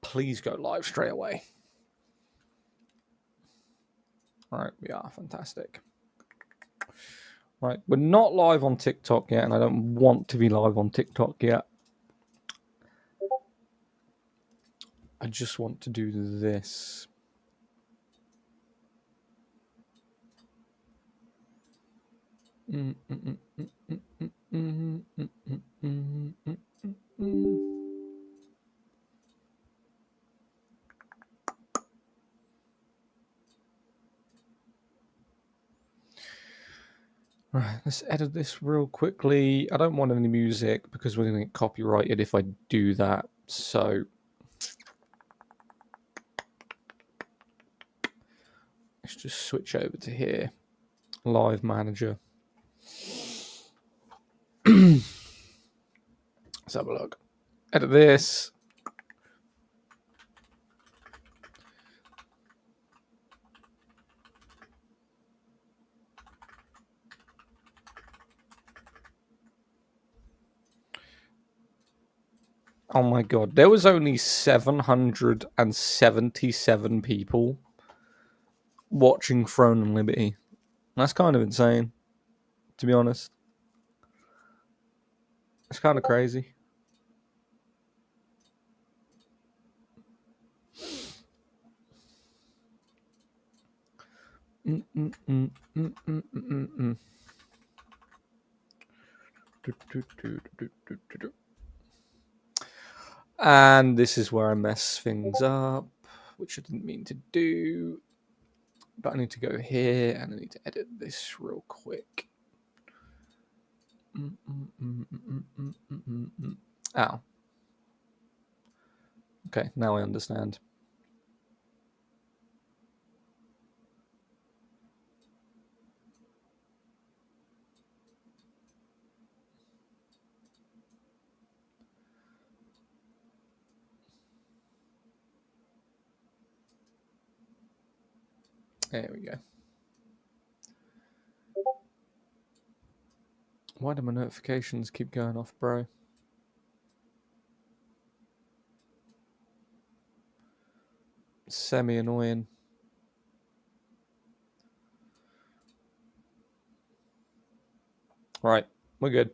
Please go live straight away. All right, we are fantastic. Right, we're not live on TikTok yet, and I don't want to be live on TikTok yet. I just want to do this. Right, let's edit this real quickly. I don't want any music because we're going to get copyrighted if I do that. So let's just switch over to here. Live manager. Let's have a look. Edit this. Oh my god, there was only 777 people watching Throne and Liberty. That's kind of insane, to be honest. It's kind of crazy. And this is where I mess things up, which I didn't mean to do. But I need to go here and I need to edit this real quick. Ow. Okay, now I understand. There we go. Why do my notifications keep going off, bro? Semi-annoying. Right, we're good.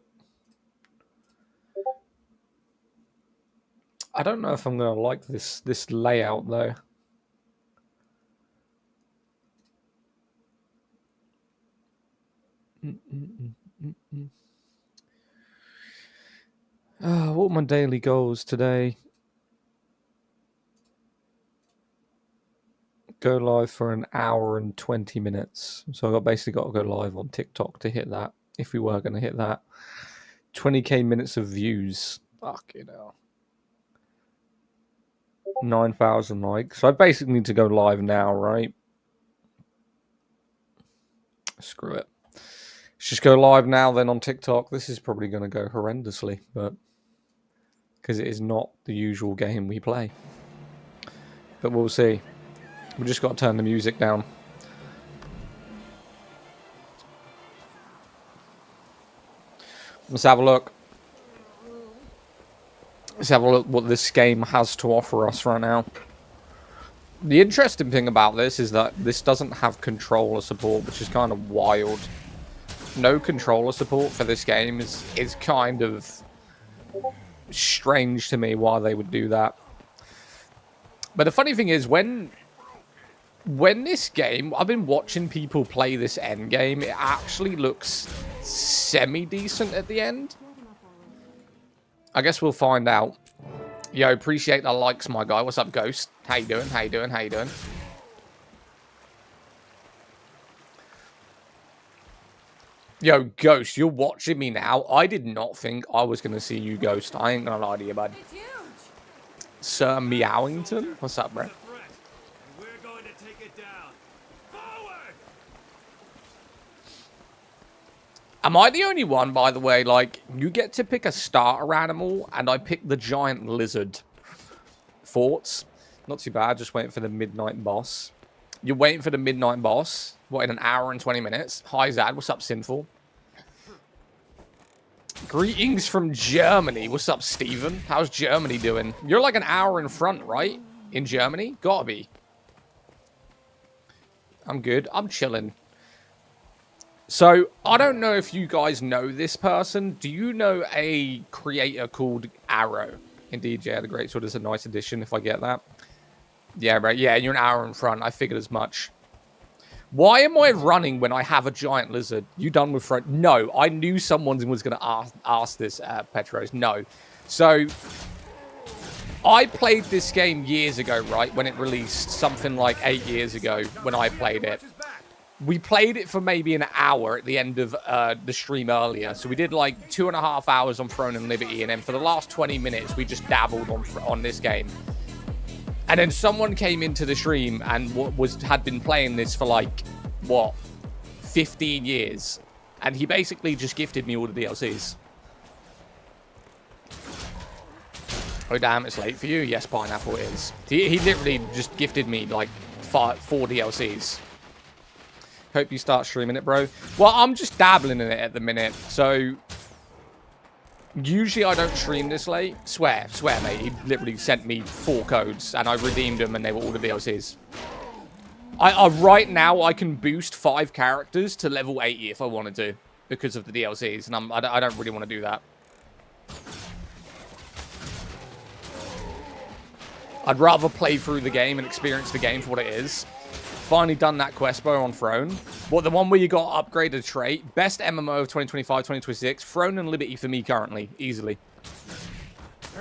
I don't know if I'm going to like this layout, though. What are my daily goals today? Go live for an hour and 20 minutes. So I basically got to go live on TikTok to hit that, if we were going to hit that. 20k minutes of views. Fuck it out. 9,000 likes. So I basically need to go live now, right? Screw it. Let's just go live now then on TikTok. This is probably going to go horrendously, but because it is not the usual game we play. But we'll see. We just got to turn the music down. Let's have a look. Let's have a look what this game has to offer us right now. The interesting thing about this is that this doesn't have controller support, which is kind of wild. No controller support for this game is kind of strange to me why they would do that. But the funny thing is, when this game, I've been watching people play this end game, it actually looks semi-decent at the end. I guess we'll find out. Yo, appreciate the likes, my guy. What's up, Ghost? How you doing? How you doing? How you doing? Yo, Ghost, you're watching me now. I did not think I was going to see you, Ghost. I ain't going to lie to you, bud. Sir Meowington? What's up, bro? Am I the only one, by the way? Like, you get to pick a starter animal, and I picked the giant lizard. Thoughts? Not too bad, just waiting for the midnight boss. You're waiting for the midnight boss? What, in an hour and 20 minutes? Hi, Zad. What's up, Sinful? Greetings from Germany. What's up, Steven? How's Germany doing? You're like an hour in front, right? In Germany? Gotta be. I'm good. I'm chilling. So, I don't know if you guys know this person. Do you know a creator called Arrow? Indeed, yeah, the Great Sword is a nice addition if I get that. Yeah, right. Yeah, you're an hour in front. I figured as much. Why am I running when I have a giant lizard? You done with front? No, I knew someone was going to ask this, Petros. No. So, I played this game years ago, right? When it released, something like 8 years ago when I played it. We played it for maybe an hour at the end of the stream earlier. So we did like 2.5 hours on Throne and Liberty. And then for the last 20 minutes, we just dabbled on this game. And then someone came into the stream and had been playing this for like, what, 15 years. And he basically just gifted me all the DLCs. Oh, damn, it's late for you? Yes, Pineapple is. He literally just gifted me like 4 DLCs. Hope you start streaming it, bro. Well, I'm just dabbling in it at the minute. So, usually I don't stream this late. Swear, mate. He literally sent me 4 codes, and I redeemed them, and they were all the DLCs. Right now, I can boost 5 characters to level 80 if I wanted to, because of the DLCs, and I don't really want to do that. I'd rather play through the game and experience the game for what it is. Finally done that quest bow on Throne. What, the one where you got upgraded trait? Best MMO of 2025, 2026. Throne and Liberty for me currently, easily.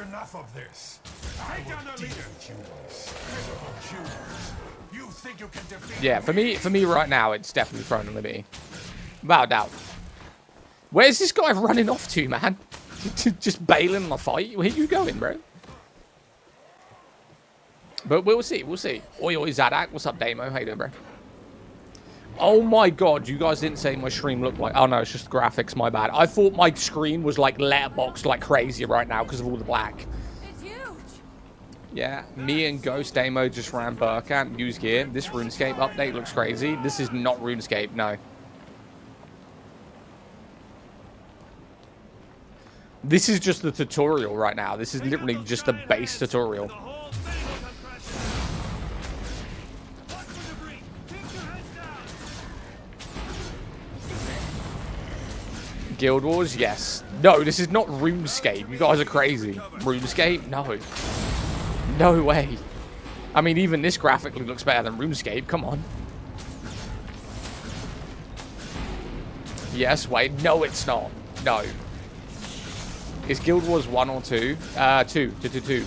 Enough of this. I will deal with you. You think you can defeat Yeah, for me right now, it's definitely Throne and Liberty. Without doubt. Where's this guy running off to, man? Just bailing on a fight? Where you going, bro? But we'll see, we'll see. Oi, Zaddak. What's up, Damo? How you doing, bro? Oh my god, you guys didn't say my stream looked like... Oh no, it's just graphics, my bad. I thought my screen was like letterboxed like crazy right now because of all the black. It's huge. Yeah, me and Ghost Damo just ran Burkamp, use gear. This RuneScape update looks crazy. This is not RuneScape, no. This is just the tutorial right now. This is literally just the base tutorial. Guild Wars? Yes. No, this is not RuneScape. You guys are crazy. RuneScape? No. No way. I mean, even this graphically looks better than RuneScape. Come on. Yes, wait. No, it's not. No. Is Guild Wars 1 or 2? 2.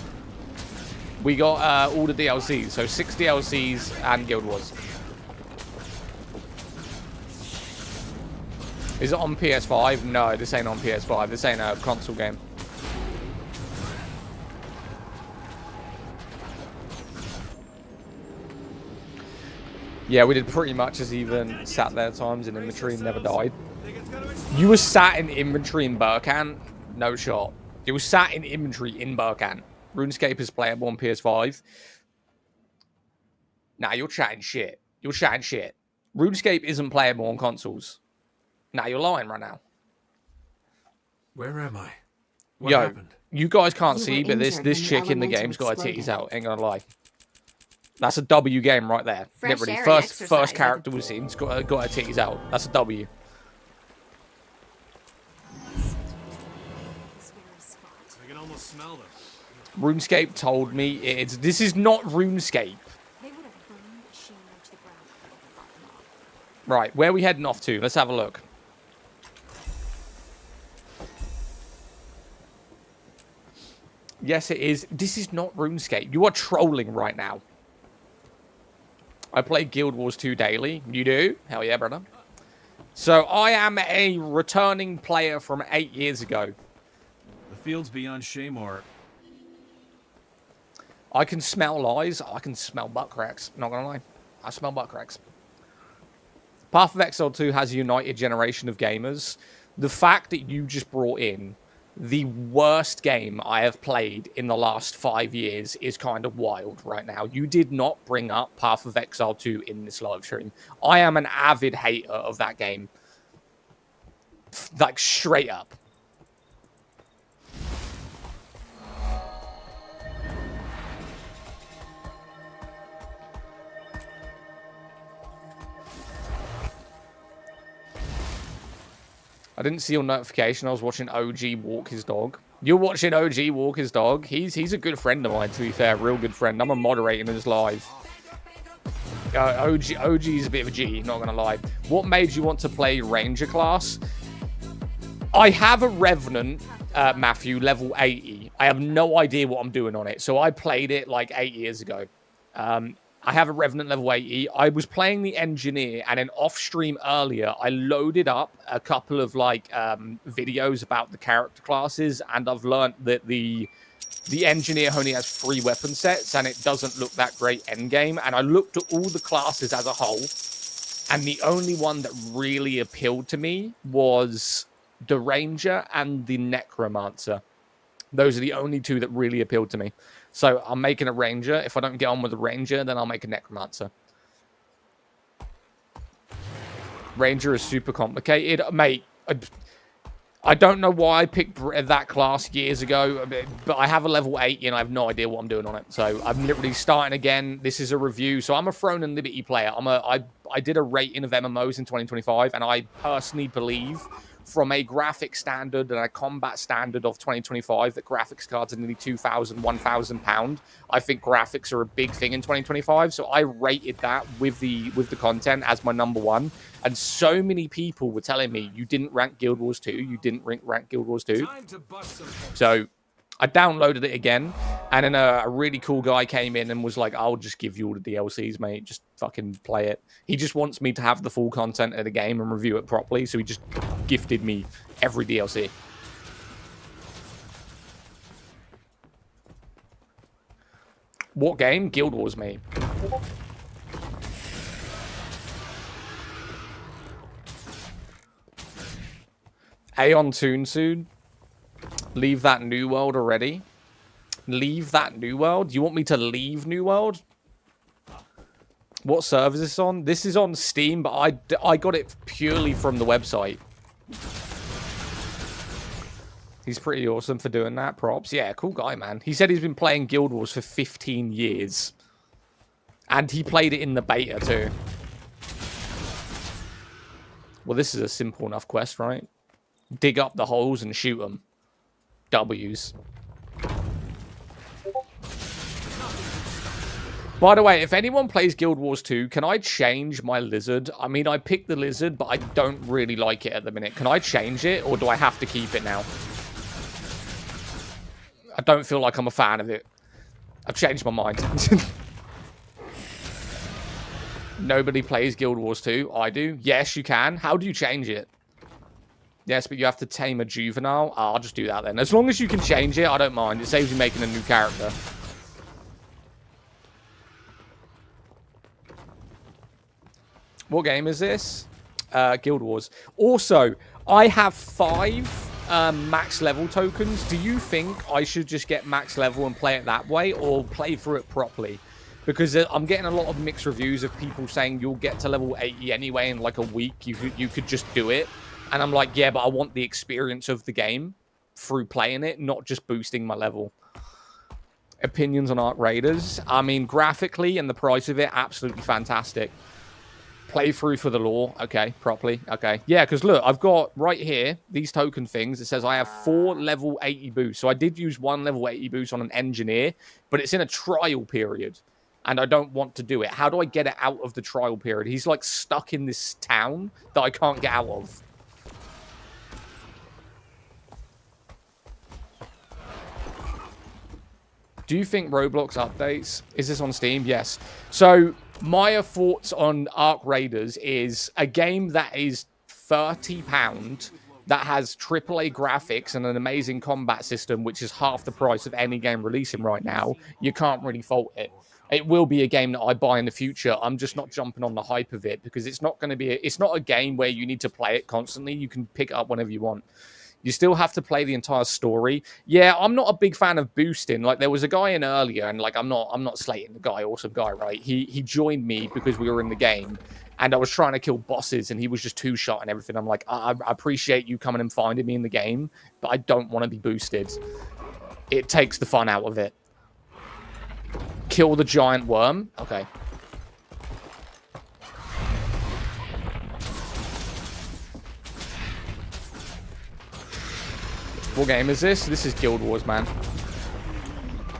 We got all the DLCs. So 6 DLCs and Guild Wars. Is it on PS5? No, this ain't on PS5. This ain't a console game. Yeah, we did pretty much as even. Sat there times in inventory and never died. You were sat in inventory in Burkamp? No shot. You were sat in inventory in Burkamp. RuneScape is playable on PS5. Nah, you're chatting shit. You're chatting shit. RuneScape isn't playable on consoles. Nah, you're lying right now. Where am I? What Yo, happened? you guys can't see, but this chick in the game's got her titties out. Ain't gonna lie. That's a W game right there. Fresh Literally, air and first exercise. character we've seen got her titties out. That's a W. I can almost smell them. RuneScape told me this is not RuneScape. They would have burned Sheen to the ground if they got them off. Right, where are we heading off to? Let's have a look. Yes, it is. This is not RuneScape. You are trolling right now. I play Guild Wars 2 daily. You do? Hell yeah, brother. So I am a returning player from 8 years ago. The fields beyond Shaymore. I can smell lies. I can smell butt cracks. Not gonna lie. I smell butt cracks. Path of Exile 2 has a united generation of gamers. The fact that you just brought in the worst game I have played in the last 5 years is kind of wild right now. You did not bring up Path of Exile 2 in this live stream. I am an avid hater of that game. Like, straight up. I didn't see your notification. I was watching OG walk his dog. You're watching OG walk his dog. He's a good friend of mine, to be fair. Real good friend. I'm a moderator in his live. OG's a bit of a G, not going to lie. What made you want to play Ranger class? I have a Revenant, Matthew, level 80. I have no idea what I'm doing on it. So I played it like 8 years ago. I have a Revenant level 80. I was playing the Engineer, and then off stream earlier, I loaded up a couple of like videos about the character classes, and I've learned that the Engineer only has 3 weapon sets, and it doesn't look that great endgame. And I looked at all the classes as a whole, and the only one that really appealed to me was the Ranger and the Necromancer. Those are the only 2 that really appealed to me. So I'm making a Ranger. If I don't get on with the Ranger, then I'll make a Necromancer. Ranger is super complicated. Mate, I don't know why I picked that class years ago, but I have a level 80 and I have no idea what I'm doing on it. So I'm literally starting again. This is a review. So I'm a Throne and Liberty player. I did a rating of MMOs in 2025, and I personally believe from a graphic standard and a combat standard of 2025 that graphics cards are nearly £2,000, £1,000. I think graphics are a big thing in 2025, so I rated that with the content as my #1. And so many people were telling me, you didn't rank Guild Wars 2, you didn't rank Guild Wars 2. So I downloaded it again, and then a really cool guy came in and was like, I'll just give you all the DLCs, mate. Just fucking play it. He just wants me to have the full content of the game and review it properly, so he just gifted me every DLC. What game? Guild Wars, mate. Aeon Toon soon. Leave that New World already. Leave that New World? You want me to leave New World? What server is this on? This is on Steam, but I got it purely from the website. He's pretty awesome for doing that. Props. Yeah, cool guy, man. He said he's been playing Guild Wars for 15 years. And he played it in the beta, too. Well, this is a simple enough quest, right? Dig up the holes and shoot them. W's. By the way, if anyone plays Guild Wars 2, can I change my lizard? I mean, I picked the lizard, but I don't really like it at the minute. Can I change it, or do I have to keep it now? I don't feel like I'm a fan of it. I've changed my mind. Nobody plays Guild Wars 2. I do. Yes, you can. How do you change it? Yes, but you have to tame a juvenile. Oh, I'll just do that then. As long as you can change it, I don't mind. It saves you making a new character. What game is this? Guild Wars. Also, I have 5 max level tokens. Do you think I should just get max level and play it that way, or play through it properly? Because I'm getting a lot of mixed reviews of people saying you'll get to level 80 anyway in like a week. You could just do it. And I'm like, yeah, but I want the experience of the game through playing it, not just boosting my level. Opinions on Arc Raiders? I mean, graphically and the price of it, absolutely fantastic. Playthrough for the lore. Okay, properly. Okay. Yeah, because look, I've got right here, these token things. It says I have 4 level 80 boosts. So I did use 1 level 80 boost on an engineer, but it's in a trial period. And I don't want to do it. How do I get it out of the trial period? He's like stuck in this town that I can't get out of. Do you think Roblox updates? Is this on Steam? Yes. So my thoughts on Arc Raiders is a game that is £30 that has AAA graphics and an amazing combat system, which is half the price of any game releasing right now. You can't really fault it. It will be a game that I buy in the future. I'm just not jumping on the hype of it because it's not going to be. It's not a game where you need to play it constantly. You can pick it up whenever you want. You still have to play the entire story. Yeah, I'm not a big fan of boosting. Like, there was a guy in earlier, and like I'm not slating the guy, awesome guy, right? He joined me because we were in the game, and I was trying to kill bosses, and he was just 2-shot and everything. I'm like, I appreciate you coming and finding me in the game, but I don't want to be boosted. It takes the fun out of it. Kill the giant worm. Okay. What game is this? This is Guild Wars, man.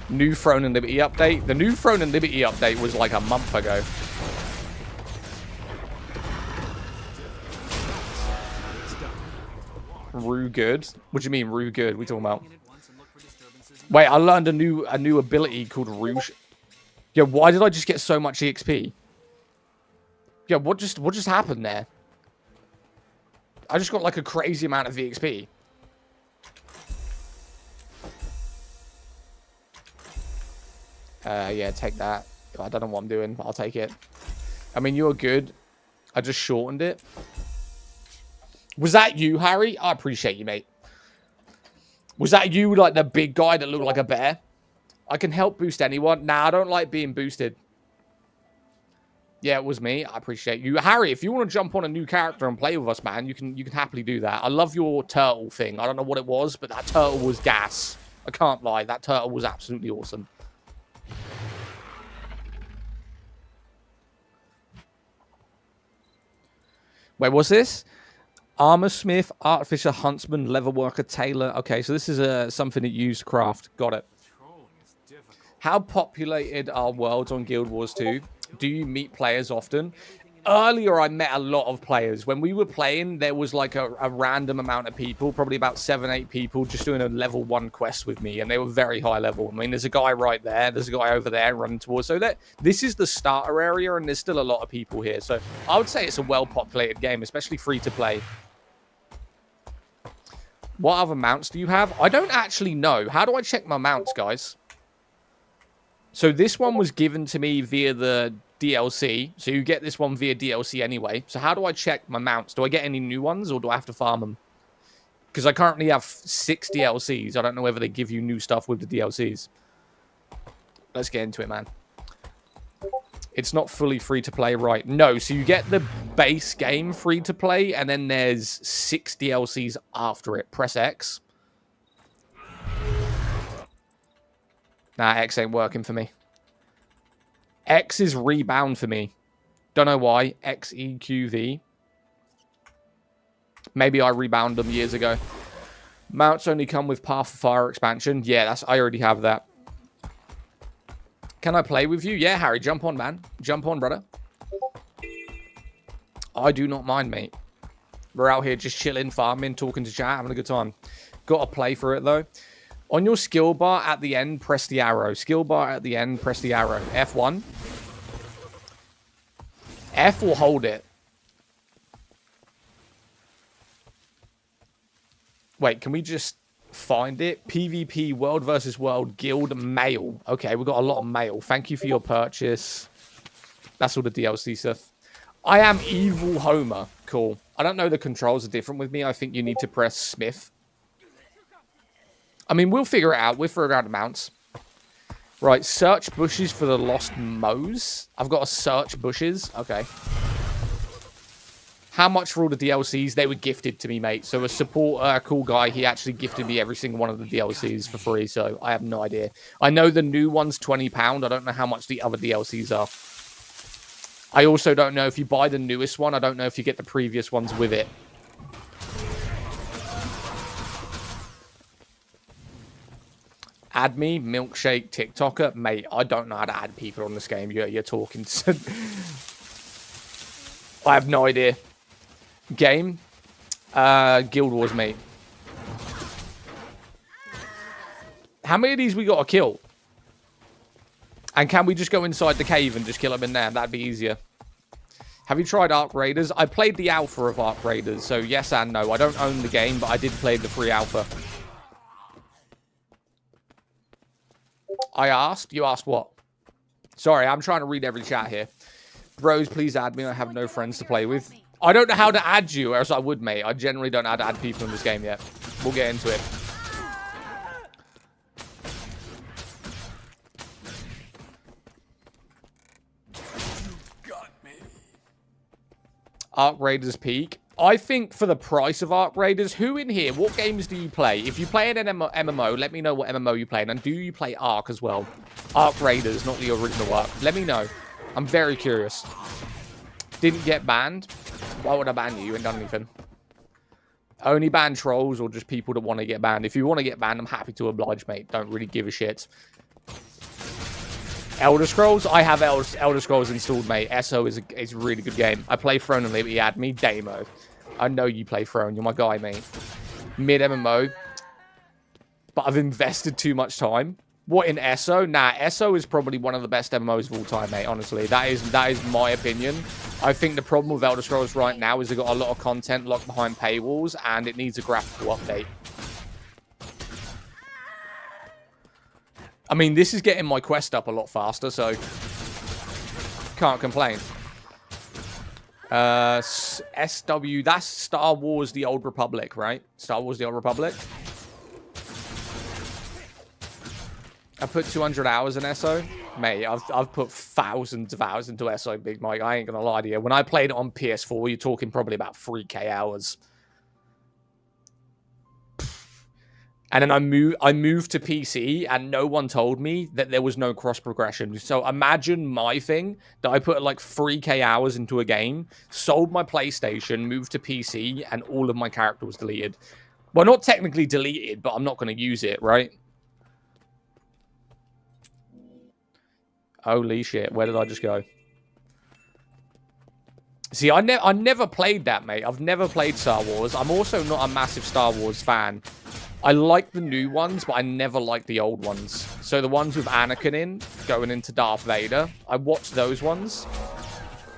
New Throne and Liberty update. The new Throne and Liberty update was like a month ago. Rue good? What do you mean Rue good? What are we talking about? Wait, I learned a new ability called Rouge. Yeah, why did I just get so much EXP? Yeah, what just happened there? I just got like a crazy amount of EXP. Yeah, take that. I don't know what I'm doing, but I'll take it. I mean, you're good. I just shortened it. Was that you, Harry? I appreciate you, mate. Was that you, like the big guy that looked like a bear? I can help boost anyone. Nah, I don't like being boosted. Yeah, it was me. I appreciate you. Harry, if you want to jump on a new character and play with us, man, you can happily do that. I love your turtle thing. I don't know what it was, but that turtle was gas. I can't lie. That turtle was absolutely awesome. Wait, what's this? Armor smith, artificer, huntsman, leatherworker, tailor. Okay, so this is something that you use to craft. Got it. How populated are worlds on Guild Wars 2? Do you meet players often? Earlier, I met a lot of players. When we were playing, there was like a random amount of people, probably about 7, 8 people, just doing a level 1 quest with me, and they were very high level. I mean, there's a guy right there. There's a guy over there running towards. So this is the starter area, and there's still a lot of people here. So I would say it's a well-populated game, especially free-to-play. What other mounts do you have? I don't actually know. How do I check my mounts, guys? So this one was given to me via the DLC. So you get this one via DLC anyway. So how do I check my mounts? Do I get any new ones or do I have to farm them? Because I currently have 6 DLCs. I don't know whether they give you new stuff with the DLCs. Let's get into it, man. It's not fully free to play, right? No, so you get the base game free to play and then there's 6 DLCs after it. Press X. Nah, X ain't working for me. X is rebound for me. Don't know why. XEQV. Maybe I rebound them years ago. Mounts only come with Path of Fire expansion. Yeah, I already have that. Can I play with you? Yeah, Harry, jump on, man. Jump on, brother. I do not mind, mate. We're out here just chilling, farming, talking to chat, having a good time. Got to play for it, though. On your skill bar at the end, press the arrow. Skill bar at the end, press the arrow. F1. F will hold it. Wait, can we just find it? PvP, World versus World, Guild, Mail. Okay, we got a lot of mail. Thank you for your purchase. That's all the DLC stuff. I am Evil Homer. Cool. I don't know the controls are different with me. I think you need to press Smith. I mean, we'll figure it out. We'll figure out the mounts. Right, search bushes for the lost mows. I've got to search bushes. Okay. How much for all the DLCs? They were gifted to me, mate. So a support, cool guy, he actually gifted me every single one of the DLCs for free. So I have no idea. I know the new one's £20. I don't know how much the other DLCs are. I also don't know if you buy the newest one. I don't know if you get the previous ones with it. Add me, milkshake, TikToker. Mate, I don't know how to add people on this game. You're talking to... I have no idea. Game. Guild Wars, mate. How many of these we got to kill? And can we just go inside the cave and just kill them in there? That'd be easier. Have you tried Arc Raiders? I played the alpha of Arc Raiders, so yes and no. I don't own the game, but I did play the free alpha. I asked? You asked what? Sorry, I'm trying to read every chat here. Bros, please add me. I have no friends to play with. I don't know how to add you, or else I would, mate. I generally don't know how to add people in this game yet. We'll get into it. Got me. Arc Raiders peak. I think for the price of Arc Raiders, who in here, what games do you play? If you play an MMO, let me know what MMO you play. And do you play Arc as well? Arc Raiders, not the original Arc. Let me know. I'm very curious. Didn't get banned? Why would I ban you? You ain't done anything. Only ban trolls or just people that want to get banned. If you want to get banned, I'm happy to oblige, mate. Don't really give a shit. Elder Scrolls? I have Elder Scrolls installed, mate. SO is a really good game. I play Throne and Liberty. Add me. Damo. I know you play Throne. You're my guy, mate. Mid MMO. But I've invested too much time. What, in SO? Nah, SO is probably one of the best MMOs of all time, mate, honestly. That is my opinion. I think the problem with Elder Scrolls right now is they've got a lot of content locked behind paywalls, and it needs a graphical update. I mean, this is getting my quest up a lot faster, so can't complain. SW, that's Star Wars The Old Republic, right? Star Wars The Old Republic. I put 200 hours in SO. Mate, I've put thousands of hours into SO, Big Mike. I ain't gonna lie to you. When I played it on PS4, you're talking probably about 3K hours. And then I moved to PC, and no one told me that there was no cross progression. So imagine my thing that I put like 3K hours into a game, sold my PlayStation, moved to PC, and all of my character was deleted. Well, not technically deleted, but I'm not going to use it, right? Holy shit, where did I just go? See, I never played that, mate. I've never played Star Wars. I'm also not a massive Star Wars fan. I like the new ones, but I never liked the old ones. So the ones with Anakin in, going into Darth Vader, I watched those ones.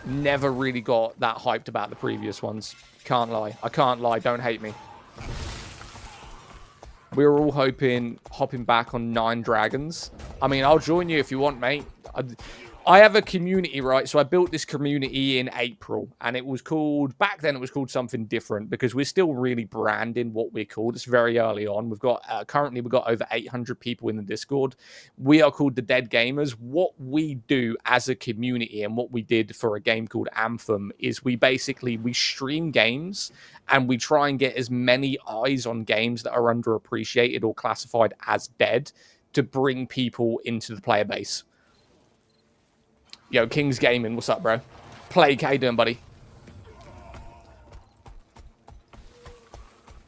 Never really got that hyped about the previous ones. Can't lie. I can't lie. Don't hate me. We were all hopping back on 9 Dragons. I mean, I'll join you if you want, mate. I have a community, right? So I built this community in April, and it was called, back then it was called something different, because we're still really branding what we're called. It's very early on. We've got, currently we've got over 800 people in the Discord. We are called the Dead Gamers. What we do as a community, and what we did for a game called Anthem, is we stream games, and we try and get as many eyes on games that are underappreciated or classified as dead to bring people into the player base. Yo, King's Gaming, what's up, bro? Plague, how you doing, buddy?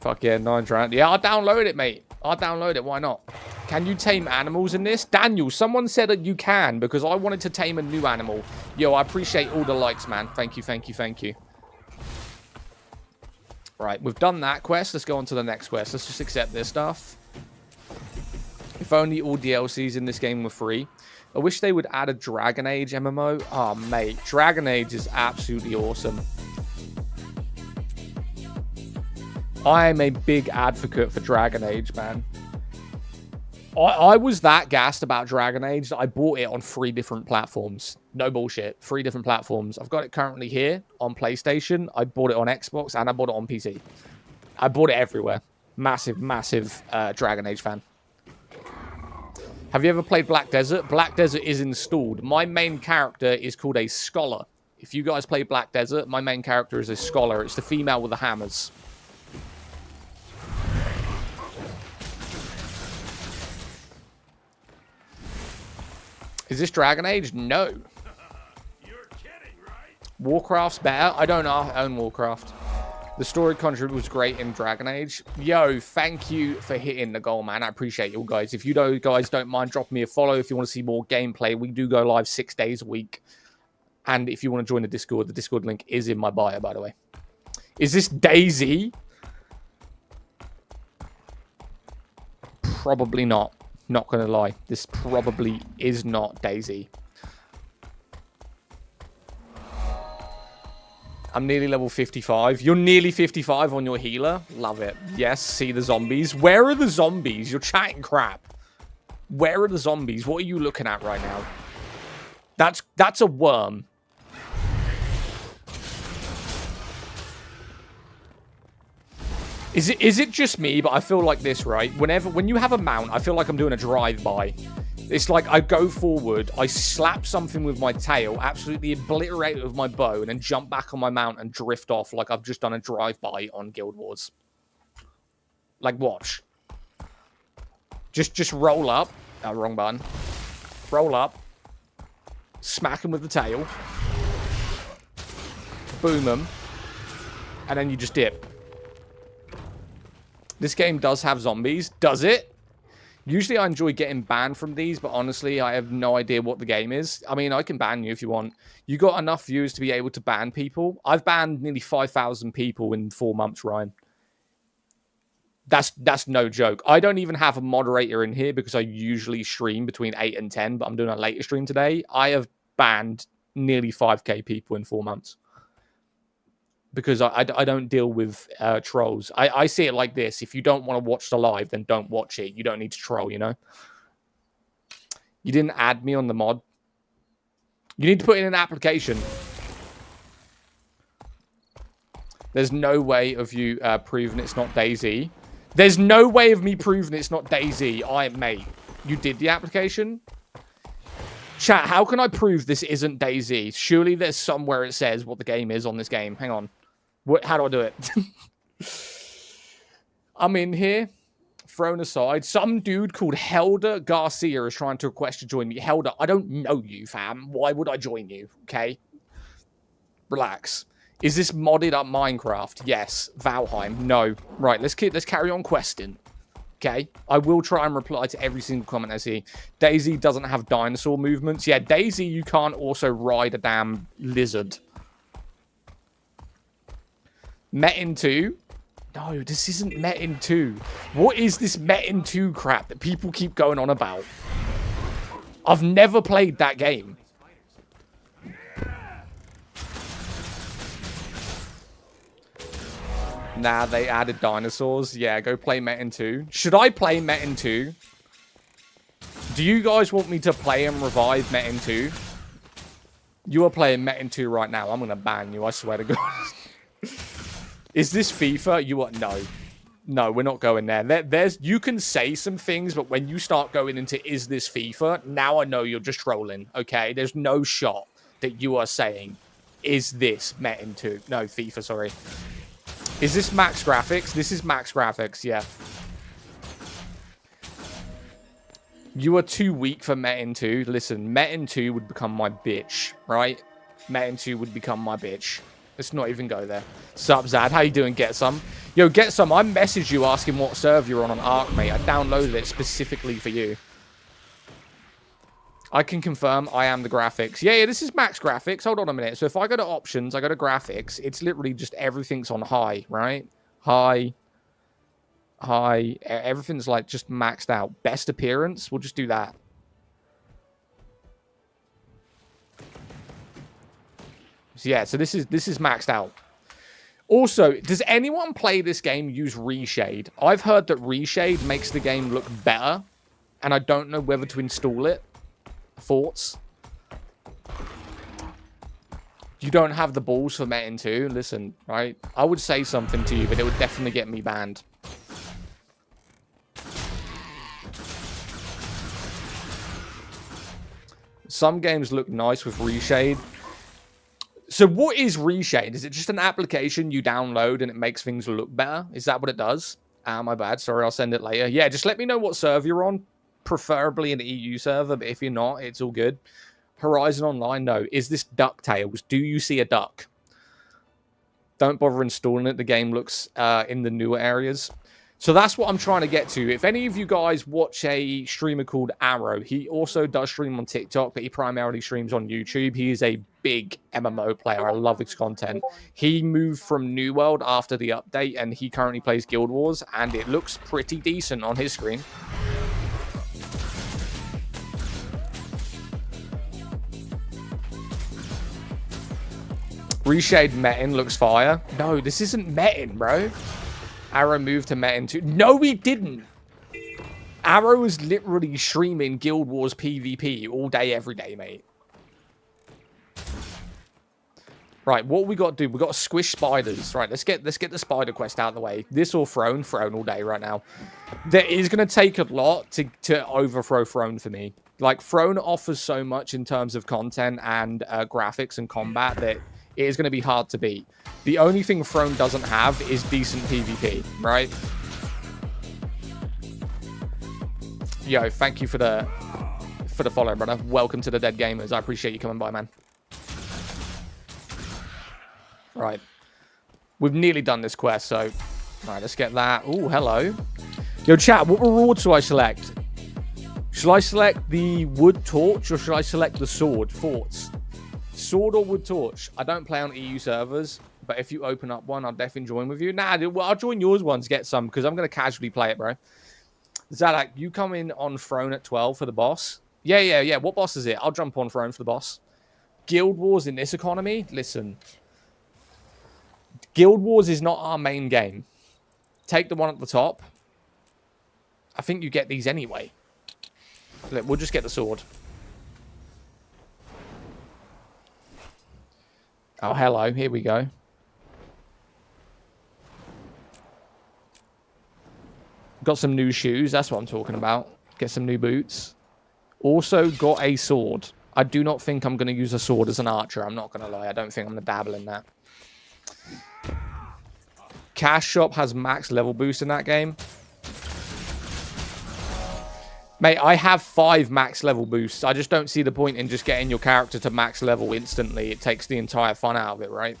Fuck yeah, 9 Dragons. Yeah, I'll download it, mate. I'll download it, why not? Can you tame animals in this? Daniel, someone said that you can, because I wanted to tame a new animal. Yo, I appreciate all the likes, man. Thank you, thank you, thank you. Right, we've done that quest. Let's go on to the next quest. Let's just accept this stuff. If only all DLCs in this game were free. I wish they would add a Dragon Age MMO. Oh, mate. Dragon Age is absolutely awesome. I am a big advocate for Dragon Age, man. I was that gassed about Dragon Age that I bought it on 3 different platforms. No bullshit. 3 different platforms. I've got it currently here on PlayStation. I bought it on Xbox, and I bought it on PC. I bought it everywhere. Massive, massive Dragon Age fan. Have you ever played Black Desert? Black Desert is installed. My main character is called a Scholar. If you guys play Black Desert, my main character is a Scholar. It's the female with the hammers. Is this Dragon Age? No. You're kidding, right? Warcraft's better. I don't own Warcraft. The story content was great in Dragon Age. Yo, thank you for hitting the goal, man. I appreciate you guys. If you guys don't mind dropping me a follow if you want to see more gameplay. We do go live 6 days a week. And if you want to join the Discord link is in my bio, by the way. Is this Daisy? Probably not. Not going to lie. This probably is not Daisy. I'm nearly level 55. You're nearly 55 on your healer? Love it. Yes, see the zombies. Where are the zombies? You're chatting crap. Where are the zombies? What are you looking at right now? That's a worm. Is it just me, but I feel like this, right? When you have a mount, I feel like I'm doing a drive-by. It's like I go forward, I slap something with my tail, absolutely obliterate it with my bow, and then jump back on my mount and drift off like I've just done a drive-by on Guild Wars. Like, watch. Just roll up. Oh, wrong button. Roll up. Smack him with the tail. Boom him. And then you just dip. This game does have zombies. Does it? Usually I enjoy getting banned from these, but honestly, I have no idea what the game is. I mean, I can ban you if you want. You got enough viewers to be able to ban people. I've banned nearly 5,000 people in 4 months, Ryan. That's no joke. I don't even have a moderator in here because I usually stream between 8 and 10, but I'm doing a later stream today. I have banned nearly 5k people in 4 months. Because I don't deal with trolls. I see it like this. If you don't want to watch the live, then don't watch it. You don't need to troll, you know? You didn't add me on the mod. You need to put in an application. There's no way of you proving it's not DayZ. There's no way of me proving it's not DayZ. Mate, you did the application? Chat, how can I prove this isn't DayZ? Surely there's somewhere it says what the game is on this game. Hang on. How do I do it? I'm in here. Thrown aside. Some dude called Helder Garcia is trying to request to join me. Helder, I don't know you, fam. Why would I join you? Okay? Relax. Is this modded up Minecraft? Yes. Valheim? No. Right, let's carry on questing. Okay? I will try and reply to every single comment I see. DayZ doesn't have dinosaur movements. Yeah, DayZ, you can't also ride a damn lizard. Metin 2? No, this isn't Metin 2. What is this Metin 2 crap that people keep going on about? I've never played that game. Nah, they added dinosaurs. Yeah, go play Metin 2. Should I play Metin 2? Do you guys want me to play and revive Metin 2? You are playing Metin 2 right now. I'm going to ban you, I swear to God. Is this FIFA? You are... No. No, we're not going there. There's you can say some things, but when you start going into is this FIFA, now I know you're just trolling, okay? There's no shot that you are saying, is this Metin 2? No, FIFA, sorry. Is this max graphics? This is max graphics, yeah. You are too weak for Metin 2. Listen, Metin 2 would become my bitch, right? Metin 2 would become my bitch. Let's not even go there. Sup, Zad? How you doing? Get some? Yo, get some. I messaged you asking what server you're on Ark, mate. I downloaded it specifically for you. I can confirm I am the graphics. Yeah, this is max graphics. Hold on a minute. So if I go to options, I go to graphics, it's literally just everything's on high, right? High. Everything's like just maxed out. Best appearance, we'll just do that. So yeah, so this is maxed out. Also, does anyone play this game use reshade? I've heard that reshade makes the game look better, and I don't know whether to install it. Thoughts? You don't have the balls for Metin 2? Listen, right? I would say something to you, but it would definitely get me banned. Some games look nice with reshade. So what is reshade? Is it just an application you download and it makes things look better? Is that what it does? My bad. Sorry, I'll send it later. Yeah, just let me know what server you're on. Preferably an EU server, but if you're not, it's all good. Horizon Online, no. Is this DuckTales? Do you see a duck? Don't bother installing it. The game looks in the newer areas. So that's what I'm trying to get to. If any of you guys watch a streamer called Arrow, he also does stream on TikTok, but he primarily streams on YouTube. He is a big MMO player. I love his content. He moved from New World after the update, and he currently plays Guild Wars, and it looks pretty decent on his screen. Reshade Metin looks fire. No, this isn't Metin, bro. Arrow moved to Metin 2. No, he didn't. Arrow was literally streaming Guild Wars PvP all day, every day, mate. Right, what we got to do? We got to squish spiders. Right, let's get the spider quest out of the way. This or Throne all day right now. There is going to take a lot to overthrow Throne for me. Like, Throne offers so much in terms of content and graphics and combat that it is going to be hard to beat. The only thing Throne doesn't have is decent PvP, right? Yo, thank you for the follow, brother. Welcome to the Dead Gamers. I appreciate you coming by, man. Right. We've nearly done this quest, so All right, let's get that. Oh, hello. Yo, chat, what rewards do I select? Should I select the wood torch or should I select the sword? Thoughts? Sword or wood torch? I don't play on EU servers, but if you open up one, I'll definitely join with you. Nah, well, I'll join yours one to get some because I'm going to casually play it, bro. Zaddak, you come in on throne at 12 for the boss? Yeah. What boss is it? I'll jump on throne for the boss. Guild Wars in this economy? Listen. Guild Wars is not our main game. Take the one at the top. I think you get these anyway. Look, we'll just get the sword. Oh, hello. Here we go. Got some new shoes. That's what I'm talking about. Get some new boots. Also got a sword. I do not think I'm going to use a sword as an archer. I'm not going to lie. I don't think I'm going to dabble in that. Cash Shop has max level boost in that game. Mate, I have 5 max level boosts. I just don't see the point in just getting your character to max level instantly. It takes the entire fun out of it, right?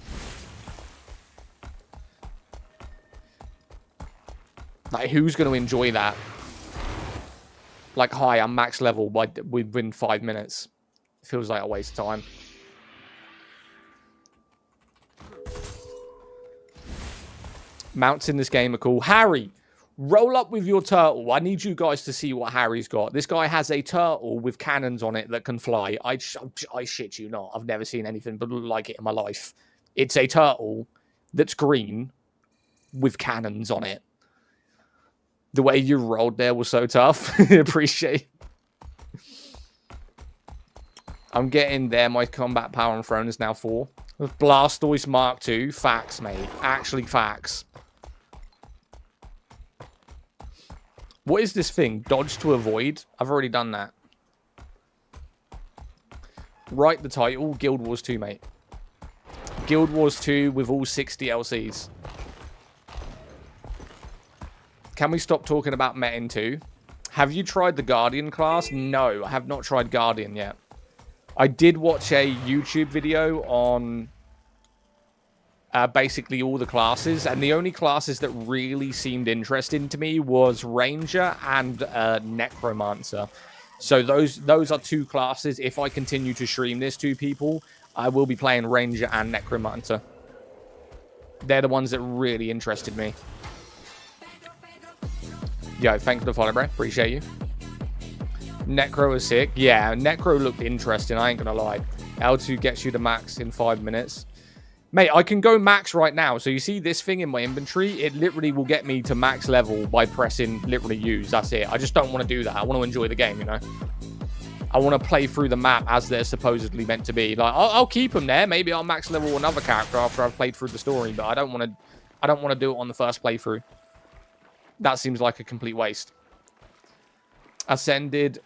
Like, who's going to enjoy that? Like, hi, I'm max level within 5 minutes. It feels like a waste of time. Mounts in this game are cool. Harry, roll up with your turtle. I need you guys to see what Harry's got. This guy has a turtle with cannons on it that can fly. I shit you not. I've never seen anything but like it in my life. It's a turtle that's green with cannons on it. The way you rolled there was so tough. Appreciate it. I'm getting there. My combat power on throne is now 4. Blastoise Mark II. Facts, mate. Actually, facts. What is this thing? Dodge to avoid? I've already done that. Write the title. Guild Wars 2, mate. Guild Wars 2 with all 6 DLCs. Can we stop talking about Metin 2? Have you tried the Guardian class? No, I have not tried Guardian yet. I did watch a YouTube video on basically all the classes, and the only classes that really seemed interesting to me was Ranger and Necromancer. So those are 2 classes. If I continue to stream this to people, I will be playing Ranger and Necromancer. They're the ones that really interested me. Yo, thanks for the follow, bro. Appreciate you. Necro is sick. Yeah, Necro looked interesting. I ain't gonna lie. L2 gets you to max in 5 minutes. Mate, I can go max right now. So you see this thing in my inventory? It literally will get me to max level by pressing literally use. That's it. I just don't want to do that. I want to enjoy the game, you know? I want to play through the map as they're supposedly meant to be. Like, I'll keep them there. Maybe I'll max level another character after I've played through the story. But I don't want to do it on the first playthrough. That seems like a complete waste. Ascended.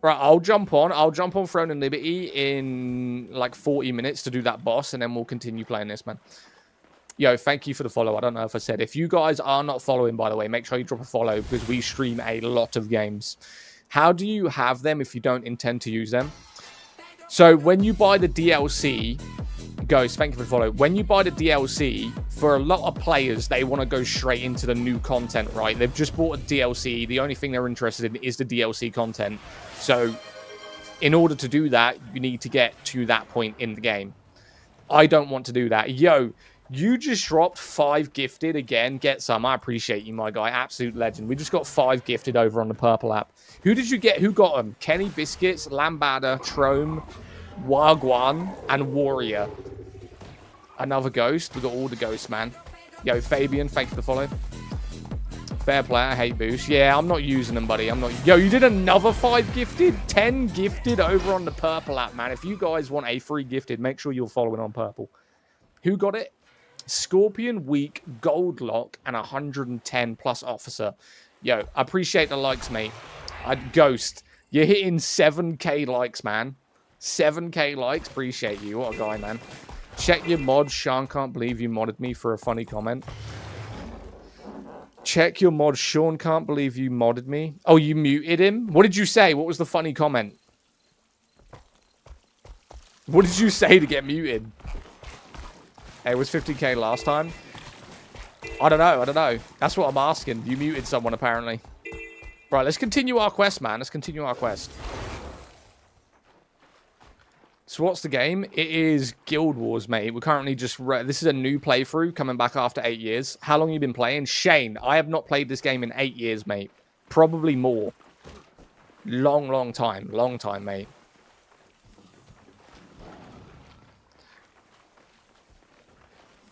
Right, I'll jump on Throne and Liberty in like 40 minutes to do that boss, and then we'll continue playing this, man. Yo, thank you for the follow. I don't know if I said. If you guys are not following, by the way, make sure you drop a follow because we stream a lot of games. How do you have them if you don't intend to use them? So when you buy the DLC... Ghost, thank you for the follow. When you buy the DLC, for a lot of players, they want to go straight into the new content, right? They've just bought a DLC. The only thing they're interested in is the DLC content. So, in order to do that, you need to get to that point in the game. I don't want to do that. Yo, you just dropped 5 gifted again. Get some. I appreciate you, my guy. Absolute legend. We just got 5 gifted over on the Purple app. Who did you get? Who got them? Kenny Biscuits, Lambada, Trome, Wagwan, and Warrior. Another ghost. We got all the ghosts, man. Yo, Fabian, thanks for the follow. Fair play. I hate boost. Yeah, I'm not using them, buddy. I'm not. Yo, you did another 5 gifted? 10 gifted over on the Purple app, man. If you guys want a free gifted, make sure you're following on Purple. Who got it? Scorpion, Weak, Goldlock, and 110 plus Officer. Yo, I appreciate the likes, mate. Ghost, you're hitting 7k likes, man. 7k likes. Appreciate you. What a guy, man. Check your mods. Sean can't believe you modded me for a funny comment. Check your mods. Sean can't believe you modded me. Oh, you muted him? What did you say? What was the funny comment? What did you say to get muted? Hey, it was 50k last time. I don't know. I don't know. That's what I'm asking. You muted someone, apparently. Right, let's continue our quest, man. Let's continue our quest. So what's the game? It is Guild Wars, mate. We're currently just... This is a new playthrough coming back after 8 years. How long have you been playing? Shane, I have not played this game in 8 years, mate. Probably more. Long, long time. Long time, mate.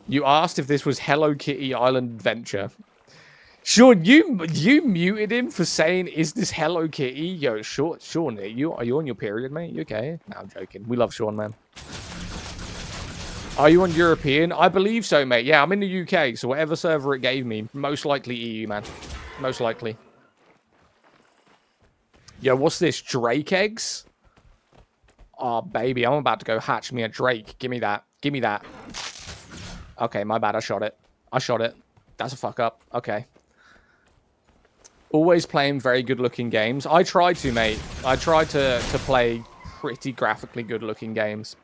You asked if this was Hello Kitty Island Adventure. Sean, you muted him for saying, "Is this Hello Kitty?" Yo, Sean, are you on your period, mate? You okay? No, I'm joking. We love Sean, man. Are you on European? I believe so, mate. Yeah, I'm in the UK, so whatever server it gave me, most likely EU, man. Most likely. Yo, what's this? Drake eggs? Oh, baby, I'm about to go hatch me a Drake. Give me that. Give me that. Okay, my bad. I shot it. I shot it. That's a fuck up. Okay. Always playing very good-looking games. I try to, mate. I try to play pretty graphically good-looking games.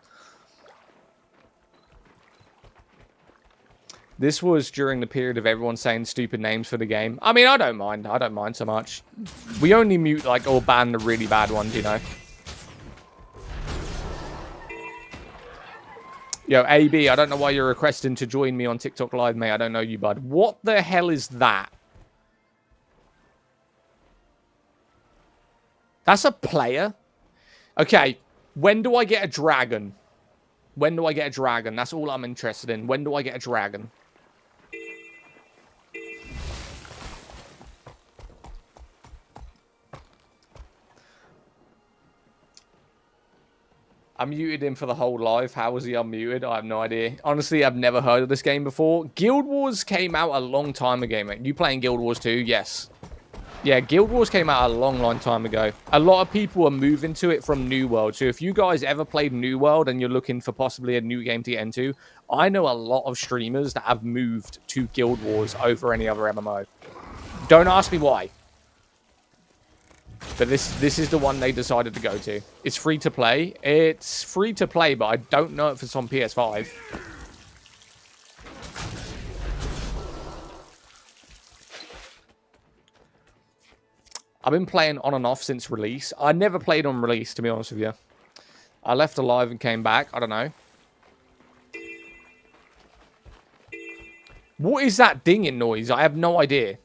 This was during the period of everyone saying stupid names for the game. I mean, I don't mind. I don't mind so much. We only mute, like, or ban the really bad ones, you know. Yo, AB, I don't know why you're requesting to join me on TikTok Live, mate. I don't know you, bud. What the hell is that? That's a player? Okay, when do I get a dragon? When do I get a dragon? That's all I'm interested in. When do I get a dragon? I muted him for the whole live. How was he unmuted? I have no idea. Honestly, I've never heard of this game before. Guild Wars came out a long time ago, mate. You playing Guild Wars 2? Yes. Yeah, Guild Wars came out a long, long time ago. A lot of people are moving to it from New World. So if you guys ever played New World and you're looking for possibly a new game to get into, I know a lot of streamers that have moved to Guild Wars over any other MMO. Don't ask me why. But this is the one they decided to go to. It's free to play. It's free to play, but I don't know if it's on PS5. I've been playing on and off since release. I never played on release, to be honest with you. I left alive and came back. I don't know. What is that dinging noise? I have no idea.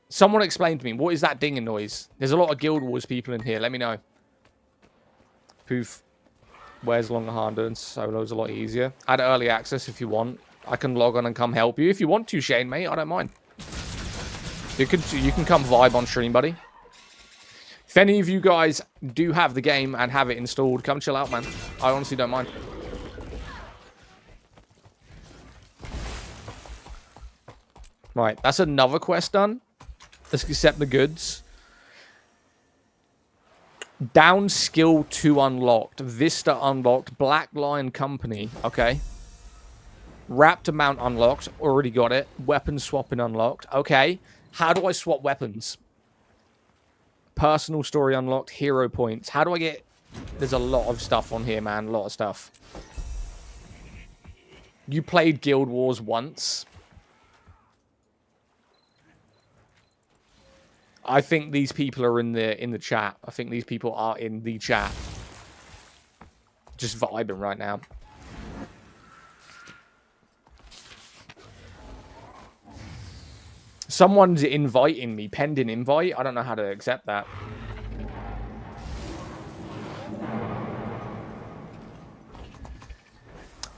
Someone explain to me. What is that dinging noise? There's a lot of Guild Wars people in here. Let me know. Poof. Where's Longhanda and Solo's a lot easier. Add early access if you want. I can log on and come help you. If you want to, Shane, mate. I don't mind. You can come vibe on stream, buddy. If any of you guys do have the game and have it installed, come chill out, man. I honestly don't mind. Right, that's another quest done. Let's accept the goods. Down skill 2 unlocked. Vista unlocked. Black Lion Company. Okay. Raptor mount unlocked. Already got it. Weapon swapping unlocked. Okay. How do I swap weapons? Personal story unlocked. Hero points. How do I get... There's a lot of stuff on here, man. A lot of stuff. You played Guild Wars once. I think these people are in the chat. I think these people are in the chat. Just vibing right now. Someone's inviting me. Pending invite. I don't know how to accept that.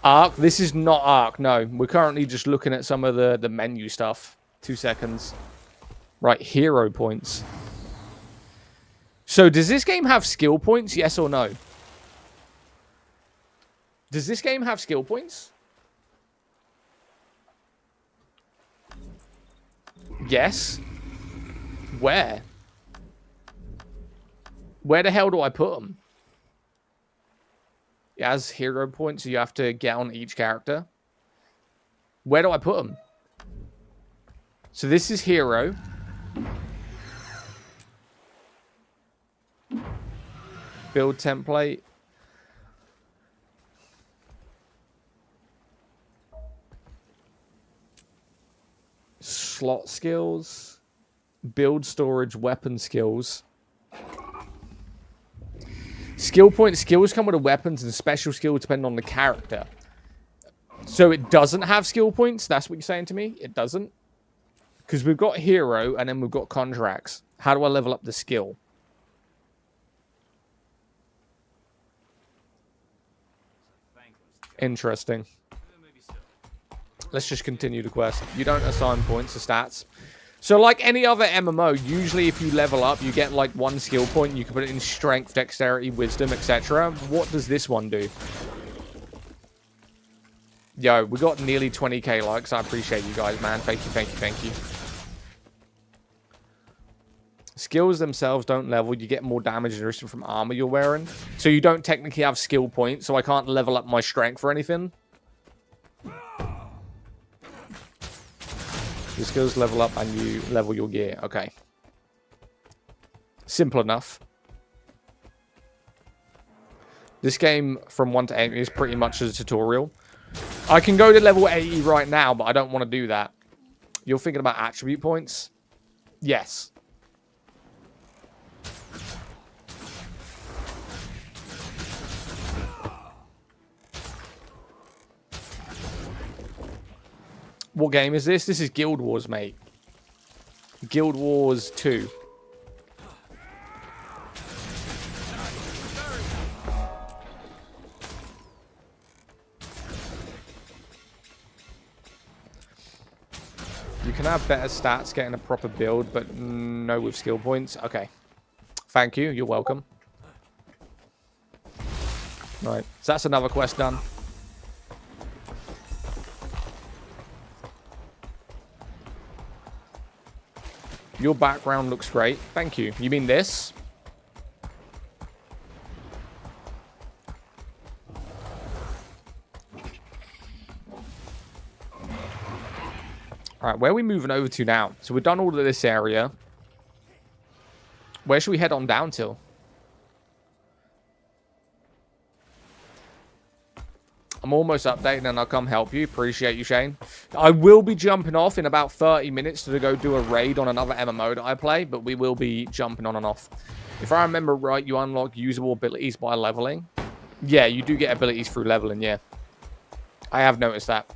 Arc. This is not Arc. No. We're currently just looking at some of the menu stuff. 2 seconds. Right, hero points. So, does this game have skill points? Yes or no? Does this game have skill points? Yes. Where? Where the hell do I put them? It has hero points, so you have to get on each character. Where do I put them? So, this is hero. Build template. slot skills, build storage, weapon skills. Skill point skills come with the weapons and special skills depend on the character. So it doesn't have skill points? That's what you're saying to me? It doesn't? Because we've got hero and then we've got contracts. How do I level up the skill? Interesting. Let's just continue the quest. You don't assign points to stats. So like any other MMO, usually if you level up, you get like 1 skill point. You can put it in strength, dexterity, wisdom, etc. What does this one do? Yo, we got nearly 20k likes. I appreciate you guys, man. Thank you, thank you, thank you. Skills themselves don't level. You get more damage and resistance from armor you're wearing. So you don't technically have skill points, so I can't level up my strength or anything. Your skills level up and you level your gear. Okay. Simple enough. This game from 1 to 8 is pretty much a tutorial. I can go to level 80 right now, but I don't want to do that. You're thinking about attribute points? Yes. What game is this? This is Guild Wars, mate. Guild Wars 2. You can have better stats getting a proper build, but no with skill points. Okay. Thank you. You're welcome. Right. So that's another quest done. Your background looks great. Thank you. You mean this? Alright, where are we moving over to now? So we've done all of this area. Where should we head on down to? I'm almost updating and I'll come help you. Appreciate you, Shane. I will be jumping off in about 30 minutes to go do a raid on another MMO that I play, but we will be jumping on and off. If I remember right, you unlock usable abilities by leveling. Yeah, you do get abilities through leveling, yeah. I have noticed that.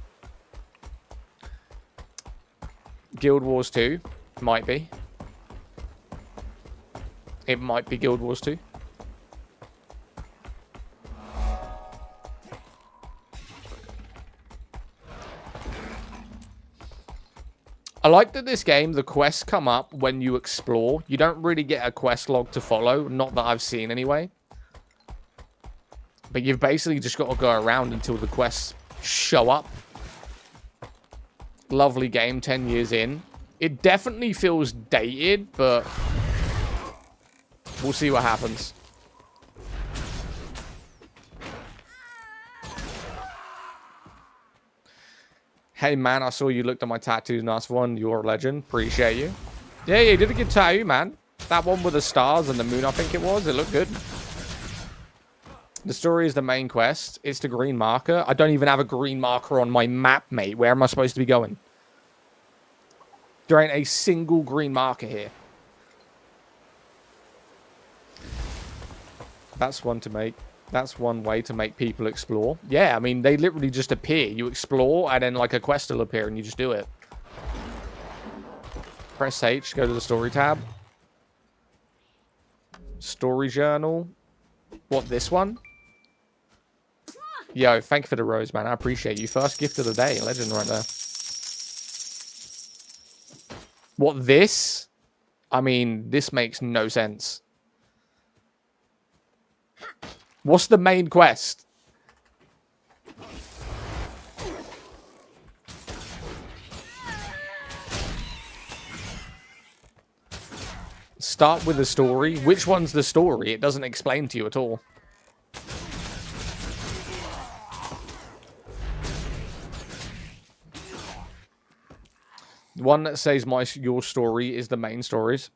Guild Wars 2. Might be. It might be Guild Wars 2. I like that this game, the quests come up when you explore. You don't really get a quest log to follow. Not that I've seen anyway. But you've basically just got to go around until the quests show up. Lovely game, 10 years in. It definitely feels dated, but we'll see what happens. Hey man, I saw you looked at my tattoos. Nice one. You're a legend. Appreciate you. Yeah, you did a good tattoo, man. That one with the stars and the moon, I think it was. It looked good. The story is the main quest. It's the green marker. I don't even have a green marker on my map, mate. Where am I supposed to be going? There ain't a single green marker here. That's one to make. That's one way to make people explore. Yeah, I mean, they literally just appear. You explore, and then, like, a quest will appear, and you just do it. Press H, go to the story tab. Story journal. What, this one? Yo, thank you for the rose, man. I appreciate you. First gift of the day. Legend right there. What, this? I mean, this makes no sense. What's the main quest? Start with the story. Which one's the story? It doesn't explain to you at all. The one that says your story is the main stories.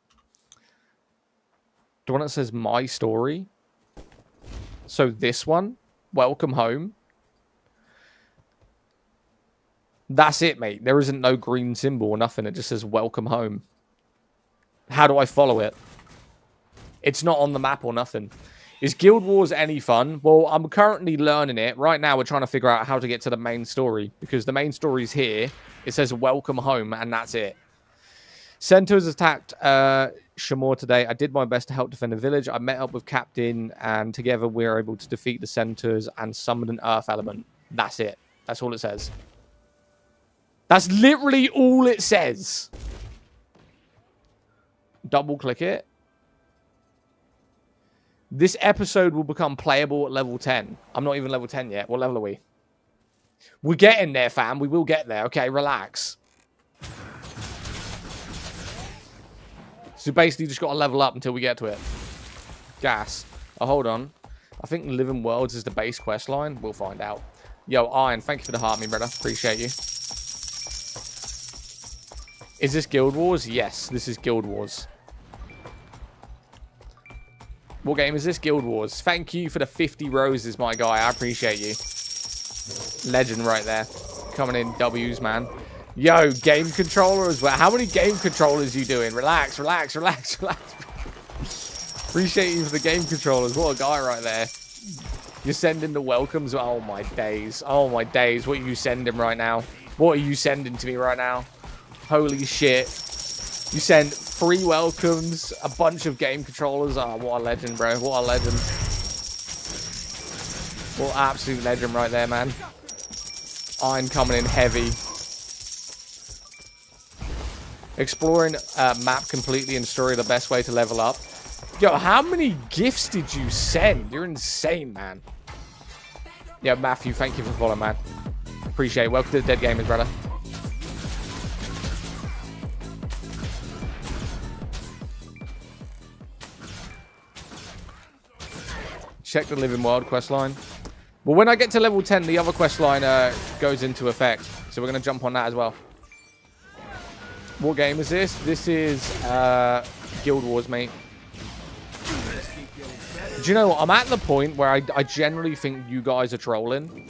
The one that says my story. So this one, welcome home. That's it, mate. There isn't no green symbol or nothing. It just says welcome home. How do I follow it? It's not on the map or nothing. Is Guild Wars any fun? Well, I'm currently learning it. Right now, we're trying to figure out how to get to the main story. Because the main story is here. It says welcome home, and that's it. Centaurs attacked Shamor today. I did my best to help defend the village. I met up with Captain, and together we were able to defeat the Centaurs and summon an Earth element. That's it. That's all it says. That's literally all it says. Double click it. This episode will become playable at level 10. I'm not even level 10 yet. What level are we? We're getting there, fam. We will get there. Okay, relax. So basically just got to level up until we get to it. Gas. Oh, hold on. I think Living Worlds is the base quest line. We'll find out. Yo, Iron, thank you for the heart, me brother. Appreciate you. Is this Guild Wars? Yes, this is Guild Wars. What game is this? Guild Wars. Thank you for the 50 roses, my guy. I appreciate you. Legend right there. Coming in W's, man. Yo, game controller as well. How many game controllers you doing? Relax, relax, relax, relax. Appreciate you for the game controllers. What a guy right there. You're sending the welcomes. Oh, my days. Oh, my days. What are you sending right now? What are you sending to me right now? Holy shit. You send 3 welcomes, a bunch of game controllers. Oh, what a legend, bro. What a legend. What absolute legend right there, man. Iron coming in heavy. Exploring map completely and story the best way to level up. Yo, how many gifts did you send? You're insane, man. Yeah, Matthew, thank you for following, man. Appreciate it. Welcome to the Dead Gamers, brother. Check the Living World quest line. Well, when I get to level 10, the other quest line goes into effect. So we're going to jump on that as well. What game is this? This is Guild Wars, mate. Do you know what? I'm at the point where I generally think you guys are trolling.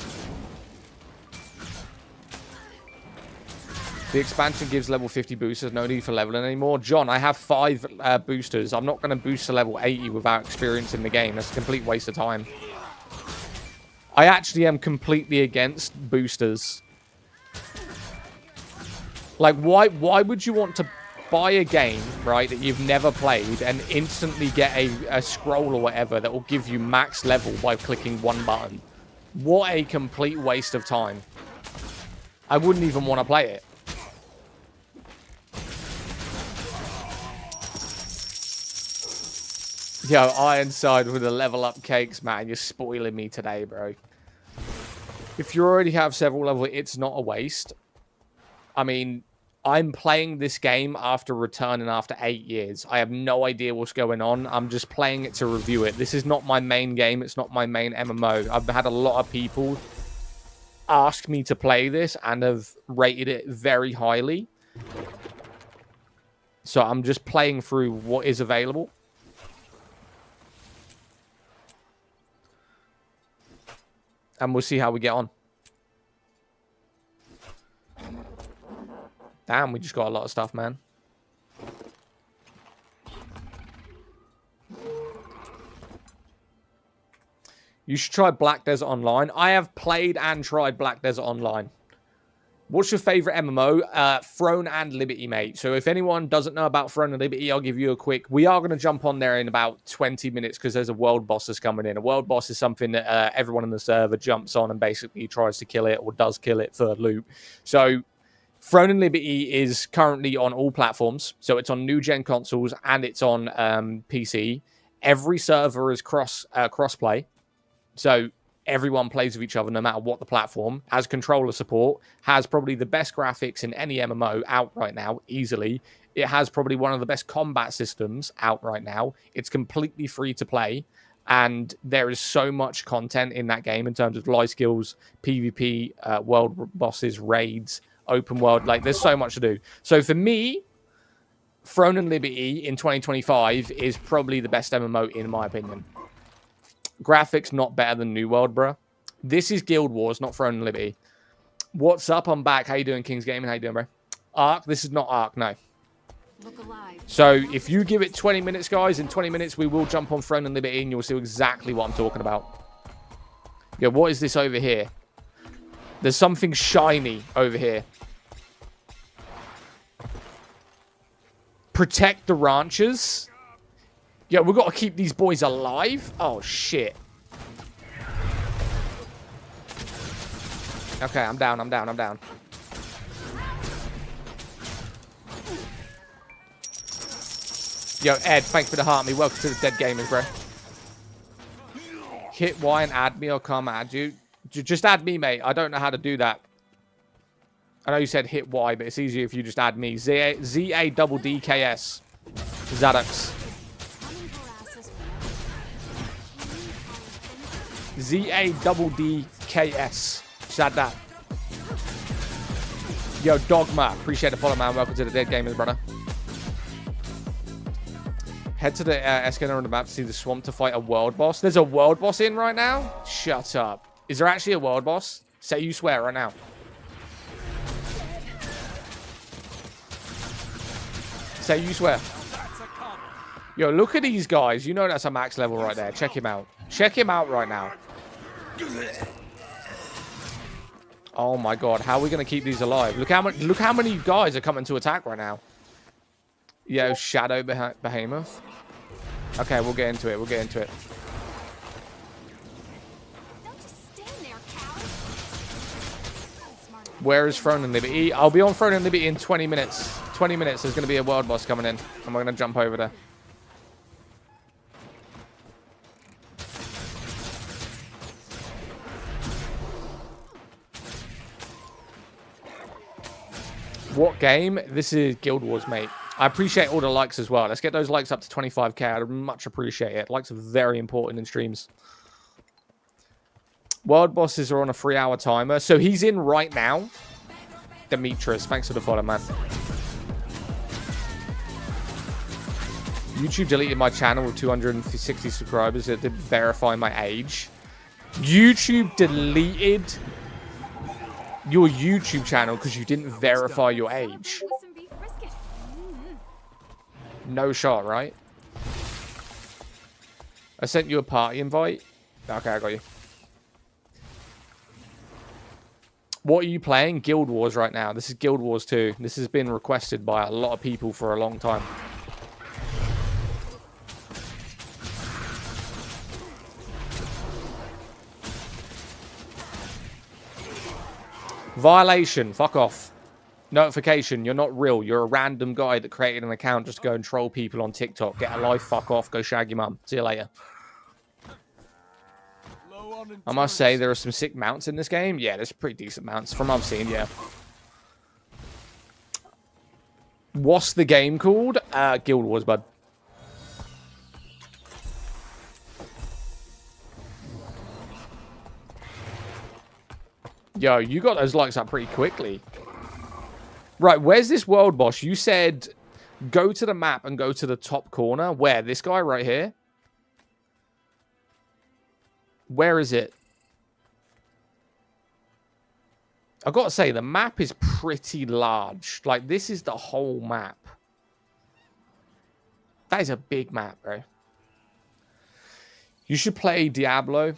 The expansion gives level 50 boosters. No need for leveling anymore. John, I have 5 boosters. I'm not going to boost to level 80 without experience in the game. That's a complete waste of time. I actually am completely against boosters. Like, why would you want to buy a game, right, that you've never played and instantly get a scroll or whatever that will give you max level by clicking one button? What a complete waste of time. I wouldn't even want to play it. Yo, Ironside with the level up cakes, man. You're spoiling me today, bro. If you already have several levels, it's not a waste. I mean, I'm playing this game after returning after 8 years. I have no idea what's going on. I'm just playing it to review it. This is not my main game. It's not my main MMO. I've had a lot of people ask me to play this and have rated it very highly. So I'm just playing through what is available. And we'll see how we get on. Damn, we just got a lot of stuff, man. You should try Black Desert Online. I have played and tried Black Desert Online. What's your favorite MMO? Throne and Liberty, mate. So if anyone doesn't know about Throne and Liberty, I'll give you a quick... We are going to jump on there in about 20 minutes because there's a world boss that's coming in. A world boss is something that everyone in the server jumps on and basically tries to kill it or does kill it for loot. So Throne and Liberty is currently on all platforms. So it's on new-gen consoles and it's on PC. Every server is cross-play. So everyone plays with each other no matter what the platform. Has controller support. Has probably the best graphics in any MMO out right now, easily. It has probably one of the best combat systems out right now. It's completely free to play. And there is so much content in that game in terms of life skills, PvP, world bosses, raids, open world. Like, there's so much to do. So for me, Throne and Liberty in 2025 is probably the best MMO in my opinion. Graphics not better than New World, bro. This is Guild Wars, not Throne and Liberty. What's up? I'm back. How you doing, Kings Gaming? How you doing, bro? Ark? This is not Ark, no. Look alive. So if you give it 20 minutes, guys, in 20 minutes we will jump on Throne and Liberty and you'll see exactly what I'm talking about. Yeah, what is this over here? There's something shiny over here. Protect the ranchers. Yeah, we've got to keep these boys alive. Oh, shit. Okay, I'm down, I'm down, I'm down. Yo, Ed, thanks for the heart me. Welcome to the Dead Gamers, bro. Hit Y and add me or come add you. Just add me, mate. I don't know how to do that. I know you said hit Y, but it's easier if you just add me. Z-A-double-D-K-S. Zaddaks. Z-A-double-D-K-S. Zaddak. Yo, Dogma. Appreciate the follow, man. Welcome to the Dead Gamers, brother. Head to the Escanor on the map to see the swamp to fight a world boss. There's a world boss in right now? Shut up. Is there actually a world boss? Say you swear right now. Say you swear. Yo, look at these guys. You know that's a max level right there. Check him out. Check him out right now. Oh my god. How are we going to keep these alive? Look how many guys are coming to attack right now. Yo, Shadow Behemoth. Okay, we'll get into it. We'll get into it. Don't just stand there, cow. Where is Throne and Liberty? I'll be on Throne and Liberty in 20 minutes. 20 minutes. There's going to be a world boss coming in. And we're going to jump over there. What game? This is Guild Wars, mate. I appreciate all the likes as well. Let's get those likes up to 25k. I'd much appreciate it. Likes are very important in streams. World bosses are on a 3-hour timer. So he's in right now. Demetrius, thanks for the follow, man. YouTube deleted my channel with 260 subscribers. It didn't verify my age. YouTube deleted your YouTube channel because you didn't verify your age. No shot, right? I sent you a party invite. Okay, I got you. What are you playing? Guild Wars right now. This is Guild Wars 2. This has been requested by a lot of people for a long time. Violation. Fuck off. Notification. You're not real. You're a random guy that created an account just to go and troll people on TikTok. Get a life. Fuck off. Go shag your mum. See you later. I must say, there are some sick mounts in this game. Yeah, there's pretty decent mounts. From what I've seen, yeah. What's the game called? Guild Wars, bud. Yo, you got those likes up pretty quickly. Right, where's this world boss? You said go to the map and go to the top corner. Where? This guy right here? Where is it? I've got to say, the map is pretty large. Like, this is the whole map. That is a big map, bro. You should play Diablo.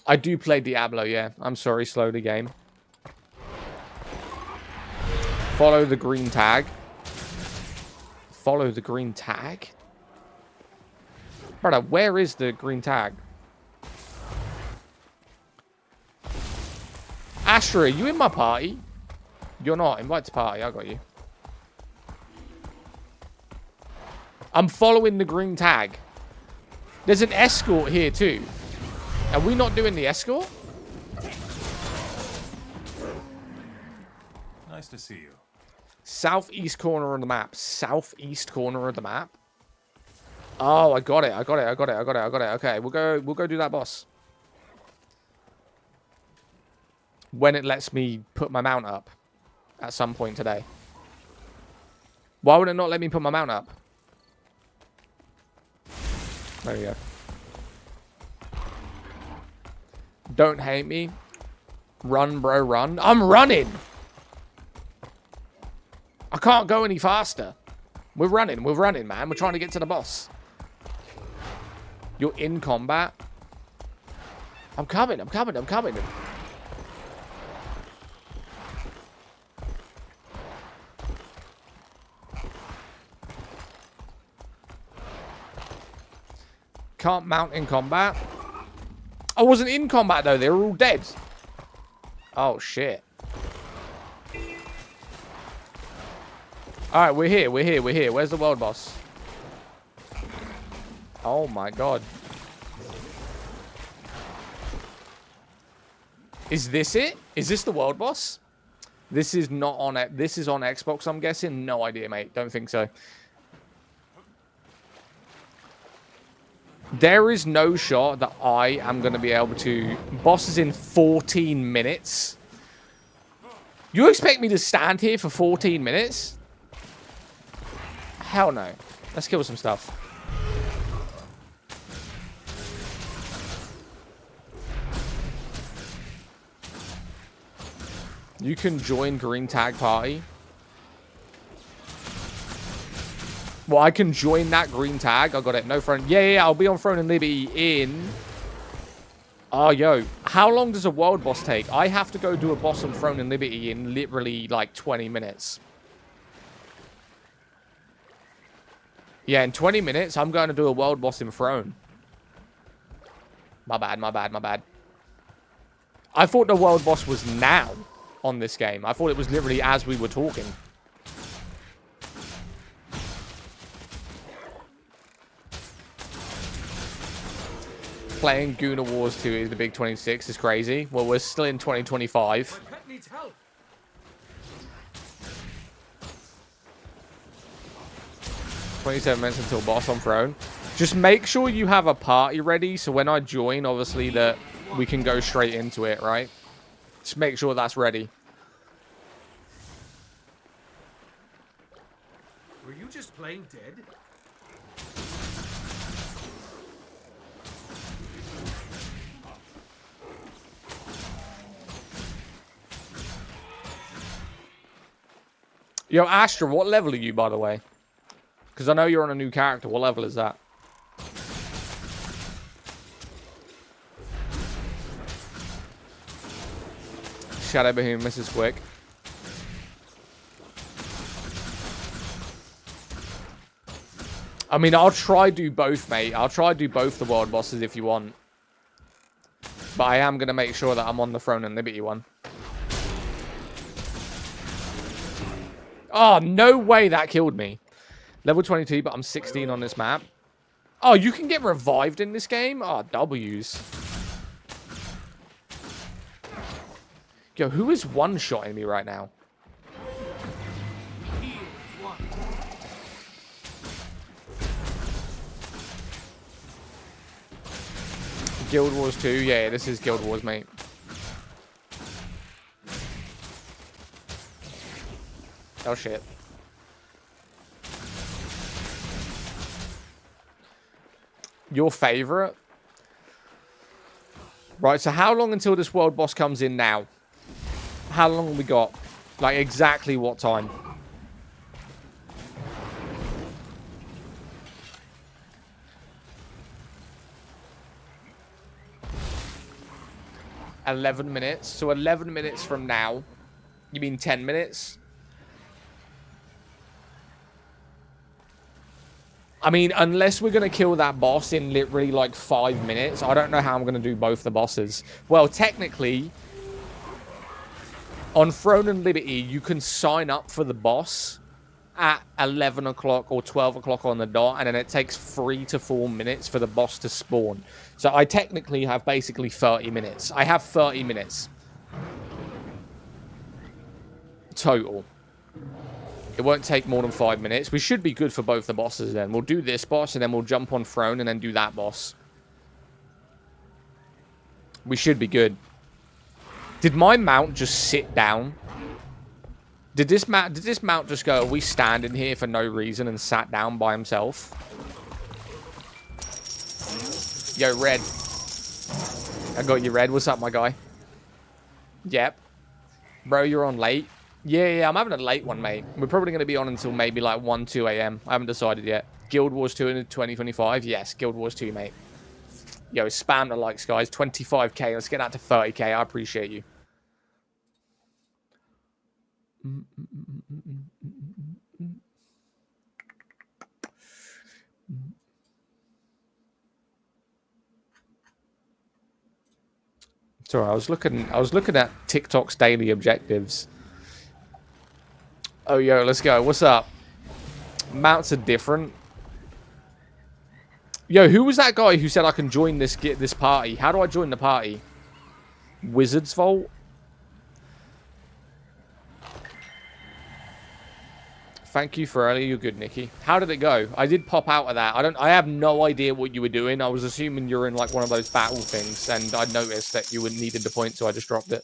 I do play Diablo, yeah. I'm sorry, slow the game. Follow the green tag. Follow the green tag? Brother, where is the green tag? Astra, are you in my party? You're not. Invite to party. I got you. I'm following the green tag. There's an escort here too. Are we not doing the escort? Nice to see you. Southeast corner of the map. Southeast corner of the map. Oh, I got it. I got it. I got it. I got it. I got it. Okay, we'll go do that boss. When it lets me put my mount up at some point today. Why would it not let me put my mount up? There we go. Don't hate me. Run, bro, run. I'm running. I can't go any faster. We're running, man. We're trying to get to the boss. You're in combat. I'm coming. Can't mount in combat. I wasn't in combat, though. They were all dead. Oh, shit. Alright, we're here. Where's the world boss? Oh, my God. Is this it? Is this the world boss? This is not on it. This is on Xbox, I'm guessing. No idea, mate. Don't think so. There is no shot that I am going to be able to... Boss is in 14 minutes. You expect me to stand here for 14 minutes? Hell no. Let's kill some stuff. You can join green tag party. Well, I can join that green tag. I got it. No throne. Yeah. I'll be on Throne and Liberty in... Oh, yo. How long does a world boss take? I have to go do a boss on Throne and Liberty in literally like 20 minutes. Yeah, in 20 minutes, I'm going to do a world boss in Throne. My bad. I thought the world boss was now on this game. I thought it was literally as we were talking. Playing Guna Wars 2 is the big 26 is crazy. Well, we're still in 2025. 27 minutes until boss on Throne. Just make sure you have a party ready, so when I join, obviously, that we can go straight into it, right? Just make sure that's ready. Were you just playing dead? Yo, Astra, what level are you, by the way? Because I know you're on a new character. What level is that? Shadow Boom, Mrs. Quick. I mean, I'll try do both, mate. I'll try do both the world bosses if you want. But I am going to make sure that I'm on the Throne and Liberty one. Oh, no way that killed me. Level 22, but I'm 16 on this map. Oh, you can get revived in this game? Oh, W's. Yo, who is one-shotting me right now? Guild Wars 2? Yeah, this is Guild Wars, mate. Oh, shit. Your favorite? Right, so how long until this world boss comes in now? How long have we got? Like, exactly what time? $11 minutes. So 11 minutes from now. You mean 10 minutes? I mean, unless we're going to kill that boss in literally like 5 minutes, I don't know how I'm going to do both the bosses. Well, technically, on Throne and Liberty, you can sign up for the boss at 11 o'clock or 12 o'clock on the dot, and then it takes 3 to 4 minutes for the boss to spawn. So I technically have basically 30 minutes. I have 30 minutes. Total. It won't take more than 5 minutes. We should be good for both the bosses then. We'll do this boss, and then we'll jump on Throne, and then do that boss. We should be good. Did my mount just sit down? Did this mount just go, are we standing here for no reason, and sat down by himself? Yo, Red. I got you, Red. What's up, my guy? Yep. Bro, you're on late. Yeah, I'm having a late one, mate. We're probably going to be on until maybe like 1, 2 a.m. I haven't decided yet. Guild Wars 2 in 2025? Yes, Guild Wars 2, mate. Yo, spam the likes, guys. 25k. Let's get that to 30k. I appreciate you. Sorry, I was looking at TikTok's daily objectives. Oh, yo, let's go. What's up? Mounts are different. Yo, who was that guy who said I can join this party? How do I join the party? Wizard's Vault? Thank you for earlier. You're good, Nikki. How did it go? I did pop out of that. I have no idea what you were doing. I was assuming you're in like one of those battle things, and I noticed that you needed the point, so I just dropped it.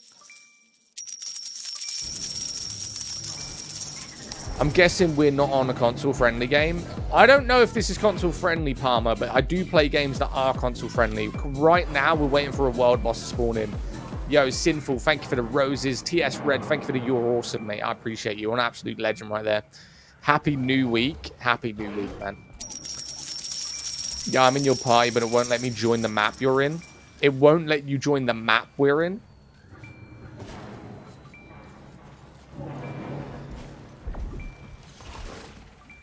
I'm guessing we're not on a console-friendly game. I don't know if this is console-friendly, Palmer, but I do play games that are console-friendly. Right now, we're waiting for a world boss to spawn in. Yo, Sinful, thank you for the roses. TS Red, thank you for the you're awesome, mate. I appreciate you. You're an absolute legend right there. Happy New Week. Happy New Week, man. Yeah, I'm in your party, but it won't let me join the map you're in. It won't let you join the map we're in.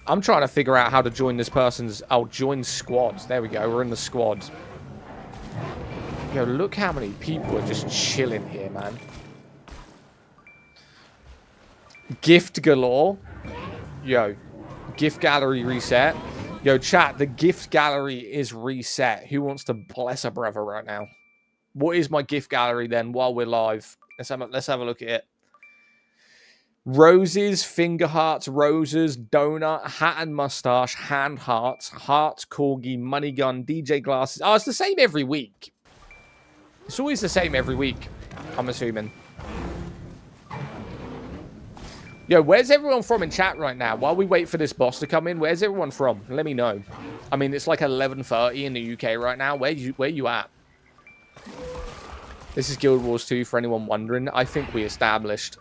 I'm trying to figure out how to join this person's... Oh, join squads. There we go. We're in the squad. Yo, look how many people are just chilling here, man. Gift galore. Yo, gift gallery reset. Yo, chat, the gift gallery is reset. Who wants to bless a brother right now? What is my gift gallery then while we're live? Let's have a look at it. Roses, finger hearts, roses, donut, hat and mustache, hand hearts, hearts, corgi, money gun, DJ glasses. Oh, it's the same every week. It's always the same every week, I'm assuming. Yo, where's everyone from in chat right now? While we wait for this boss to come in, where's everyone from? Let me know. I mean, it's like 11:30 in the UK right now. Where you at? This is Guild Wars 2 for anyone wondering. I think we established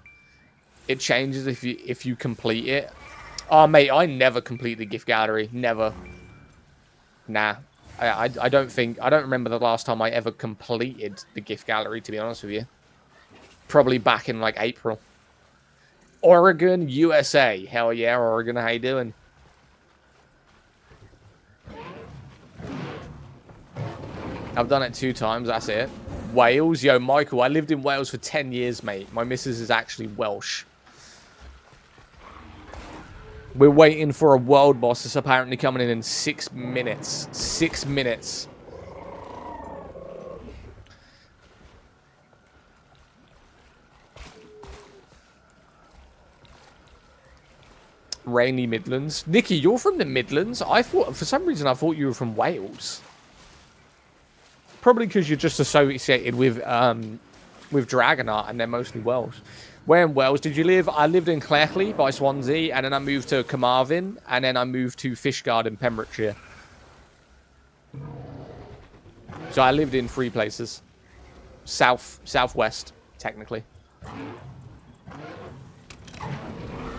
it changes if you complete it. Oh, mate, I never complete the gift gallery. Never. Nah. I don't remember the last time I ever completed the gift gallery, to be honest with you. Probably back in like April. Oregon, USA. Hell yeah, Oregon. How you doing? I've done it 2 times. That's it. Wales. Yo, Michael, I lived in Wales for 10 years, mate. My missus is actually Welsh. We're waiting for a world boss that's apparently coming in 6 minutes. 6 minutes. Rainy Midlands. Nikki, you're from the Midlands? For some reason, I thought you were from Wales. Probably because you're just associated with Dragonart, and they're mostly Welsh. Where in Wales did you live? I lived in Clechley by Swansea, and then I moved to Carmarthen, and then I moved to Fishguard in Pembrokeshire. So I lived in 3 places. Southwest, technically.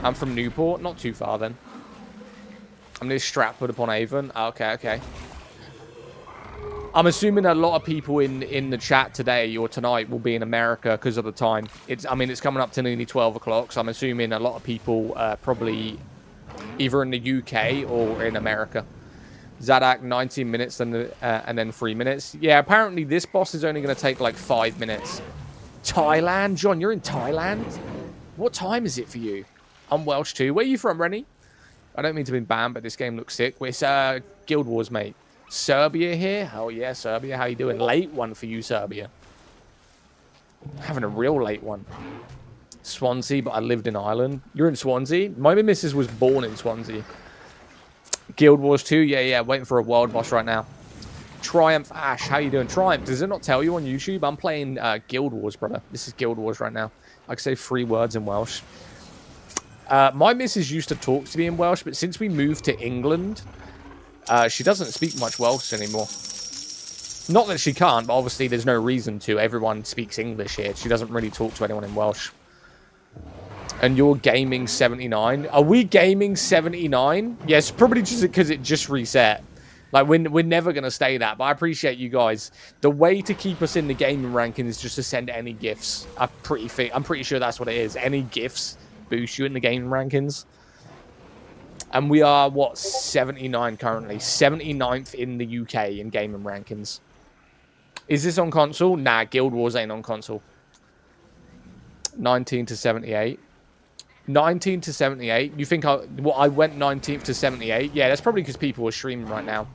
I'm from Newport, not too far then. I'm near Stratford upon Avon. Okay. I'm assuming a lot of people in the chat today or tonight will be in America because of the time. It's coming up to nearly 12 o'clock, so I'm assuming a lot of people probably either in the UK or in America. Zaddak, 19 minutes and then 3 minutes. Yeah, apparently this boss is only going to take like 5 minutes. Thailand? John, you're in Thailand? What time is it for you? I'm Welsh too. Where are you from, Rennie? I don't mean to be banned, but this game looks sick. It's Guild Wars, mate. Serbia here? Oh yeah, Serbia. How you doing? Late one for you, Serbia. Having a real late one. Swansea, but I lived in Ireland. You're in Swansea? My missus was born in Swansea. Guild Wars 2? Yeah. Waiting for a world boss right now. Triumph Ash. How you doing? Triumph, does it not tell you on YouTube? I'm playing Guild Wars, brother. This is Guild Wars right now. I can say 3 words in Welsh. My missus used to talk to me in Welsh, but since we moved to England... she doesn't speak much Welsh anymore. Not that she can't, but obviously there's no reason to. Everyone speaks English here. She doesn't really talk to anyone in Welsh. And you're gaming 79. Are we gaming 79? Yes, probably just because it just reset. Like, we're never going to stay that. But I appreciate you guys. The way to keep us in the gaming rankings is just to send any gifts. I'm pretty sure that's what it is. Any gifts boost you in the gaming rankings. And we are, what, 79 currently. 79th in the UK in gaming rankings. Is this on console? Nah, Guild Wars ain't on console. 19 to 78. 19 to 78. You think I went 19th to 78? Yeah, that's probably because people are streaming right now.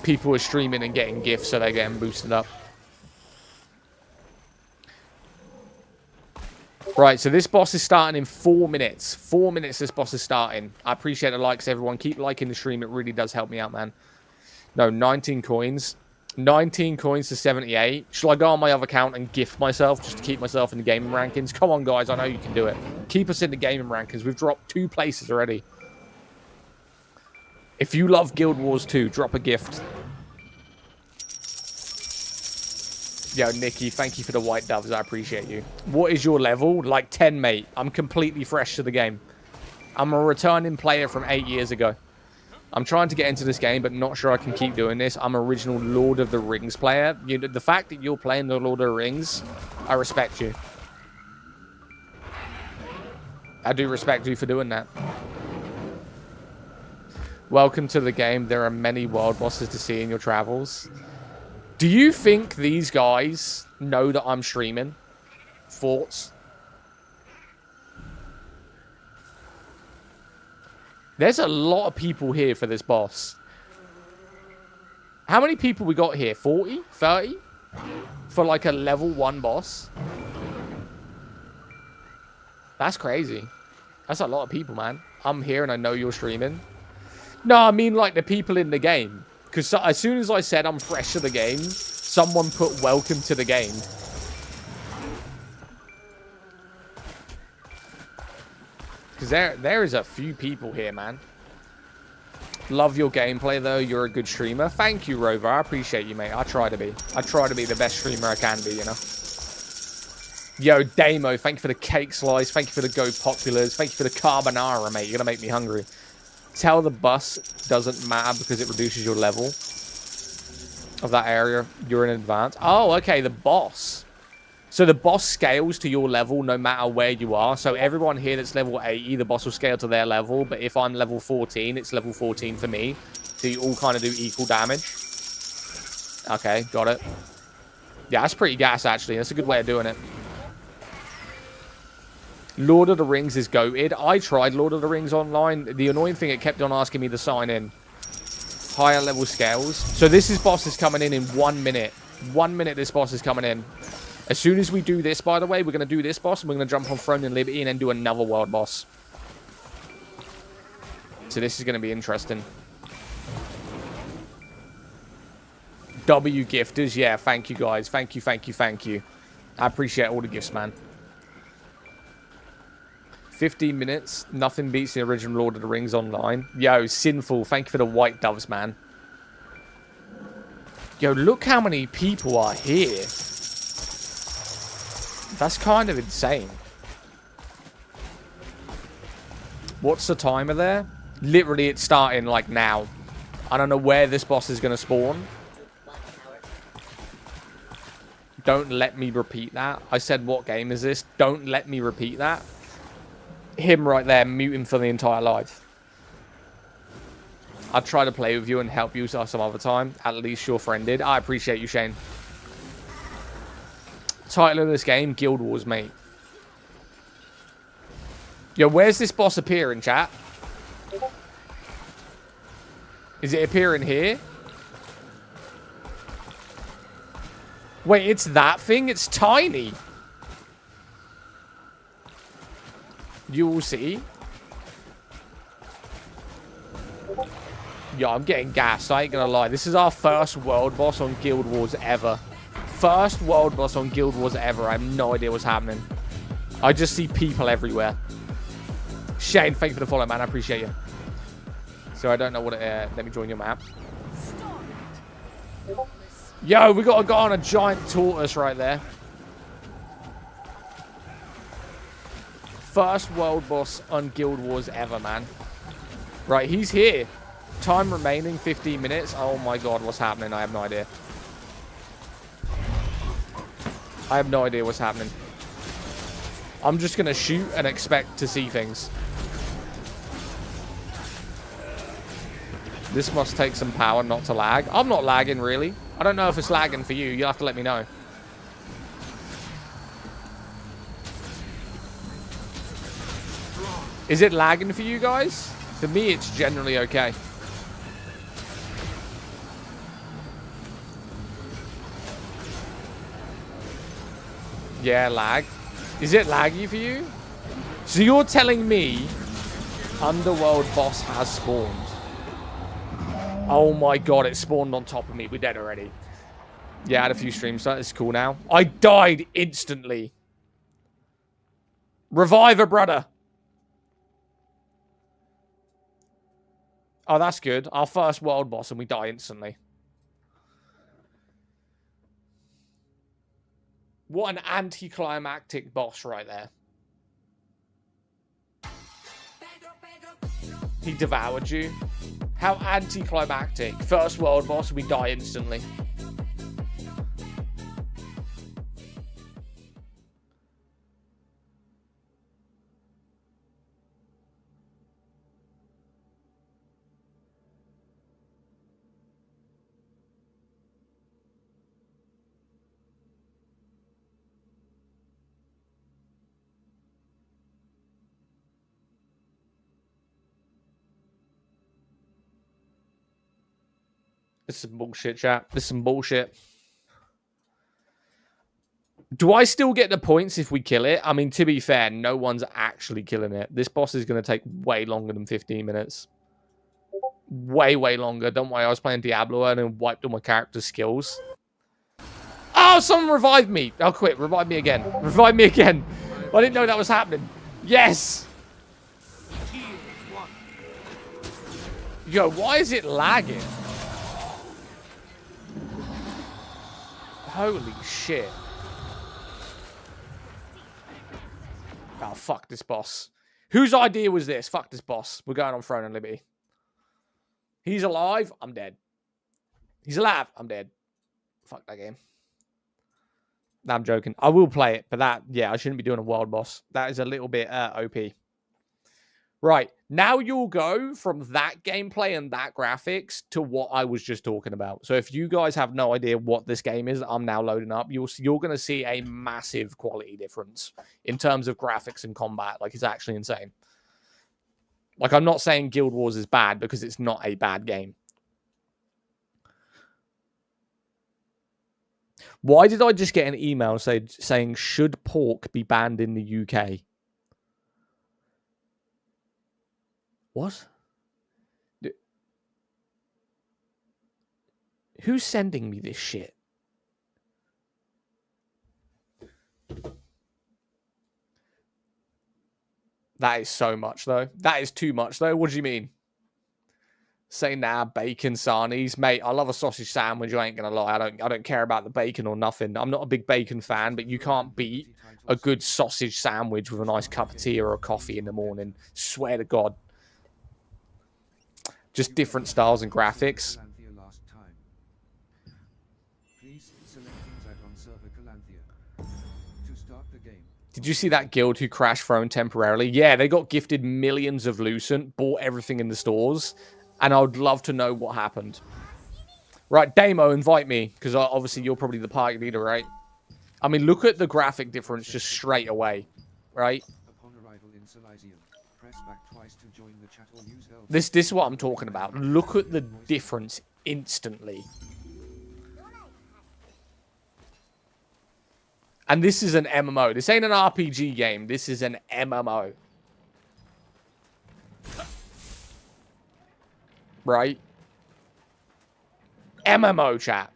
People are streaming and getting gifts, so they're getting boosted up. Right, so this boss is starting in 4 minutes. 4 minutes this boss is starting. I appreciate the likes, everyone. Keep liking the stream. It really does help me out, man. No, 19 coins. 19 coins to 78. Shall I go on my other account and gift myself just to keep myself in the gaming rankings? Come on, guys. I know you can do it. Keep us in the gaming rankings. We've dropped 2 places already. If you love Guild Wars 2, drop a gift. Yo, Nikki, thank you for the white doves. I appreciate you. What is your level? Like 10, mate. I'm completely fresh to the game. I'm a returning player from 8 years ago. I'm trying to get into this game, but not sure I can keep doing this. I'm an original Lord of the Rings player. You know, the fact that you're playing the Lord of the Rings, I respect you. I do respect you for doing that. Welcome to the game. There are many world bosses to see in your travels. Do you think these guys know that I'm streaming? Thoughts? There's a lot of people here for this boss. How many people we got here? 40? 30? For like a level 1 boss? That's crazy. That's a lot of people, man. I'm here and I know you're streaming. No, I mean like the people in the game. Because as soon as I said I'm fresh to the game, someone put welcome to the game. Because there is a few people here, man. Love your gameplay, though. You're a good streamer. Thank you, Rover. I appreciate you, mate. I try to be. I try to be the best streamer I can be, you know. Yo, Damo, thank you for the cake slice. Thank you for the Go Populars. Thank you for the carbonara, mate. You're going to make me hungry. Tell the bus doesn't matter because it reduces your level of that area. You're in advance. Oh, okay, the boss. So the boss scales to your level no matter where you are. So everyone here that's level 80, the boss will scale to their level. But if I'm level 14, it's level 14 for me. So you all kind of do equal damage. Okay, got it. Yeah, that's pretty gas, actually. That's a good way of doing it. Lord of the Rings is goated. I tried Lord of the Rings online. The annoying thing, it kept on asking me to sign in. Higher level scales. So this boss is coming in 1 minute. 1 minute this boss is coming in. As soon as we do this, by the way, we're going to do this boss, and we're going to jump on Throne and Liberty and then do another world boss. So this is going to be interesting. W gifters, yeah, thank you guys. Thank you, thank you, thank you. I appreciate all the gifts, man. 15 minutes, nothing beats the original Lord of the Rings online. Yo, Sinful, thank you for the white doves, man. Yo, look how many people are here. That's kind of insane. What's the timer there? Literally, it's starting like now. I don't know where this boss is going to spawn. Don't let me repeat that. I said, what game is this? Don't let me repeat that. Him right there, mute him for the entire life. I'll try to play with you and help you some other time. At least you're friended. I appreciate you, Shane. Title of this game, Guild Wars, mate. Yo, where's this boss appearing, chat? Is it appearing here? Wait, it's that thing? It's tiny. You will see. Yo, I'm getting gassed. I ain't gonna lie. This is our first world boss on Guild Wars ever. First world boss on Guild Wars ever. I have no idea what's happening. I just see people everywhere. Shane, thank you for the follow, man. I appreciate you. So I don't know what it... let me join your map. Yo, we got a guy on a giant tortoise right there. First world boss on Guild Wars ever, man. Right, he's here. Time remaining, 15 minutes. Oh my god, what's happening? I have no idea. I have no idea what's happening. I'm just going to shoot and expect to see things. This must take some power not to lag. I'm not lagging, really. I don't know if it's lagging for you. You'll have to let me know. Is it lagging for you guys? For me, it's generally okay. Yeah, lag. Is it laggy for you? So you're telling me Underworld boss has spawned? Oh my god, it spawned on top of me. We're dead already. Yeah, I had a few streams. That is cool now. I died instantly. Revive a brother. Oh, that's good. Our first world boss and we die instantly. What an anticlimactic boss right there. He devoured you. How anticlimactic. First world boss, we die instantly. This is some bullshit, chat. This is some bullshit. Do I still get the points if we kill it? I mean, to be fair, no one's actually killing it. This boss is going to take way longer than 15 minutes. Way, way longer. Don't worry, I was playing Diablo and then wiped all my character's skills. Oh, someone revived me. I'll quit. Revive me again. Revive me again. I didn't know that was happening. Yes. Yo, why is it lagging? Holy shit. Oh, fuck this boss. Whose idea was this? Fuck this boss. We're going on Throne and Liberty. He's alive. I'm dead. He's alive. I'm dead. Fuck that game. No, I'm joking. I will play it, but that, yeah, I shouldn't be doing a world boss. That is a little bit OP. Right. Now you'll go from that gameplay and that graphics to what I was just talking about. So if you guys have no idea what this game is, I'm now loading up. You're going to see a massive quality difference in terms of graphics and combat. Like, it's actually insane. Like, I'm not saying Guild Wars is bad because it's not a bad game. Why did I just get an email saying, should pork be banned in the UK? What? Who's sending me this shit? That is so much, though. That is too much, though. What do you mean? Say nah, bacon sarnies. Mate, I love a sausage sandwich, I ain't gonna lie. I don't care about the bacon or nothing. I'm not a big bacon fan, but you can't beat a good sausage sandwich with a nice cup of tea or a coffee in the morning. Swear to God. Just different styles and graphics. Did you see that guild who crashed Throne temporarily? Yeah, they got gifted millions of Lucent, bought everything in the stores, and I would love to know what happened. Right, Damo, invite me, because obviously you're probably the party leader, right? I mean, look at the graphic difference just straight away, right? This is what I'm talking about. Look at the difference instantly. And this is an MMO. This ain't an RPG game. This is an MMO. Right? MMO, chat.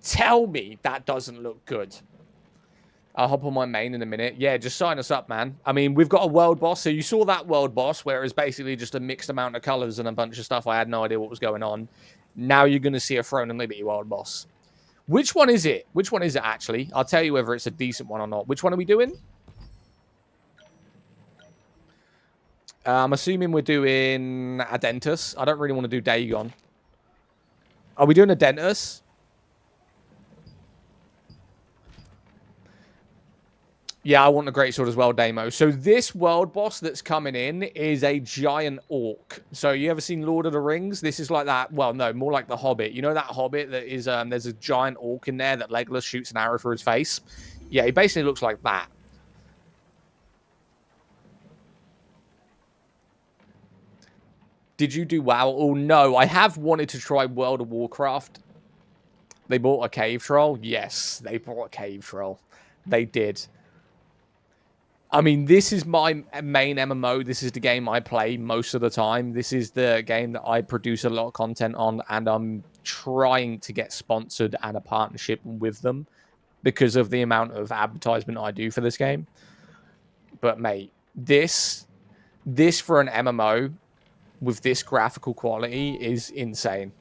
Tell me that doesn't look good. I'll hop on my main in a minute. Yeah, just sign us up, man. I mean, we've got a world boss. So you saw that world boss where it was basically just a mixed amount of colors and a bunch of stuff. I had no idea what was going on. Now you're going to see a Throne and Liberty world boss. Which one is it? Which one is it, actually? I'll tell you whether it's a decent one or not. Which one are we doing? I'm assuming we're doing Adentus. I don't really want to do Dagon. Are we doing Adentus? Yeah, I want the Greatsword as well, Damo. So this world boss that's coming in is a giant orc. So you ever seen Lord of the Rings? This is like that. Well, no, more like the Hobbit. You know that Hobbit that is, there's a giant orc in there that Legolas shoots an arrow through his face? Yeah, he basically looks like that. Did you do WoW? Oh, no. I have wanted to try World of Warcraft. They bought a cave troll? Yes, they bought a cave troll. They did. I mean, this is my main MMO. This is the game I play most of the time. This is the game that I produce a lot of content on, and I'm trying to get sponsored and a partnership with them because of the amount of advertisement I do for this game. But, mate, this for an MMO with this graphical quality is insane.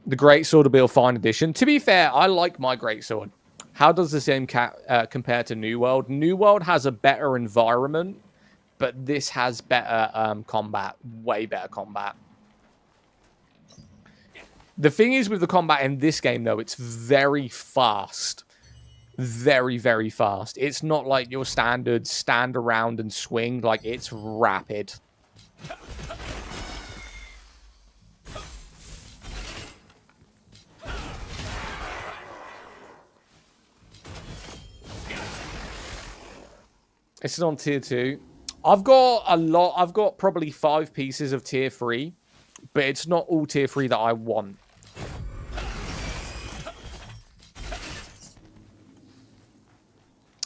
The Greatsword will be a fine addition. To be fair, I like my Greatsword. How does this game compare to New World? New World has a better environment, but this has better combat. Way better combat. The thing is with the combat in this game, though, it's very fast. Very, very fast. It's not like your standard stand around and swing. Like, it's rapid. This is on tier 2. I've got a lot. I've got probably 5 pieces of tier 3, but it's not all tier 3 that I want.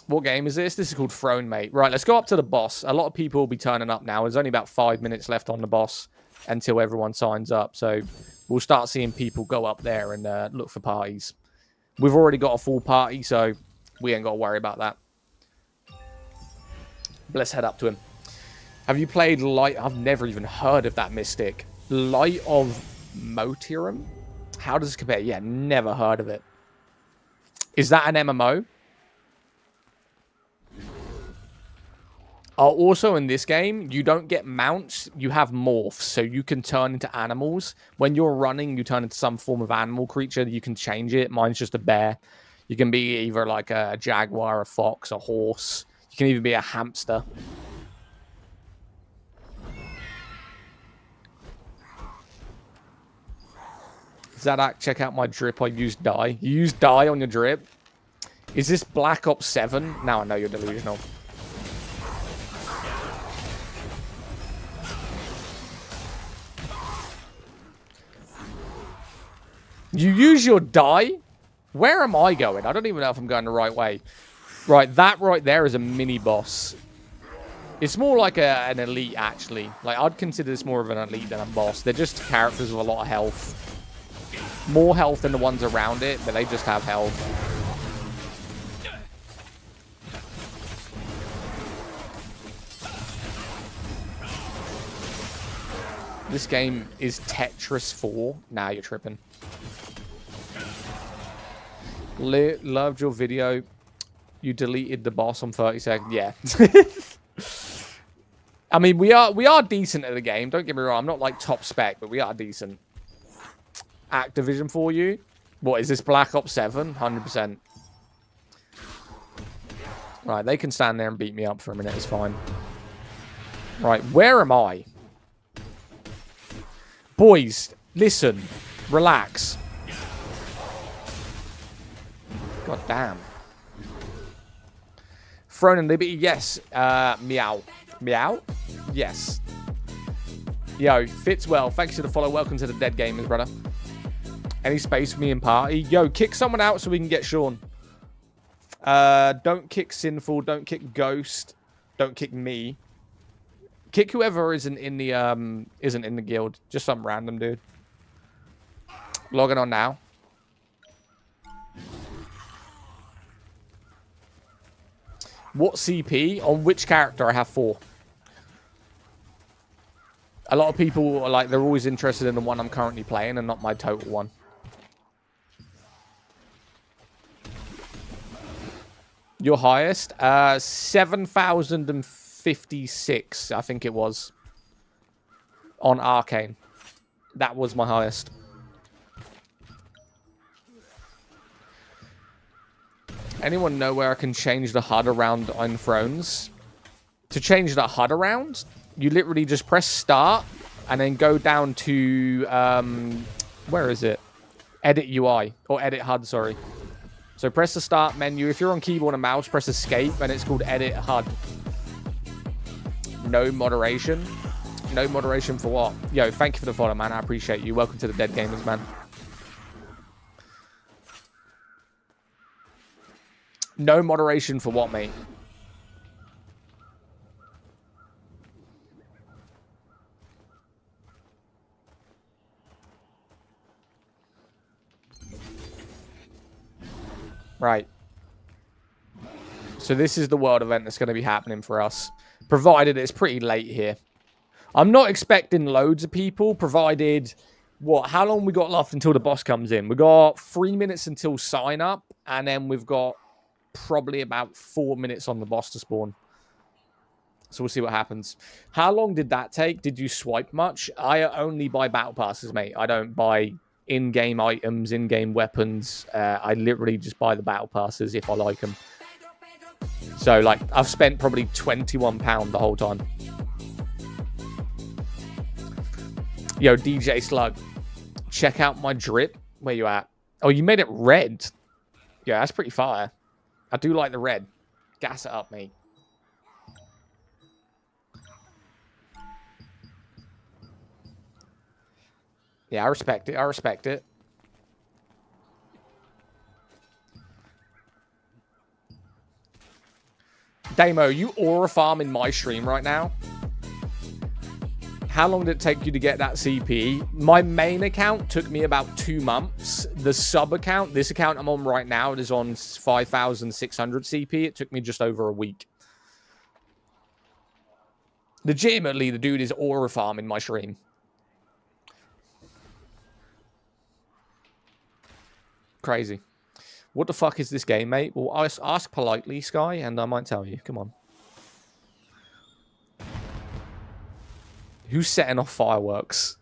What game is this? This is called Throne, mate. Right, let's go up to the boss. A lot of people will be turning up now. There's only about 5 minutes left on the boss until everyone signs up. So we'll start seeing people go up there and look for parties. We've already got a full party, so we ain't got to worry about that. But let's head up to him. Have you played Light? I've never even heard of that mystic. Light of Motirum? How does it compare? Yeah, never heard of it. Is that an MMO? Also in this game, you don't get mounts, you have morphs, so you can turn into animals. When you're running, you turn into some form of animal creature. You can change it. Mine's just a bear. You can be either like a jaguar, a fox, a horse. You can even be a hamster. Zaddak, check out my drip. I used dye. You use dye on your drip? Is this Black Ops 7? Now I know you're delusional. You use your dye? Where am I going? I don't even know if I'm going the right way. Right, that right there is a mini-boss. It's more like an elite, actually. Like, I'd consider this more of an elite than a boss. They're just characters with a lot of health. More health than the ones around it, but they just have health. This game is Tetris 4. Nah, you're tripping. Loved your video. You deleted the boss on 30 seconds. Yeah. I mean, we are decent at the game. Don't get me wrong. I'm not like top spec, but we are decent. Activision for you. What is this? Black Ops 7? 100%. Right, they can stand there and beat me up for a minute. It's fine. Right, where am I? Boys, listen. Relax. God damn. Throne and Liberty, yes. Meow. Meow? Yes. Yo, fits well. Thanks for the follow. Welcome to the Dead Gamers, brother. Any space for me in party? Yo, kick someone out so we can get Sean. Don't kick Sinful. Don't kick Ghost. Don't kick me. Kick whoever isn't in the guild. Just some random dude. Logging on now. What CP? On which character? I have 4. A lot of people are like, they're always interested in the one I'm currently playing and not my total one. Your highest? 7,056, I think it was. On Arcane. That was my highest. Anyone know where I can change the HUD around on Thrones? To change the HUD around, you literally just press start and then go down to, where is it? Edit UI, or edit HUD, sorry. So press the start menu. If you're on keyboard and mouse, press escape, and it's called edit HUD. No moderation. No moderation for what? Yo, thank you for the follow, man. I appreciate you. Welcome to the Dead Gamers, man. No moderation for what, mate? Right. So this is the world event that's going to be happening for us. Provided it's pretty late here. I'm not expecting loads of people, provided... What? How long we got left until the boss comes in? We got 3 minutes until sign up, and then we've got probably about 4 minutes on the boss to spawn. So we'll see what happens. How long did that take? Did you swipe much? I only buy battle passes, mate. I don't buy in-game items, in-game weapons. I literally just buy the battle passes if I like them. So, like, I've spent probably £21 the whole time. Yo, DJ Slug, check out my drip. Where you at? Oh, you made it red. Yeah, that's pretty fire. I do like the red. Gas it up, mate. Yeah, I respect it. I respect it. Damo, you aura farm in my stream right now. How long did it take you to get that CP? My main account took me about 2 months. The sub account, this account I'm on right now, it is on 5,600 CP. It took me just over a week. Legitimately, the dude is aura farm in my stream. Crazy. What the fuck is this game, mate? Well, ask politely, Sky, and I might tell you. Come on. Who's setting off fireworks?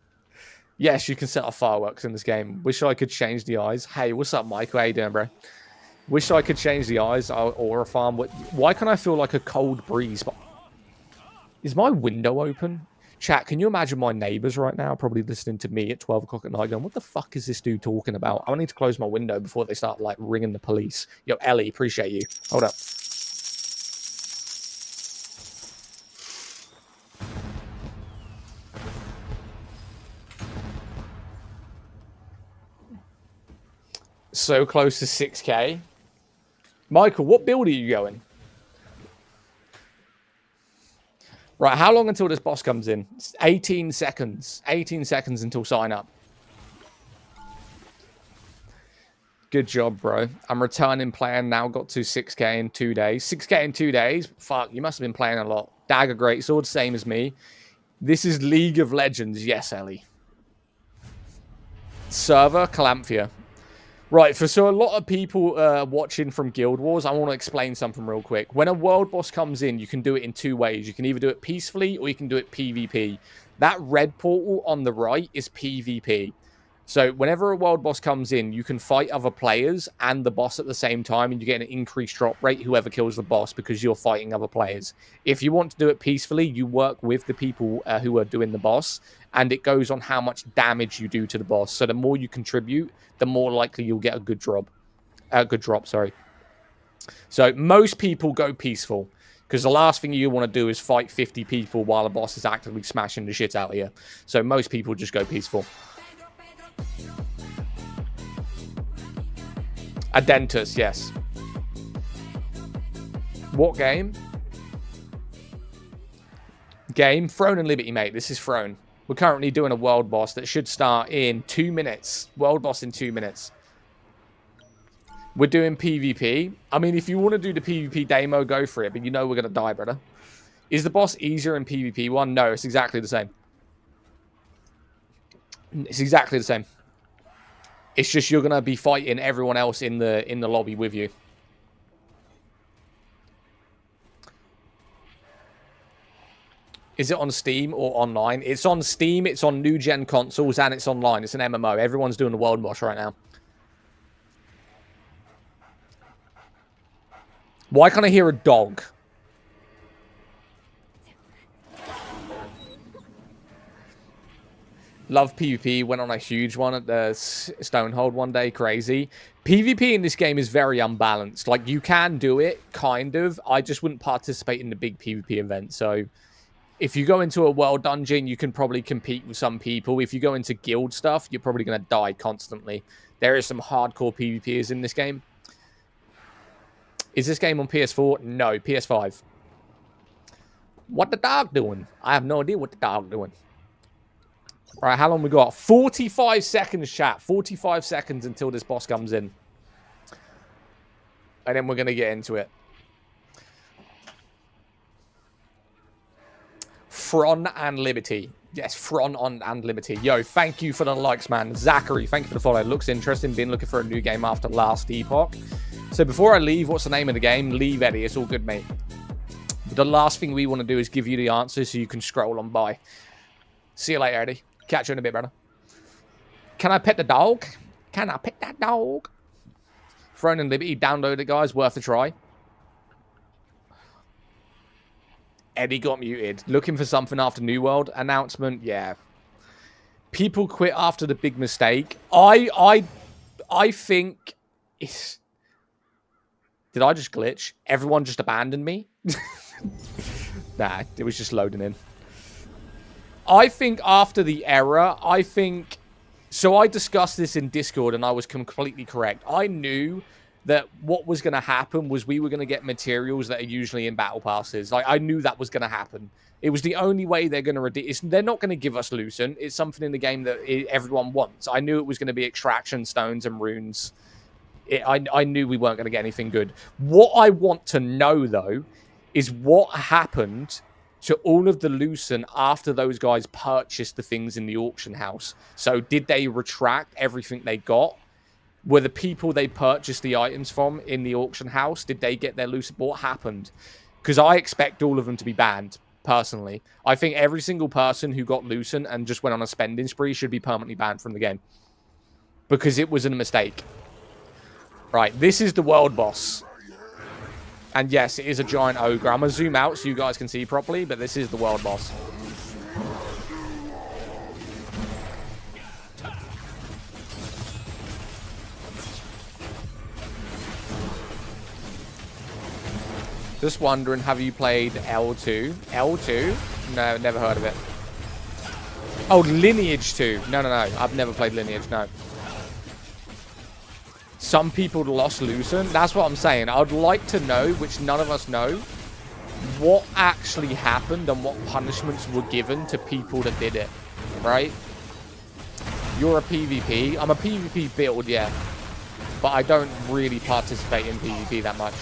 Yes, you can set off fireworks in this game. Wish I could change the eyes. Hey, what's up, Michael? How you doing, bro? Wish I could change the eyes or a farm. Why can I feel like a cold breeze? Is my window open? Chat, can you imagine my neighbors right now probably listening to me at 12 o'clock at night going, what the fuck is this dude talking about? I need to close my window before they start, like, ringing the police. Yo, Ellie, appreciate you. Hold up. So close to 6K. Michael, what build are you going? Right, how long until this boss comes in? 18 seconds. 18 seconds until sign up. Good job, bro. I'm returning playing now. Got to 6K in 2 days. 6K in 2 days? Fuck, you must have been playing a lot. Dagger Greatsword, same as me. This is League of Legends. Yes, Ellie. Server, Calamphia. Right, so a lot of people watching from Guild Wars, I want to explain something real quick. When a world boss comes in, you can do it in 2 ways. You can either do it peacefully or you can do it PvP. That red portal on the right is PvP. So whenever a world boss comes in, you can fight other players and the boss at the same time, and you get an increased drop rate whoever kills the boss because you're fighting other players. If you want to do it peacefully, you work with the people who are doing the boss, and it goes on how much damage you do to the boss. So the more you contribute, the more likely you'll get a good drop. Sorry. So most people go peaceful, because the last thing you want to do is fight 50 people while the boss is actively smashing the shit out of you. So most people just go peaceful. Adentus, yes. What game? Throne and Liberty, mate. This is Throne. We're currently doing a world boss that should start in 2 minutes. World boss in 2 minutes. We're doing PvP. I mean, if you want to do the PvP demo, go for it. But you know we're going to die, brother. Is the boss easier in PvP one? No, it's exactly the same. It's exactly the same. It's just you're going to be fighting everyone else in the lobby with you. Is it on Steam or online? It's on Steam, it's on new-gen consoles, and it's online. It's an MMO. Everyone's doing the world boss right now. Why can't I hear a dog? Love PvP. Went on a huge one at the Stonehold one day. Crazy. PvP in this game is very unbalanced. Like, you can do it, kind of. I just wouldn't participate in the big PvP event, so... If you go into a world dungeon, you can probably compete with some people. If you go into guild stuff, you're probably going to die constantly. There is some hardcore PvPers in this game. Is this game on PS4? No, PS5. What the dog doing? I have no idea what the dog doing. All right, how long we got? 45 seconds, chat. 45 seconds until this boss comes in. And then we're going to get into it. Fron and Liberty. Yes, Fron and Liberty. Yo, thank you for the likes, man. Zachary, thank you for the follow. Looks interesting. Been looking for a new game after last epoch. So before I leave, what's the name of the game? Leave, Eddie. It's all good, mate. The last thing we want to do is give you the answer so you can scroll on by. See you later, Eddie. Catch you in a bit, brother. Can I pet the dog? Can I pet that dog? Fron and Liberty. Download it, guys. Worth a try. Eddie got muted. Looking for something after New World announcement? Yeah. People quit after the big mistake. I think it's... Did I just glitch? Everyone just abandoned me? Nah, it was just loading in. I think after the error, So I discussed this in Discord and I was completely correct. I knew that what was going to happen was we were going to get materials that are usually in battle passes. I knew that was going to happen. It was the only way they're going to redeem. They're not going to give us Lucent. It's something in the game that everyone wants. I knew it was going to be extraction stones and runes. I knew we weren't going to get anything good. What I want to know, though, is what happened to all of the Lucent after those guys purchased the things in the auction house. So did they retract everything they got? Were the people they purchased the items from in the auction house, did they get their Lucent? What happened? Because I expect all of them to be banned, personally. I think every single person who got Lucent and just went on a spending spree should be permanently banned from the game. Because it was a mistake. Right, this is the world boss. And yes, it is a giant ogre. I'm going to zoom out so you guys can see properly, but this is the world boss. Just wondering, have you played L2? L2? No, never heard of it. Oh, Lineage 2. No. I've never played Lineage, no. Some people lost Lucent. That's what I'm saying. I'd like to know, which none of us know, what actually happened and what punishments were given to people that did it. Right? You're a PvP. I'm a PvP build, yeah. But I don't really participate in PvP that much.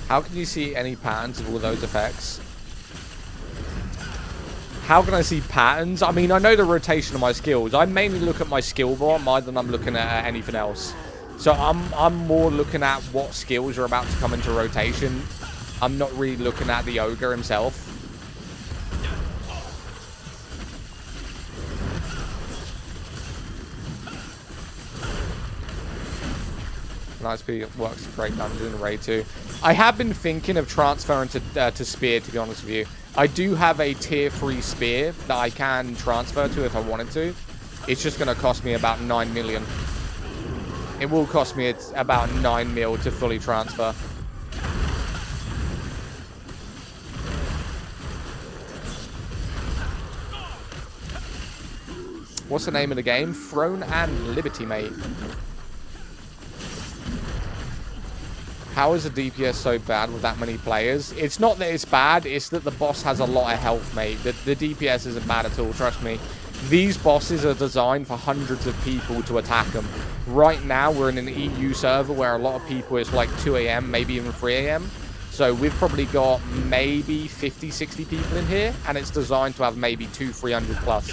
How can you see any patterns of all those effects? How can I see patterns? I mean, I know the rotation of my skills. I mainly look at my skill bar more than I'm looking at anything else. So I'm more looking at what skills are about to come into rotation. I'm not really looking at the ogre himself. Nice P works great dungeon in raid 2. I have been thinking of transferring to spear, to be honest with you. I do have a tier 3 spear that I can transfer to if I wanted to. It's just going to cost me about 9 million. It will cost me about 9 mil to fully transfer. What's the name of the game? Throne and Liberty, mate. How is the DPS so bad with that many players? It's not that it's bad, it's that the boss has a lot of health, mate. The DPS isn't bad at all, trust me. These bosses are designed for hundreds of people to attack them. Right now, we're in an EU server where a lot of people, it's like 2 a.m., maybe even 3 a.m. So we've probably got maybe 50, 60 people in here, and it's designed to have maybe 300 plus.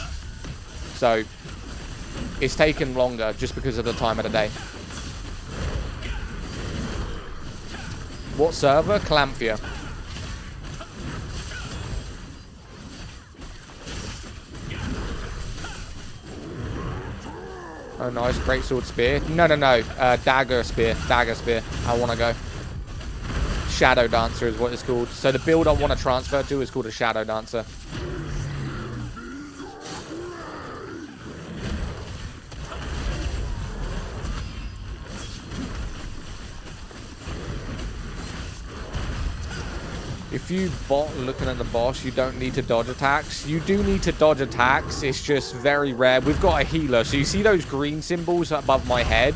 So it's taken longer just because of the time of the day. What server? Calamphia. Oh, nice. Greatsword spear. No. Dagger spear. Dagger spear. I want to go. Shadow Dancer is what it's called. So the build I want to transfer to is called a Shadow Dancer. If you bot looking at the boss, you don't need to dodge attacks. You do need to dodge attacks. It's just very rare. We've got a healer. So you see those green symbols above my head?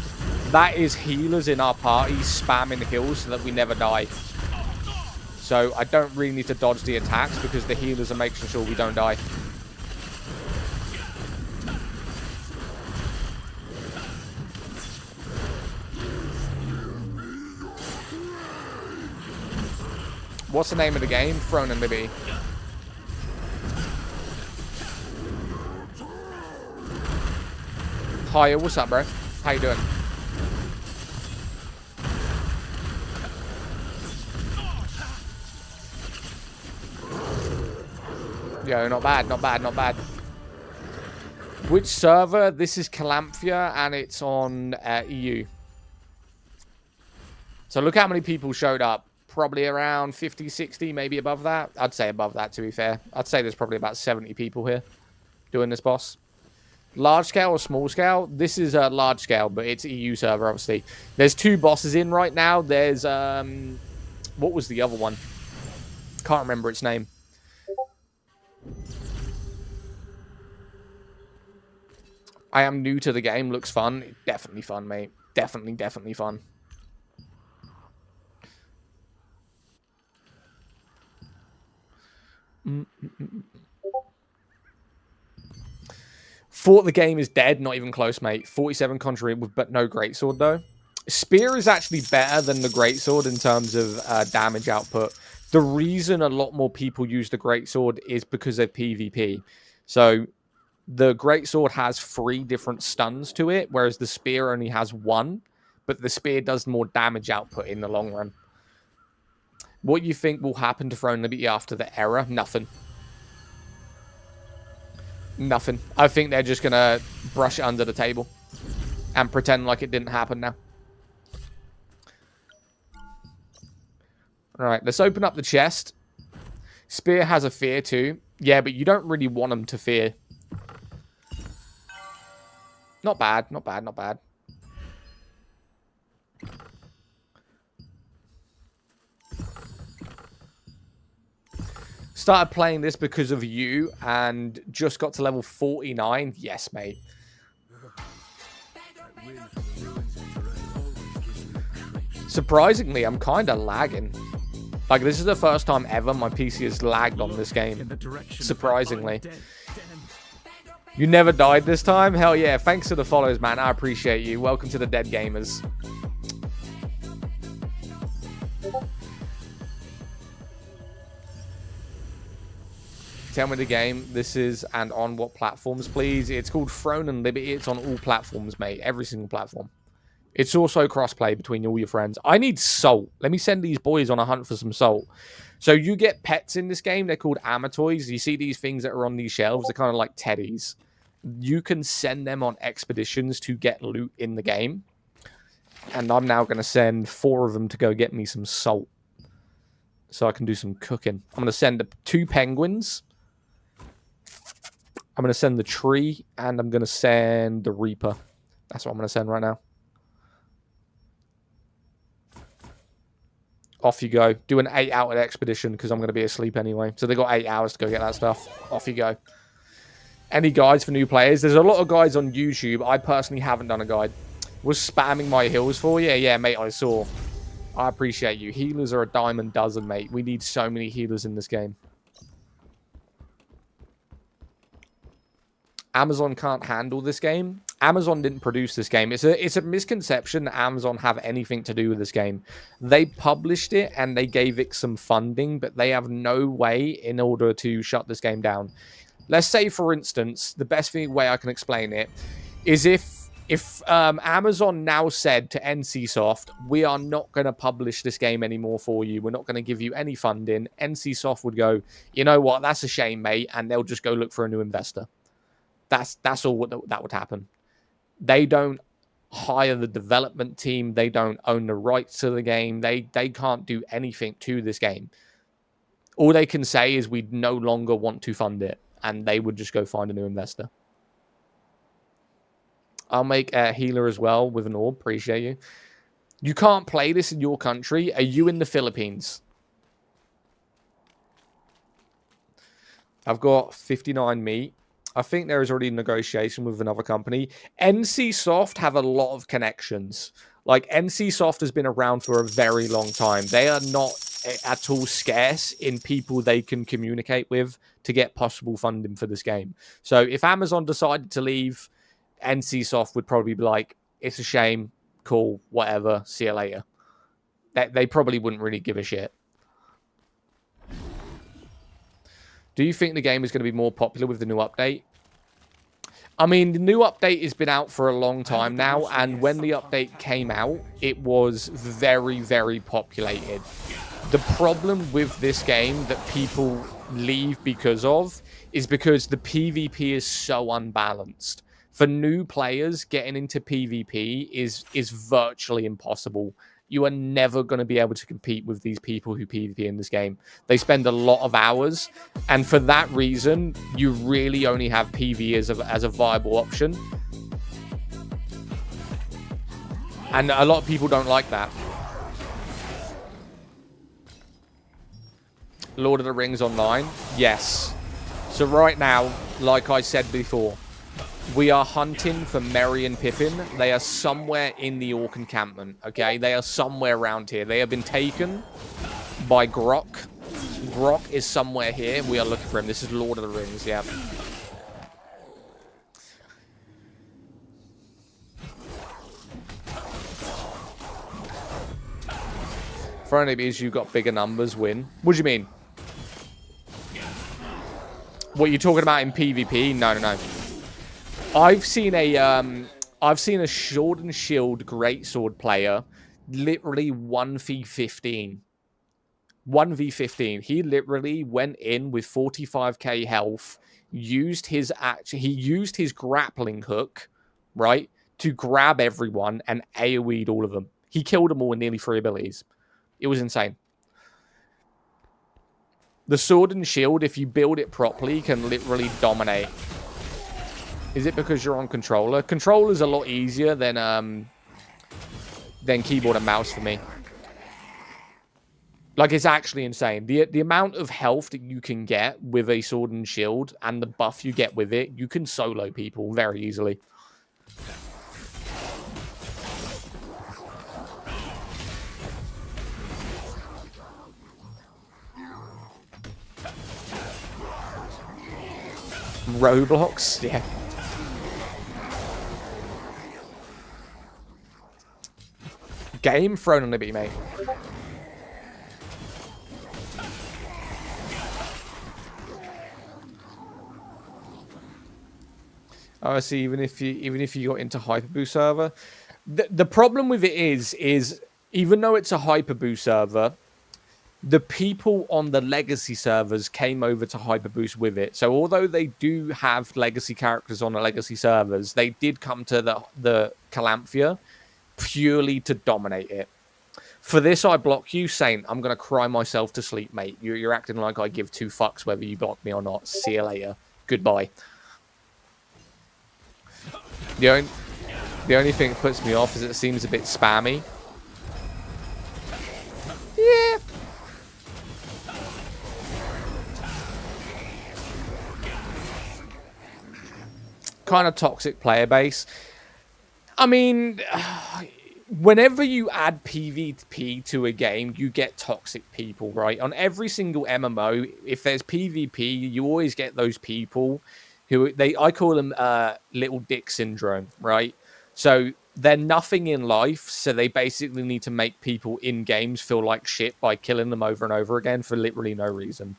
That is healers in our party spamming the heals so that we never die. So I don't really need to dodge the attacks because the healers are making sure we don't die. What's the name of the game? Throne and Libby. Hiya, what's up, bro? How you doing? Yo, not bad, not bad, not bad. Which server? This is Calamphia, and it's on EU. So look how many people showed up. Probably around 50, 60, maybe above that. I'd say above that, to be fair. I'd say there's probably about 70 people here doing this boss. Large scale or small scale? This is a large scale, but it's EU server, obviously. There's 2 bosses in right now. There's, what was the other one? Can't remember its name. I am new to the game. Looks fun. Definitely fun, mate. Definitely fun. Thought the game is dead. Not even close, mate. 47 conjuring with but no greatsword though. Spear is actually better than the greatsword in terms of damage output. The reason a lot more people use the greatsword is because of PvP. So the greatsword has 3 different stuns to it, whereas the spear only has 1. But the spear does more damage output in the long run. What you think will happen to Throne Liberty after the error? Nothing. Nothing. I think they're just going to brush it under the table and pretend like it didn't happen now. All right, let's open up the chest. Spear has a fear too. Yeah, but you don't really want them to fear. Not bad, not bad, not bad. Started playing this because of you and just got to level 49. Yes, mate. Surprisingly, I'm kind of lagging. Like, this is the first time ever my PC has lagged on this game. Surprisingly. You never died this time? Hell yeah. Thanks for the follows, man. I appreciate you. Welcome to the Dead Gamers. Tell me the game this is and on what platforms, please. It's called Throne and Liberty. It's on all platforms, mate. Every single platform. It's also crossplay between all your friends. I need salt. Let me send these boys on a hunt for some salt. So you get pets in this game. They're called Amatoys. You see these things that are on these shelves. They're kind of like teddies. You can send them on expeditions to get loot in the game. And I'm now going to send 4 of them to go get me some salt. So I can do some cooking. I'm going to send 2 penguins. I'm going to send the tree, and I'm going to send the Reaper. That's what I'm going to send right now. Off you go. Do an 8-hour expedition, because I'm going to be asleep anyway. So they got 8 hours to go get that stuff. Off you go. Any guides for new players? There's a lot of guides on YouTube. I personally haven't done a guide. Was spamming my heals for you? Yeah, mate, I saw. I appreciate you. Healers are a dime a dozen, mate. We need so many healers in this game. Amazon can't handle this game. Amazon didn't produce this game. It's a misconception that Amazon have anything to do with this game. They published it and they gave it some funding, but they have no way in order to shut this game down. Let's say, for instance, the best way I can explain it is if Amazon now said to NCSoft, we are not going to publish this game anymore for you. We're not going to give you any funding. NCSoft would go, you know what? That's a shame, mate. And they'll just go look for a new investor. That's all that would happen. They don't hire the development team. They don't own the rights to the game. They can't do anything to this game. All they can say is we no longer want to fund it. And they would just go find a new investor. I'll make a healer as well with an orb. Appreciate you. You can't play this in your country. Are you in the Philippines? I've got 59 meat. I think there is already a negotiation with another company. NCSoft have a lot of connections. Like, NCSoft has been around for a very long time. They are not at all scarce in people they can communicate with to get possible funding for this game. So if Amazon decided to leave, NCSoft would probably be like, it's a shame, cool, whatever, see you later. They probably wouldn't really give a shit. Do you think the game is going to be more popular with the new update? I mean, the new update has been out for a long time now, and when the update came out, it was very, very populated. The problem with this game that people leave because of is because the PvP is so unbalanced. For new players, getting into PvP is virtually impossible. You are never going to be able to compete with these people who PvP in this game. They spend a lot of hours, and for that reason, you really only have PvE as a viable option. And a lot of people don't like that. Lord of the Rings Online? Yes. So right now, like I said before, we are hunting for Merry and Pippin. They are somewhere in the Orc encampment, okay? They are somewhere around here. They have been taken by Grok. Grok is somewhere here. We are looking for him. This is Lord of the Rings, yeah. For only because you've got bigger numbers, win. What do you mean? What, you talking about in PvP? No, no, no. I've seen a sword and shield greatsword player literally 1v15. 1v15. He literally went in with 45k health, used his grappling hook, right, to grab everyone and AoE'd all of them. He killed them all with nearly 3 abilities. It was insane. The sword and shield, if you build it properly, can literally dominate. Is it because you're on controller? Controller's a lot easier than keyboard and mouse for me. Like, it's actually insane. The amount of health that you can get with a sword and shield and the buff you get with it, you can solo people very easily. Roblox? Yeah. Game thrown on Liberty, mate. Oh, I see. Even if you got into Hyperboost server, the problem with it is even though it's a Hyperboost server, the people on the legacy servers came over to Hyperboost with it. So although they do have legacy characters on the legacy servers, they did come to the Calamphia purely to dominate it. For this, I block you, Saint. I'm going to cry myself to sleep, mate. You're acting like I give 2 fucks whether you block me or not. See you later. Goodbye. The only thing that puts me off is it seems a bit spammy. Yeah. Kind of toxic player base. I mean, whenever you add PvP to a game, you get toxic people, right? On every single MMO, if there's PvP, you always get those people who I call them little dick syndrome, right? So they're nothing in life, so they basically need to make people in games feel like shit by killing them over and over again for literally no reason.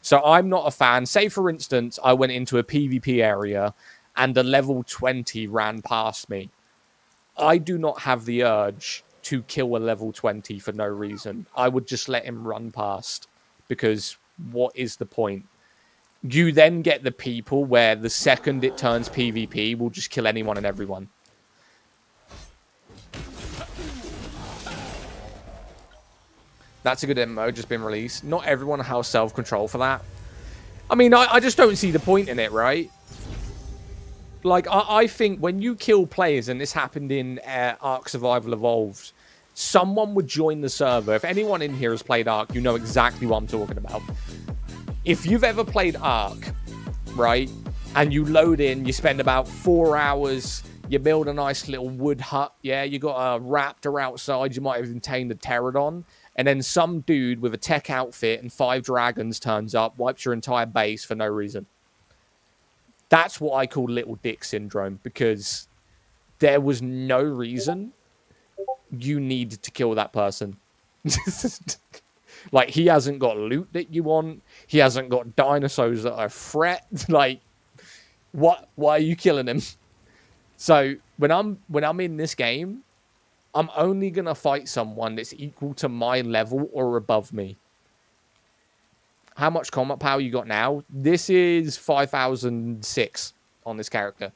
So I'm not a fan. Say, for instance, I went into a PvP area and a level 20 ran past me. I do not have the urge to kill a level 20 for no reason. I would just let him run past, because what is the point? You then get the people where the second it turns PvP, will just kill anyone and everyone. That's a good MMO just been released. Not everyone has self-control for that. I mean, I just don't see the point in it, right? Like, I think when you kill players, and this happened in Ark Survival Evolved, someone would join the server. If anyone in here has played Ark, you know exactly what I'm talking about. If you've ever played Ark, right, and you load in, you spend about 4 hours, you build a nice little wood hut, yeah, you got a raptor outside, you might have even tamed a pterodon, and then some dude with a tech outfit and 5 dragons turns up, wipes your entire base for no reason. That's what I call little dick syndrome, because there was no reason you needed to kill that person. Like, he hasn't got loot that you want. He hasn't got dinosaurs that are a threat. Like, what? Why are you killing him? So when I'm in this game, I'm only gonna fight someone that's equal to my level or above me. How much combat power you got now? This is 5,006 on this character.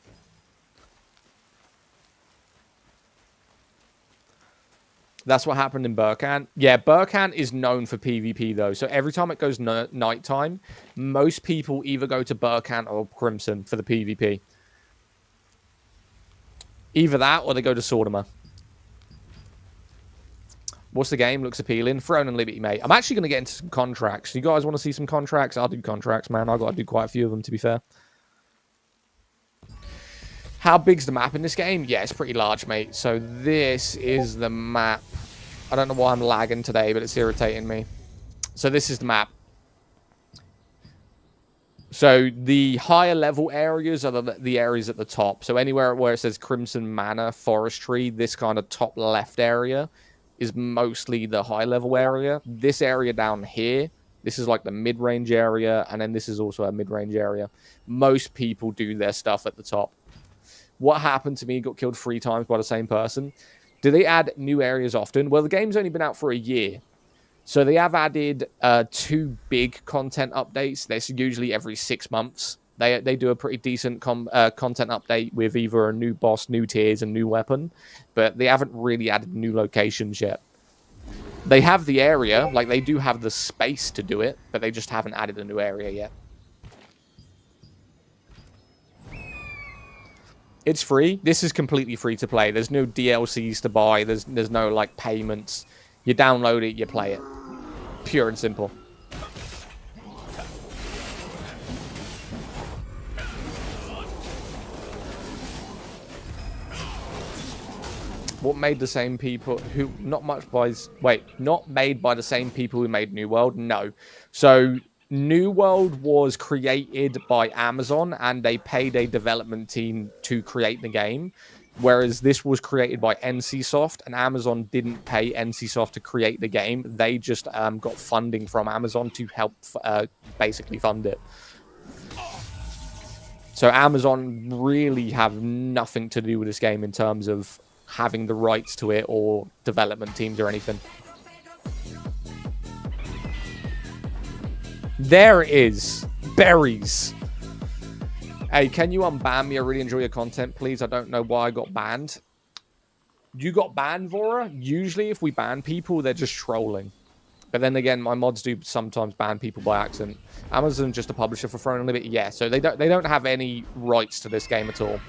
That's what happened in Burkan. Yeah, Burkan is known for PvP, though. So every time it goes nighttime, most people either go to Burkan or Crimson for the PvP. Either that or they go to Swordimer. What's the game? Looks appealing. Throne and Liberty, mate. I'm actually going to get into some contracts. You guys want to see some contracts? I'll do contracts, man. I've got to do quite a few of them, to be fair. How big's the map in this game? Yeah, it's pretty large, mate. So this is the map. I don't know why I'm lagging today, but it's irritating me. So this is the map. So the higher level areas are the areas at the top. So anywhere where it says Crimson Manor, Forestry, this kind of top left area is mostly the high level area. This area down here, this is like the mid-range area, and then this is also a mid-range area. Most people do their stuff at the top. What happened to me? Got killed 3 times by the same person. Do they add new areas often? Well, the game's only been out for a year. So they have added 2 big content updates. That's usually every 6 months. They do a pretty decent content update with either a new boss, new tiers, and new weapon. But they haven't really added new locations yet. They have the area. Like, they do have the space to do it. But they just haven't added a new area yet. It's free. This is completely free to play. There's no DLCs to buy. There's no, like, payments. You download it, you play it. Pure and simple. What made the same people who not made by the same people who made New World? No. So New World was created by Amazon, and they paid a development team to create the game. Whereas this was created by NCSoft, and Amazon didn't pay NCSoft to create the game. They just got funding from Amazon to help basically fund it. So Amazon really have nothing to do with this game in terms of having the rights to it or development teams or anything. There it is. Berries. Hey, can you unban me? I really enjoy your content, please. I don't know why I got banned. You got banned, Vora? Usually if we ban people, they're just trolling. But then again, my mods do sometimes ban people by accident. Amazon's just a publisher for Throne and Liberty. Yeah, so they don't have any rights to this game at all.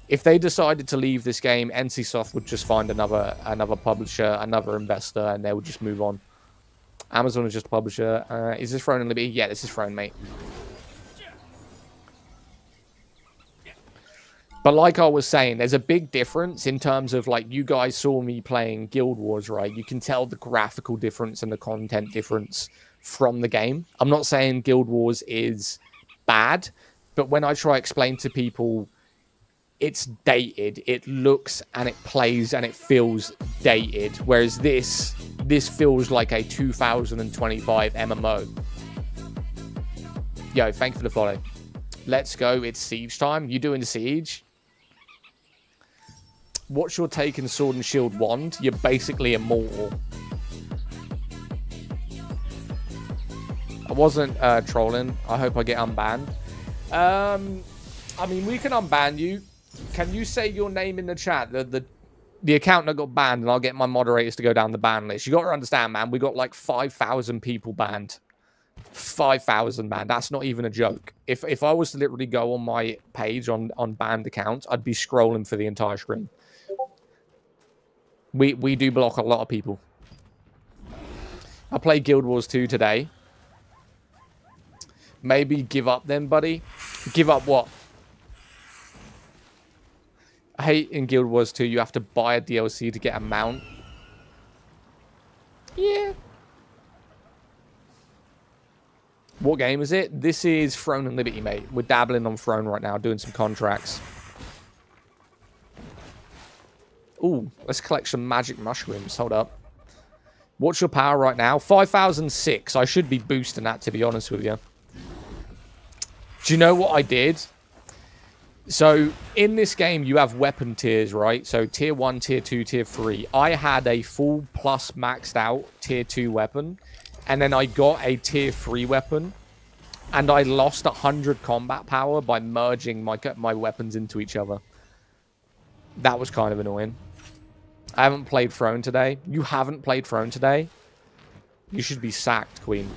If they decided to leave this game, NCSoft would just find another publisher, another investor, and they would just move on. Amazon is just a publisher. Is this Throne and Liberty? Yeah, this is Throne, mate. But like I was saying, there's a big difference in terms of, like, you guys saw me playing Guild Wars, right? You can tell the graphical difference and the content difference from the game. I'm not saying Guild Wars is bad, but when I try to explain to people it's dated, it looks and it plays and it feels dated, whereas this feels like a 2025 MMO. Yo, thank you for the follow. Let's go. It's siege time. You doing siege? What's your take in Sword and Shield Wand? You're basically immortal. I wasn't trolling. I hope I get unbanned. I mean, we can unban you. Can you say your name in the chat? The account that got banned, and I'll get my moderators to go down the ban list. You got to understand, man. We got like 5,000 people banned. 5,000, man. That's not even a joke. If I was to literally go on my page on banned accounts, I'd be scrolling for the entire screen. We do block a lot of people. I played Guild Wars 2 today. Maybe give up then, buddy. Give up what? I hate in Guild Wars 2 you have to buy a DLC to get a mount. Yeah. What game is it? This is Throne and Liberty, mate. We're dabbling on Throne right now, doing some contracts. Ooh, let's collect some magic mushrooms. Hold up. What's your power right now? 5,006. I should be boosting that, to be honest with you. Do you know what I did? So, in this game, you have weapon tiers, right? So, tier 1, tier 2, tier 3. I had a full plus maxed out tier 2 weapon. And then I got a tier 3 weapon. And I lost 100 combat power by merging my weapons into each other. That was kind of annoying. I haven't played Throne today. You haven't played Throne today? You should be sacked, Queen.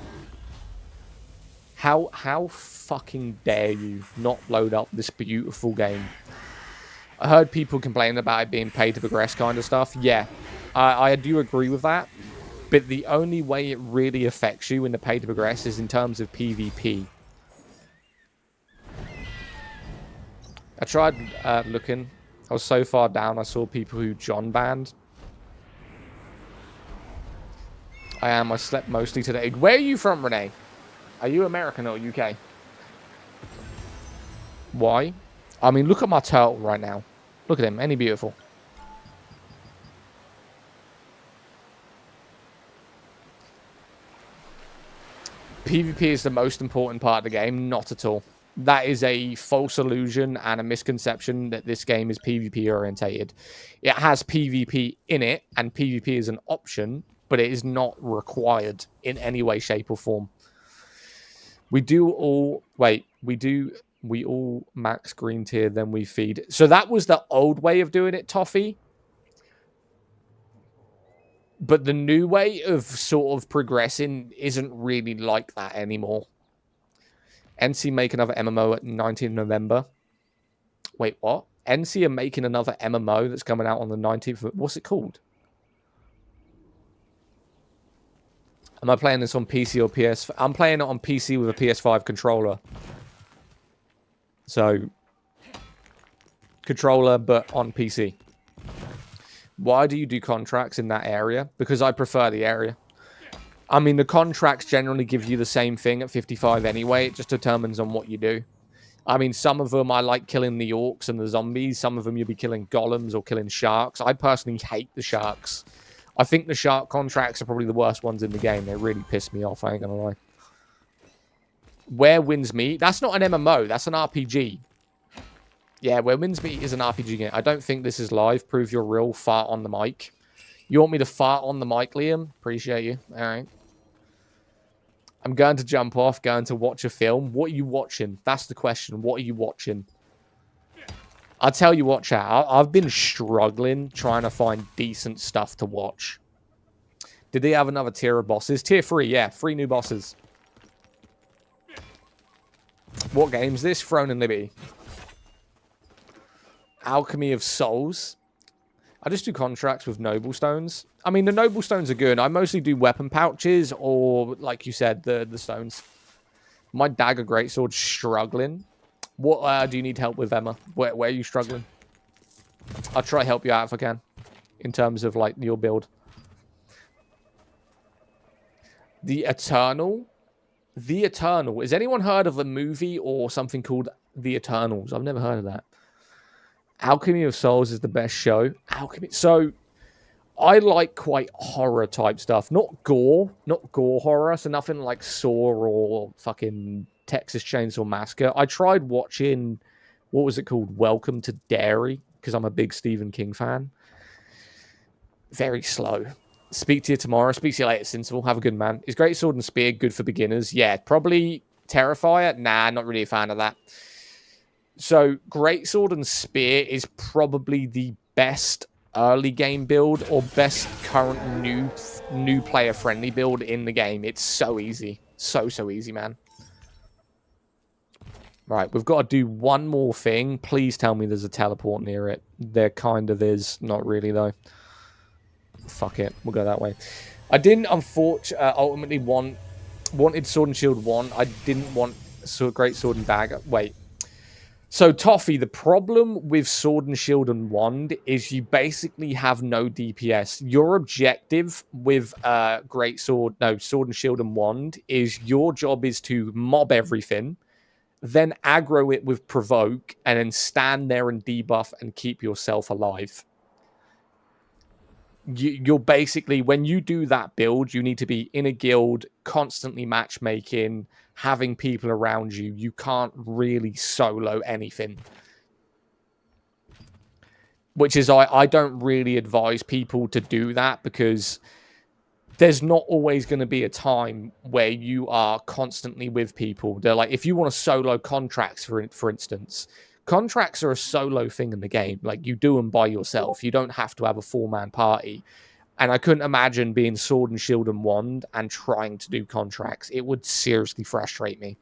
How fucking dare you not load up this beautiful game? I heard people complaining about it being paid to progress kind of stuff. Yeah, I do agree with that. But the only way it really affects you in the pay to progress is in terms of PvP. I tried looking. I was so far down, I saw people who John banned. I slept mostly today. Where are you from, Renee? Are you American or UK? Why? I mean, look at my turtle right now. Look at him. Ain't he beautiful? PvP is the most important part of the game. Not at all. That is a false illusion and a misconception that this game is PvP orientated. It has PvP in it, and PvP is an option, but it is not required in any way, shape, or form. We all max green tier, then we feed. So that was the old way of doing it, Toffee. But the new way of sort of progressing isn't really like that anymore. NC make another MMO at 19th November. Wait, what? NC are making another MMO that's coming out on the 19th. What's it called? Am I playing this on PC or PS? I'm playing it on PC with a PS5 controller. So, controller, but on PC. Why do you do contracts in that area? Because I prefer the area. I mean, the contracts generally give you the same thing at 55 anyway. It just determines on what you do. I mean, some of them I like killing the orcs and the zombies. Some of them you'll be killing golems or killing sharks. I personally hate the sharks. I think the shark contracts are probably the worst ones in the game. They really piss me off, I ain't gonna lie. Where Wins Meet? That's not an MMO. That's an RPG. Yeah, Where Wins Meet is an RPG game. I don't think this is live. Prove you're real. Fart on the mic. You want me to fart on the mic, Liam? Appreciate you. All right. I'm going to jump off, going to watch a film. What are you watching? That's the question. What are you watching? I'll tell you what, chat. I've been struggling trying to find decent stuff to watch. Did they have another tier of bosses? Tier 3, yeah. 3 new bosses. What game is this? Throne and Liberty. Alchemy of Souls. I just do contracts with noble stones. I mean, the noble stones are good. I mostly do weapon pouches or, like you said, the stones. My dagger greatsword's struggling. What do you need help with, Emma? Where are you struggling? I'll try to help you out if I can, in terms of like your build. The Eternal. The Eternal. Has anyone heard of a movie or something called The Eternals? I've never heard of that. Alchemy of Souls is the best show. Alchemy. So I like quite horror type stuff, not gore horror. So nothing like Saw or fucking Texas Chainsaw Massacre. I tried watching, what was it called? Welcome to Derry, because I'm a big Stephen King fan. Very slow. Speak to you tomorrow. Speak to you later, Sensible. Have a good man. Is Great Sword and Spear good for beginners? Yeah, probably Terrifier. Nah, not really a fan of that. So Great Sword and Spear is probably the best early game build or best current new player friendly build in the game. It's so easy. So easy, man. Right, we've got to do one more thing. Please tell me there's a teleport near it. There kind of is. Not really, though. Fuck it. We'll go that way. I didn't, unfortunately, ultimately wanted Sword and Shield 1. I didn't want Great Sword and Dagger. Wait. So, Toffee, the problem with Sword and Shield and Wand is you basically have no DPS. Your objective with Sword and Shield and Wand is your job is to mob everything, then aggro it with Provoke, and then stand there and debuff and keep yourself alive. You're basically, when you do that build, you need to be in a guild, constantly matchmaking, having people around you. You can't really solo anything. Which is, I don't really advise people to do that, because there's not always going to be a time where you are constantly with people. They're like, if you want to solo contracts, for instance, contracts are a solo thing in the game. Like, you do them by yourself. You don't have to have a 4-man party. And I couldn't imagine being Sword and Shield and Wand and trying to do contracts. It would seriously frustrate me.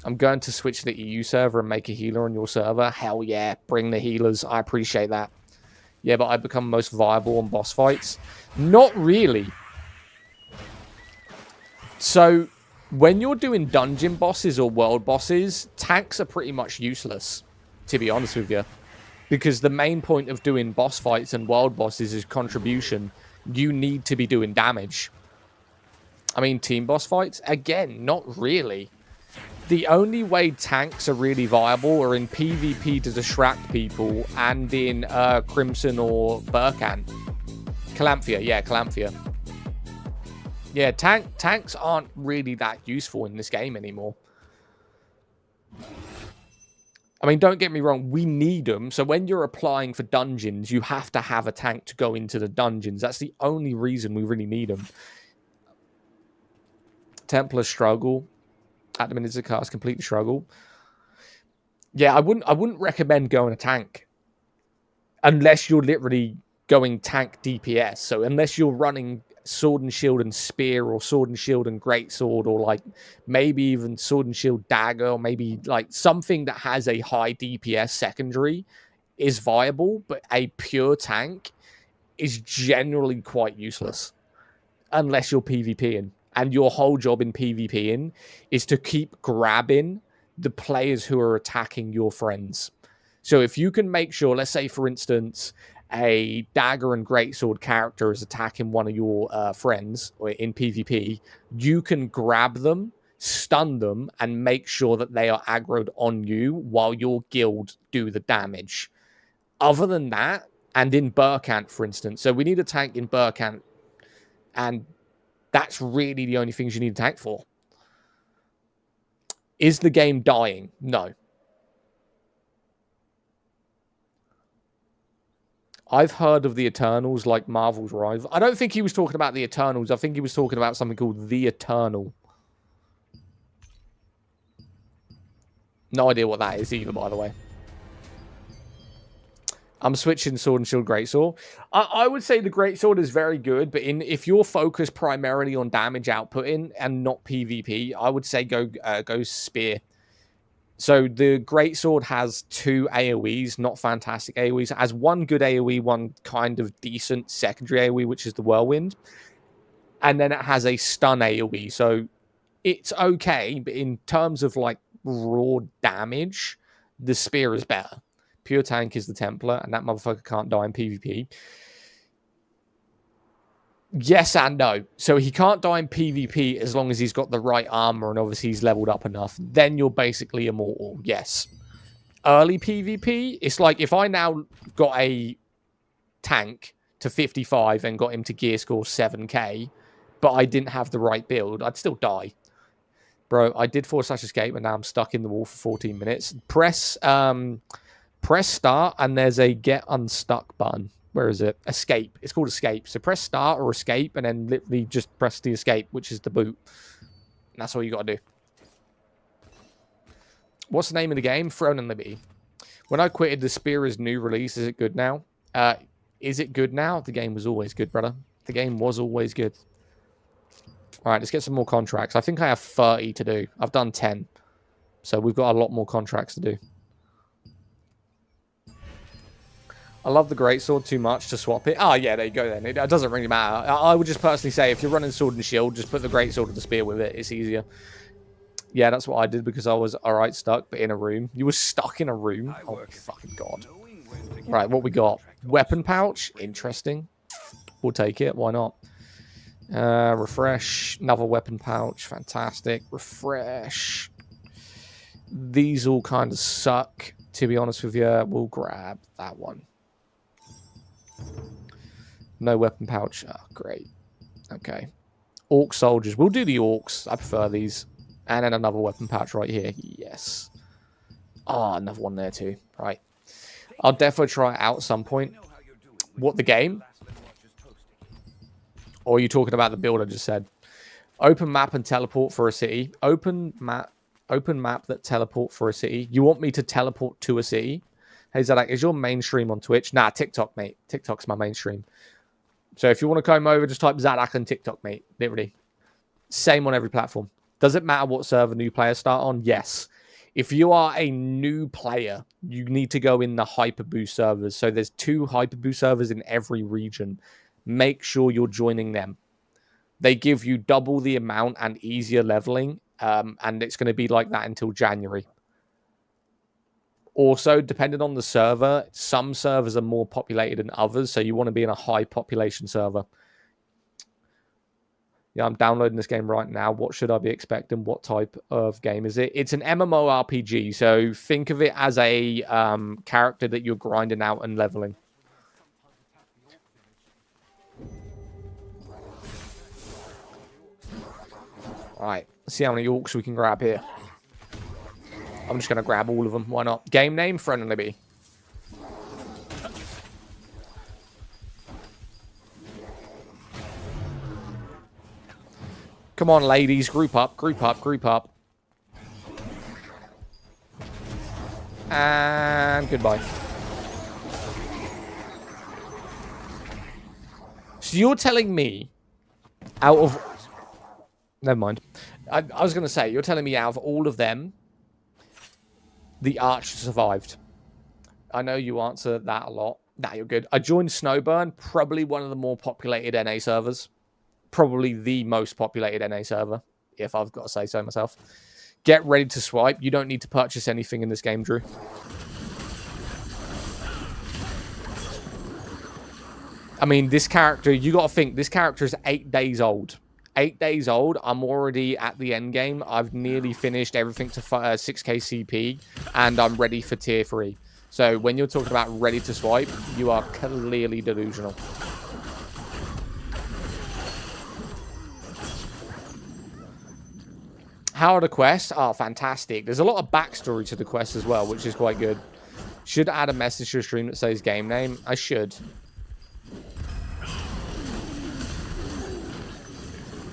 I'm going to switch to the EU server and make a healer on your server. Hell yeah, bring the healers. I appreciate that. Yeah, but I become most viable on boss fights. Not really. So, when you're doing dungeon bosses or world bosses, tanks are pretty much useless, to be honest with you. Because the main point of doing boss fights and world bosses is contribution. You need to be doing damage. I mean, team boss fights? Again, not really. The only way tanks are really viable are in PvP to distract people and in Crimson or Burkan. Calamphia, yeah, Calamphia. Yeah, tanks aren't really that useful in this game anymore. I mean, don't get me wrong, we need them. So when you're applying for dungeons, you have to have a tank to go into the dungeons. That's the only reason we really need them. Templar struggle. Admin is a cast, completely struggle. Yeah, I wouldn't recommend going a tank. Unless you're literally going tank DPS. So unless you're running Sword and Shield and Spear, or Sword and Shield and Greatsword, or like maybe even Sword and Shield Dagger, or maybe like something that has a high DPS secondary is viable, but a pure tank is generally quite useless unless you're PvPing. And your whole job in PvPing is to keep grabbing the players who are attacking your friends. So if you can make sure, let's say for instance, a Dagger and Greatsword character is attacking one of your friends in PvP, you can grab them, stun them, and make sure that they are aggroed on you while your guild do the damage. Other than that, and in Burkant, for instance, so we need a tank in Burkant, and that's really the only things you need a tank for. Is the game dying? No. I've heard of the Eternals like Marvel's rival. I don't think he was talking about the Eternals. I think he was talking about something called The Eternal. No idea what that is either, by the way. I'm switching Sword and Shield Greatsword. I would say the Greatsword is very good, but if you're focused primarily on damage outputting and not PvP, I would say go Spear. So the Greatsword has 2 AoEs, not fantastic AoEs. It has one good AoE, one kind of decent secondary AoE, which is the Whirlwind. And then it has a stun AoE. So it's okay, but in terms of like raw damage, the spear is better. Pure tank is the Templar, and that motherfucker can't die in PvP. Yes and no. So he can't die in PvP as long as he's got the right armor and obviously he's leveled up enough. Then you're basically immortal. Yes. Early PvP, it's like if I now got a tank to 55 and got him to gear score 7k, but I didn't have the right build, I'd still die. Bro, I did /escape and now I'm stuck in the wall for 14 minutes. Press start and there's a get unstuck button. Where is it? Escape. It's called escape. So press start or escape and then literally just press the escape, which is the boot. And that's all you got to do. What's the name of the game? Throne and Liberty. When I quitted, the Spear is new release. Is it good now? Is it good now? The game was always good, brother. The game was always good. All right, let's get some more contracts. I think I have 30 to do. I've done 10. So we've got a lot more contracts to do. I love the greatsword too much to swap it. Oh, yeah, there you go then. It doesn't really matter. I would just personally say if you're running sword and shield, just put the greatsword and the spear with it. It's easier. Yeah, that's what I did because I was, all right, stuck, but in a room. You were stuck in a room? Oh, my fucking God. Right, what we got? Weapon pouch. Interesting. We'll take it. Why not? Refresh. Another weapon pouch. Fantastic. Refresh. These all kind of suck, to be honest with you. We'll grab that one. No weapon pouch. Oh, great. Okay. Orc soldiers. We'll do the orcs. I prefer these. And then another weapon pouch right here. Yes. Oh, another one there too. Right. I'll definitely try it out at some point. What, the game? Or are you talking about the build I just said? Open map and teleport for a city. Open map that teleport for a city. You want me to teleport to a city? Hey, Zaddak, is your mainstream on Twitch? Nah, TikTok, mate. TikTok's my mainstream. So if you want to come over, just type Zaddak and TikTok, mate. Literally. Same on every platform. Does it matter what server new players start on? Yes. If you are a new player, you need to go in the Hyperboost servers. So there's 2 Hyperboost servers in every region. Make sure you're joining them. They give you double the amount and easier leveling. And it's going to be like that until January. Also, depending on the server, some servers are more populated than others. So you want to be in a high population server. Yeah, I'm downloading this game right now. What should I be expecting? What type of game is it? It's an MMORPG. So think of it as a character that you're grinding out and leveling. All right, let's see how many orcs we can grab here. I'm just going to grab all of them. Why not? Game name, Throne and Liberty. Come on, ladies. Group up, group up, group up. And goodbye. So you're telling me out of... Never mind. I was going to say, you're telling me out of all of them, the Archer survived. I know you answer that a lot. Nah, you're good. I joined Snowburn, probably one of the more populated NA servers. Probably the most populated NA server, if I've got to say so myself. Get ready to swipe. You don't need to purchase anything in this game, Drew. I mean, this character, you got to think, this character is 8 days old. 8 days old. I'm already at the end game. I've nearly finished everything to 6k CP, and I'm ready for tier 3. So when you're talking about ready to swipe, you are clearly delusional. How are the quests? Oh, fantastic. There's a lot of backstory to the quests as well, which is quite good. Should add a message to your stream that says game name. I should.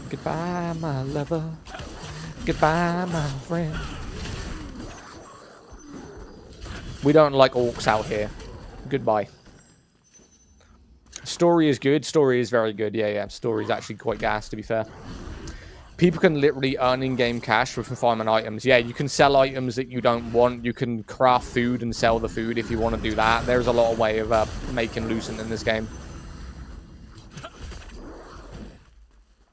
Goodbye, my lover. Goodbye, my friend. We don't like orcs out here. Goodbye. Story is good. Story is very good. Yeah, yeah. Story is actually quite gas, to be fair. People can literally earn in-game cash with refinement items. Yeah, you can sell items that you don't want. You can craft food and sell the food if you want to do that. There's a lot of way of making lucent in this game.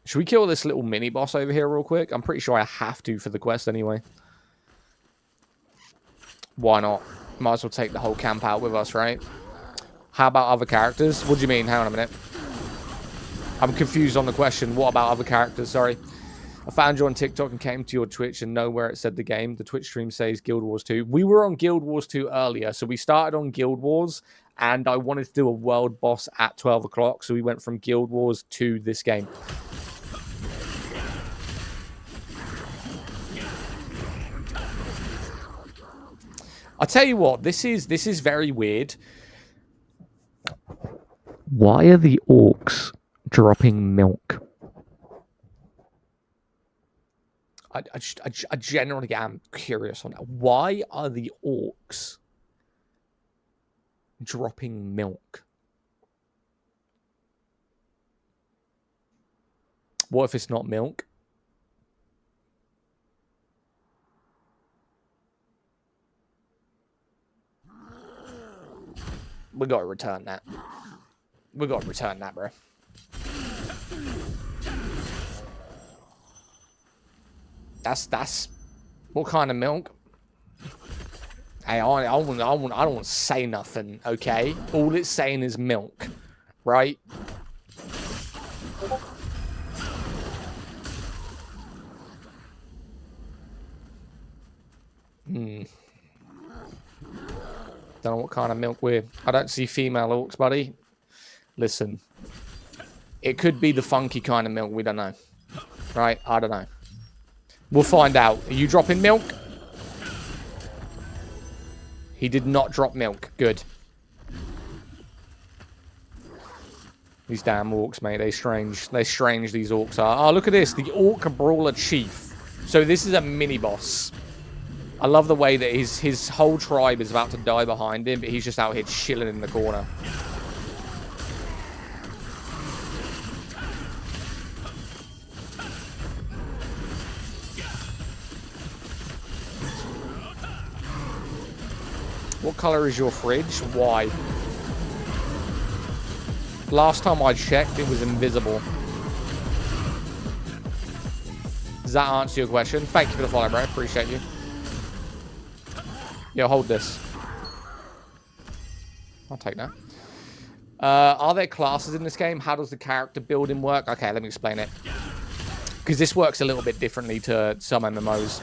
Should we kill this little mini-boss over here real quick? I'm pretty sure I have to for the quest anyway. Why not? Might as well take the whole camp out with us, right? How about other characters? What do you mean? Hang on a minute. I'm confused on the question. What about other characters? Sorry. I found you on TikTok and came to your Twitch and nowhere it said the game. The Twitch stream says Guild Wars 2. We were on Guild Wars 2 earlier. So we started on Guild Wars and I wanted to do a world boss at 12 o'clock. So we went from Guild Wars to this game. I'll tell you what, this is very weird. Why are the orcs dropping milk? I generally am curious on that. Why are the orcs dropping milk? What if it's not milk? We gotta return that. We gotta return that, bro. That's what kind of milk? Hey, I don't want to say nothing, okay? All it's saying is milk, right? Don't know what kind of milk we're... I don't see female orcs, buddy. Listen. It could be the funky kind of milk. We don't know. Right? I don't know. We'll find out. Are you dropping milk? He did not drop milk. Good. These damn orcs, mate. They're strange. They're strange, these orcs are. Oh, look at this. The Orc Brawler Chief. So this is a mini-boss. I love the way that his whole tribe is about to die behind him, but he's just out here chilling in the corner. What color is your fridge? Why? Last time I checked, it was invisible. Does that answer your question? Thank you for the follow, bro. Appreciate you. Yo, hold this. I'll take that. Are there classes in this game? How does the character building work? Okay, let me explain it. Because this works a little bit differently to some MMOs.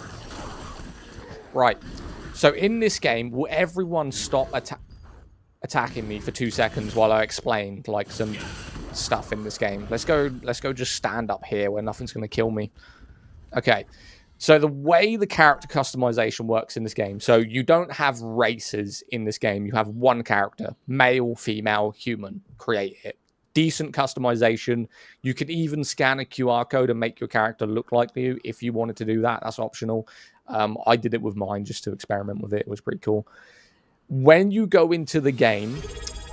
Right. So in this game, will everyone stop attacking me for 2 seconds while I explain like some stuff in this game? Let's go just stand up here where nothing's going to kill me. Okay. So the way the character customization works in this game, so you don't have races in this game. You have one character, male, female, human. Create it. Decent customization. You can even scan a QR code and make your character look like you if you wanted to do that. That's optional. I did it with mine just to experiment with it. It was pretty cool. When you go into the game,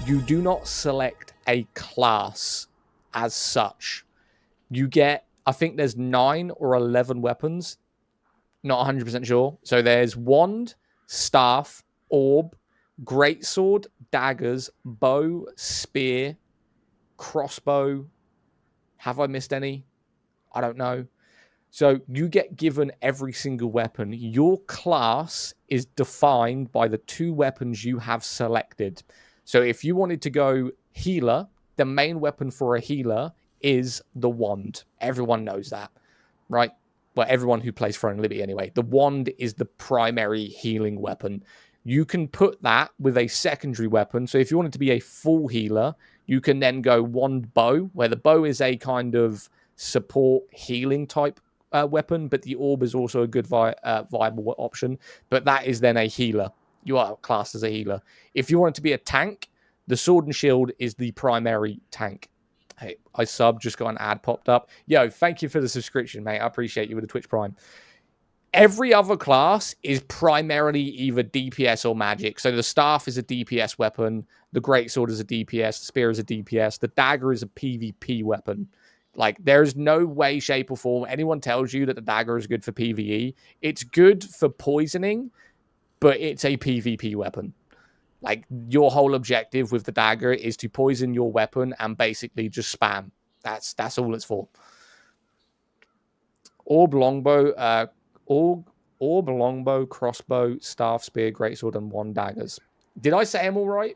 you do not select a class as such. You get, I think there's 9 or 11 weapons. Not 100% sure. So there's wand, staff, orb, greatsword, daggers, bow, spear, crossbow. Have I missed any? I don't know. So you get given every single weapon. Your class is defined by the 2 weapons you have selected. So if you wanted to go healer, the main weapon for a healer is the wand. Everyone knows that, right? Well, everyone who plays Throne of Liberty anyway. The wand is the primary healing weapon. You can put that with a secondary weapon. So if you wanted to be a full healer, you can then go wand bow, where the bow is a kind of support healing type weapon, but the orb is also a good viable option. But that is then a healer. You are classed as a healer. If you want to be a tank, the sword and shield is the primary tank. Hey, I subbed, just got an ad popped up. Yo, thank you for the subscription, mate. I appreciate you with the Twitch Prime. Every other class is primarily either DPS or magic. So the staff is a DPS weapon. The greatsword is a DPS. The spear is a DPS. The dagger is a PvP weapon. Like, there's no way, shape, or form anyone tells you that the dagger is good for PvE. It's good for poisoning, but it's a PvP weapon. Like, your whole objective with the dagger is to poison your weapon and basically just spam. That's all it's for. Orb longbow, Orb, longbow, crossbow, staff, spear, greatsword, and 1 daggers. Did I say them all right?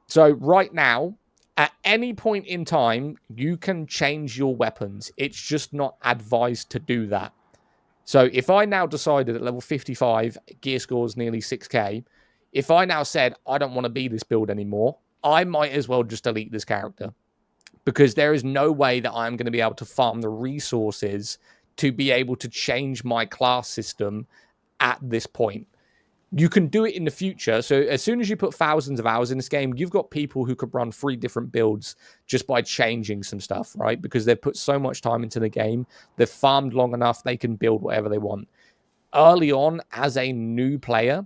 So right now, at any point in time, you can change your weapons. It's just not advised to do that. So if I now decided at level 55, gear score's nearly 6k, if I now said, I don't want to be this build anymore, I might as well just delete this character. Because there is no way that I'm going to be able to farm the resources to be able to change my class system at this point. You can do it in the future. So as soon as you put thousands of hours in this game, you've got people who could run 3 different builds just by changing some stuff, right? Because they've put so much time into the game. They've farmed long enough. They can build whatever they want. Early on, as a new player,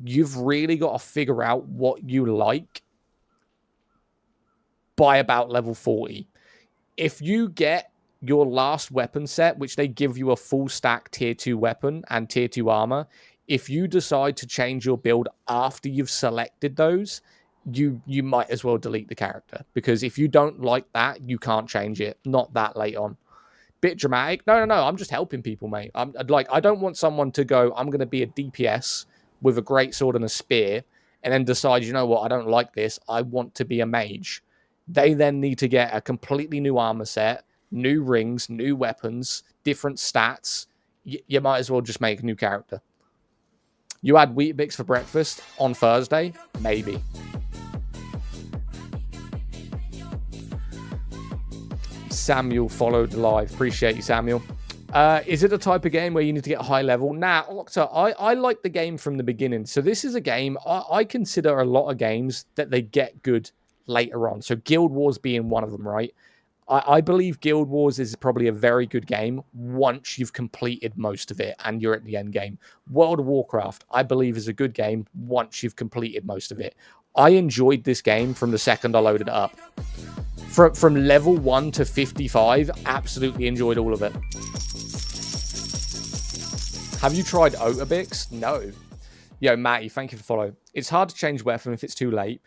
you've really got to figure out what you like by about level 40. If you get your last weapon set, which they give you a full stack tier 2 weapon and tier 2 armor, if you decide to change your build after you've selected those, you might as well delete the character. Because if you don't like that, you can't change it. Not that late on. Bit dramatic. No. I'm just helping people, mate. I don't want someone to go, I'm going to be a DPS with a greatsword and a spear, and then decide, you know what, I don't like this. I want to be a mage. They then need to get a completely new armor set, new rings, new weapons, different stats. You might as well just make a new character. You had Wheat Bix for breakfast on Thursday? Maybe. Samuel followed live. Appreciate you, Samuel. Is it a type of game where you need to get a high level? Nah, Octa, I like the game from the beginning. So this is a game, I consider a lot of games that they get good later on. So Guild Wars being one of them, right? I believe Guild Wars is probably a very good game once you've completed most of it and you're at the end game. World of Warcraft, I believe, is a good game once you've completed most of it. I enjoyed this game from the second I loaded it up. From level 1 to 55, absolutely enjoyed all of it. Have you tried Otabix? No. Yo, Matty, thank you for the follow. It's hard to change weapon if it's too late.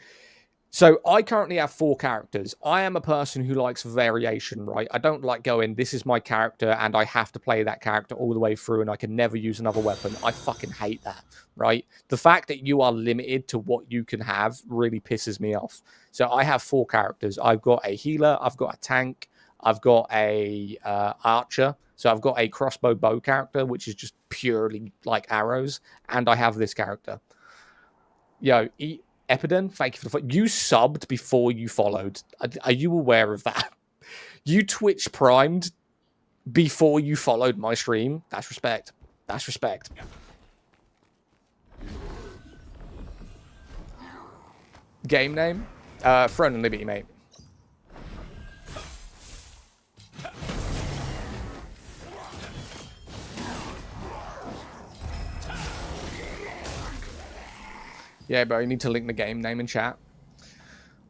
So I currently have 4 characters. I am a person who likes variation, right? I don't like going, this is my character and I have to play that character all the way through and I can never use another weapon. I fucking hate that, right? The fact that you are limited to what you can have really pisses me off. So I have 4 characters. I've got a healer, I've got a tank, I've got a archer. So I've got a crossbow bow character, which is just purely like arrows. And I have this character. Yo, Epidem, thank you for the follow. You subbed before you followed. Are you aware of that? You Twitch primed before you followed my stream. That's respect. That's respect. Game name? Throne and Liberty, mate. Yeah, bro, you need to link the game name in chat.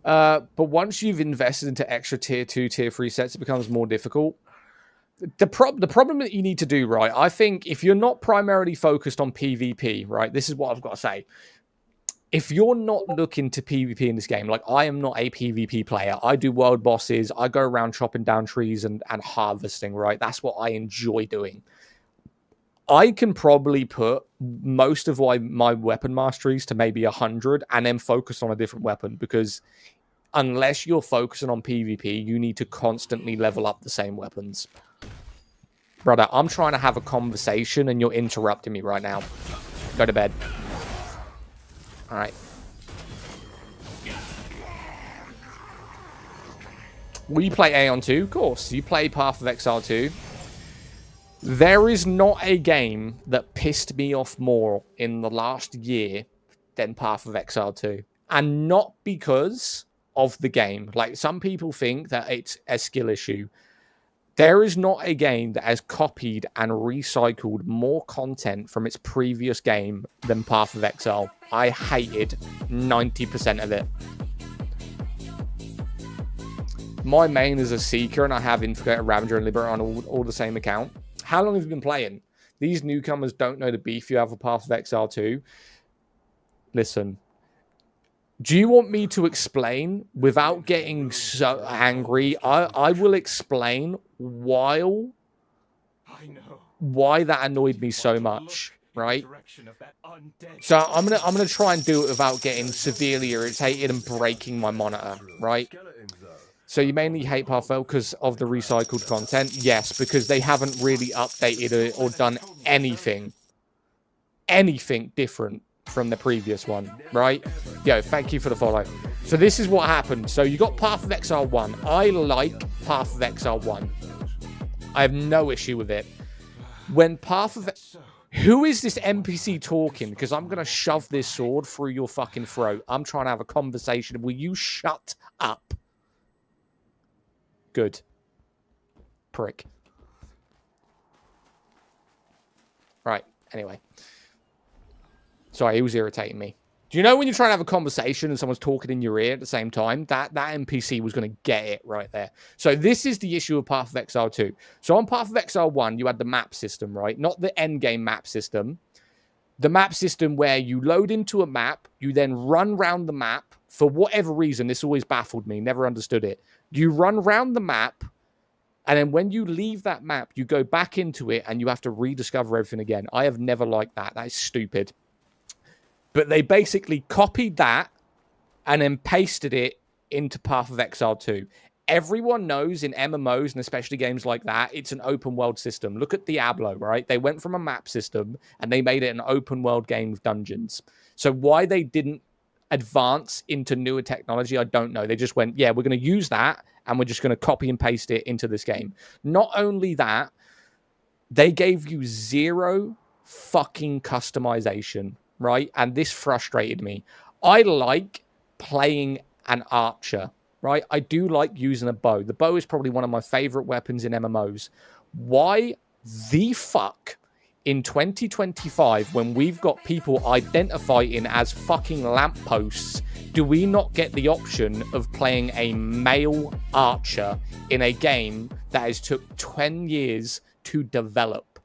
But once you've invested into extra tier 2, tier 3 sets, it becomes more difficult. The problem that you need to do, right, I think if you're not primarily focused on PvP, right, this is what I've got to say. If you're not looking to PvP in this game, like I am not a PvP player. I do world bosses. I go around chopping down trees and harvesting, right? That's what I enjoy doing. I can probably put most of my weapon masteries to maybe 100 and then focus on a different weapon because unless you're focusing on PvP, you need to constantly level up the same weapons. Brother, I'm trying to have a conversation and you're interrupting me right now. Go to bed. All right. Will you play Aeon 2? Of course. You play Path of Exile 2. There is not a game that pissed me off more in the last year than Path of Exile 2. And not because of the game. Like, some people think that it's a skill issue. There is not a game that has copied and recycled more content from its previous game than Path of Exile. I hated 90% of it. My main is a Seeker, and I have Infiltrator, Ravager, and Liberator on all the same account. How long have you been playing? These newcomers don't know the beef you have with Path of Exile 2. Listen. Do you want me to explain without getting so angry? I will explain while why that annoyed me so much, right? So I'm gonna try and do it without getting severely irritated and breaking my monitor, right? So you mainly hate Parfell because of the recycled content? Yes, because they haven't really updated it or done anything different from the previous one, right? Yo, thank you for the follow. So this is what happened. So you got Path of Exile 1. I like Path of Exile 1. I have no issue with it. When Path of... Who is this NPC talking? Because I'm going to shove this sword through your fucking throat. I'm trying to have a conversation. Will you shut up? Good. Prick. Right. Anyway. Sorry, he was irritating me. Do you know when you're trying to have a conversation and someone's talking in your ear at the same time? That NPC was going to get it right there. So this is the issue of Path of Exile 2. So on Path of Exile 1, you had the map system, right? Not the endgame map system. The map system where you load into a map, you then run around the map. For whatever reason, this always baffled me, never understood it. You run around the map, and then when you leave that map, you go back into it, and you have to rediscover everything again. I have never liked that. That is stupid. But they basically copied that and then pasted it into Path of Exile 2. Everyone knows in MMOs, and especially games like that, it's an open world system. Look at Diablo, right? They went from a map system and they made it an open world game with dungeons. So why they didn't advance into newer technology, I don't know. They just went, yeah, we're going to use that and we're just going to copy and paste it into this game. Not only that, they gave you zero fucking customization. Right? And this frustrated me. I like playing an archer, right? I do like using a bow. The bow is probably one of my favorite weapons in MMOs. Why the fuck in 2025, when we've got people identifying as fucking lampposts, do we not get the option of playing a male archer in a game that has took 10 years to develop,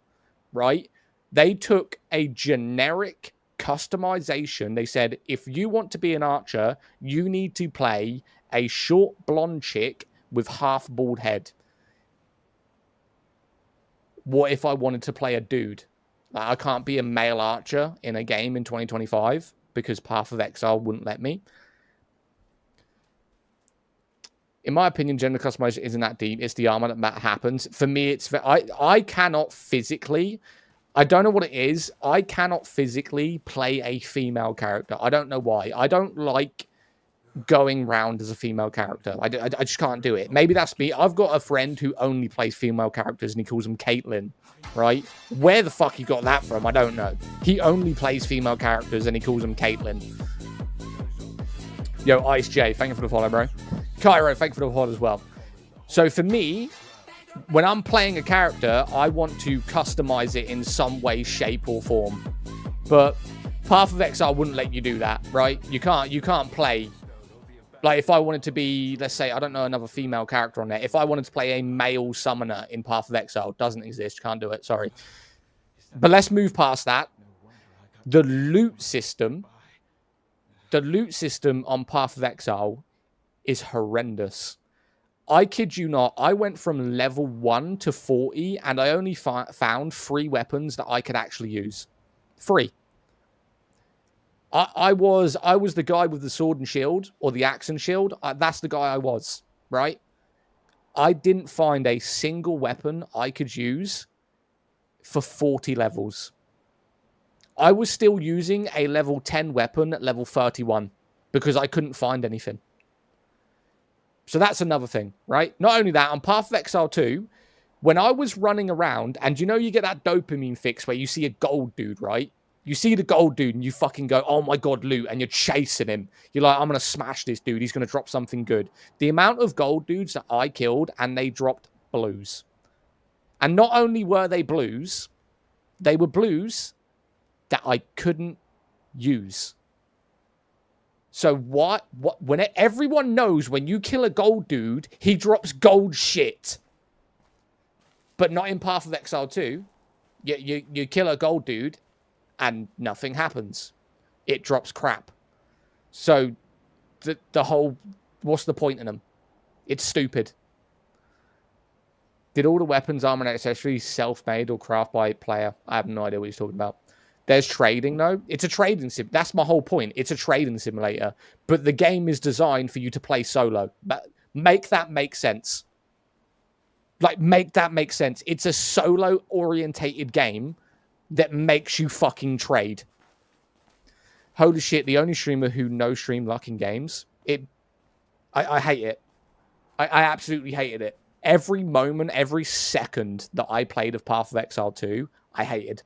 right? They took a generic customization. They said, if you want to be an archer, you need to play a short blonde chick with half bald head. What if I wanted to play a dude? Like, I can't be a male archer in a game in 2025 because Path of Exile wouldn't let me. In my opinion, gender customization isn't that deep. It's the armor that happens. For me, it's... I cannot physically... I don't know what it is. I cannot physically play a female character. I don't know why. I don't like going round as a female character. I just can't do it. Maybe that's me. I've got a friend who only plays female characters and he calls them Caitlyn, right? Where the fuck he got that from, I don't know. He only plays female characters and he calls them Caitlyn. Yo, Ice J, thank you for the follow, bro. Cairo, thank you for the follow as well. So for me... when I'm playing a character, I want to customize it in some way, shape, or form. But Path of Exile wouldn't let you do that, right? You can't play... like, if I wanted to be, let's say, I don't know, another female character on there. If I wanted to play a male summoner in Path of Exile, doesn't exist. Can't do it, sorry. But let's move past that. The loot system on Path of Exile is horrendous. I kid you not, I went from level 1 to 40, and I only found 3 weapons that I could actually use. 3. I was the guy with the sword and shield, or the axe and shield. That's the guy I was, right? I didn't find a single weapon I could use for 40 levels. I was still using a level 10 weapon at level 31, because I couldn't find anything. So that's another thing, right? Not only that, on Path of Exile 2, when I was running around, and you know you get that dopamine fix where you see a gold dude, right? You see the gold dude and you fucking go, oh my god, loot, and you're chasing him. You're like, I'm going to smash this dude. He's going to drop something good. The amount of gold dudes that I killed, and they dropped blues. And not only were they blues, they were blues that I couldn't use. So when everyone knows when you kill a gold dude, he drops gold shit. But not in Path of Exile 2. You kill a gold dude and nothing happens. It drops crap. So the whole, what's the point in them? It's stupid. Did all the weapons, armor, and accessories self-made or craft by player? I have no idea what he's talking about. There's trading, though. It's a trading sim. That's my whole point. It's a trading simulator. But the game is designed for you to play solo. But make that make sense. Like, make that make sense. It's a solo-orientated game that makes you fucking trade. Holy shit, the only streamer who no stream luck in games. I hate it. I absolutely hated it. Every moment, every second that I played of Path of Exile 2, I hated.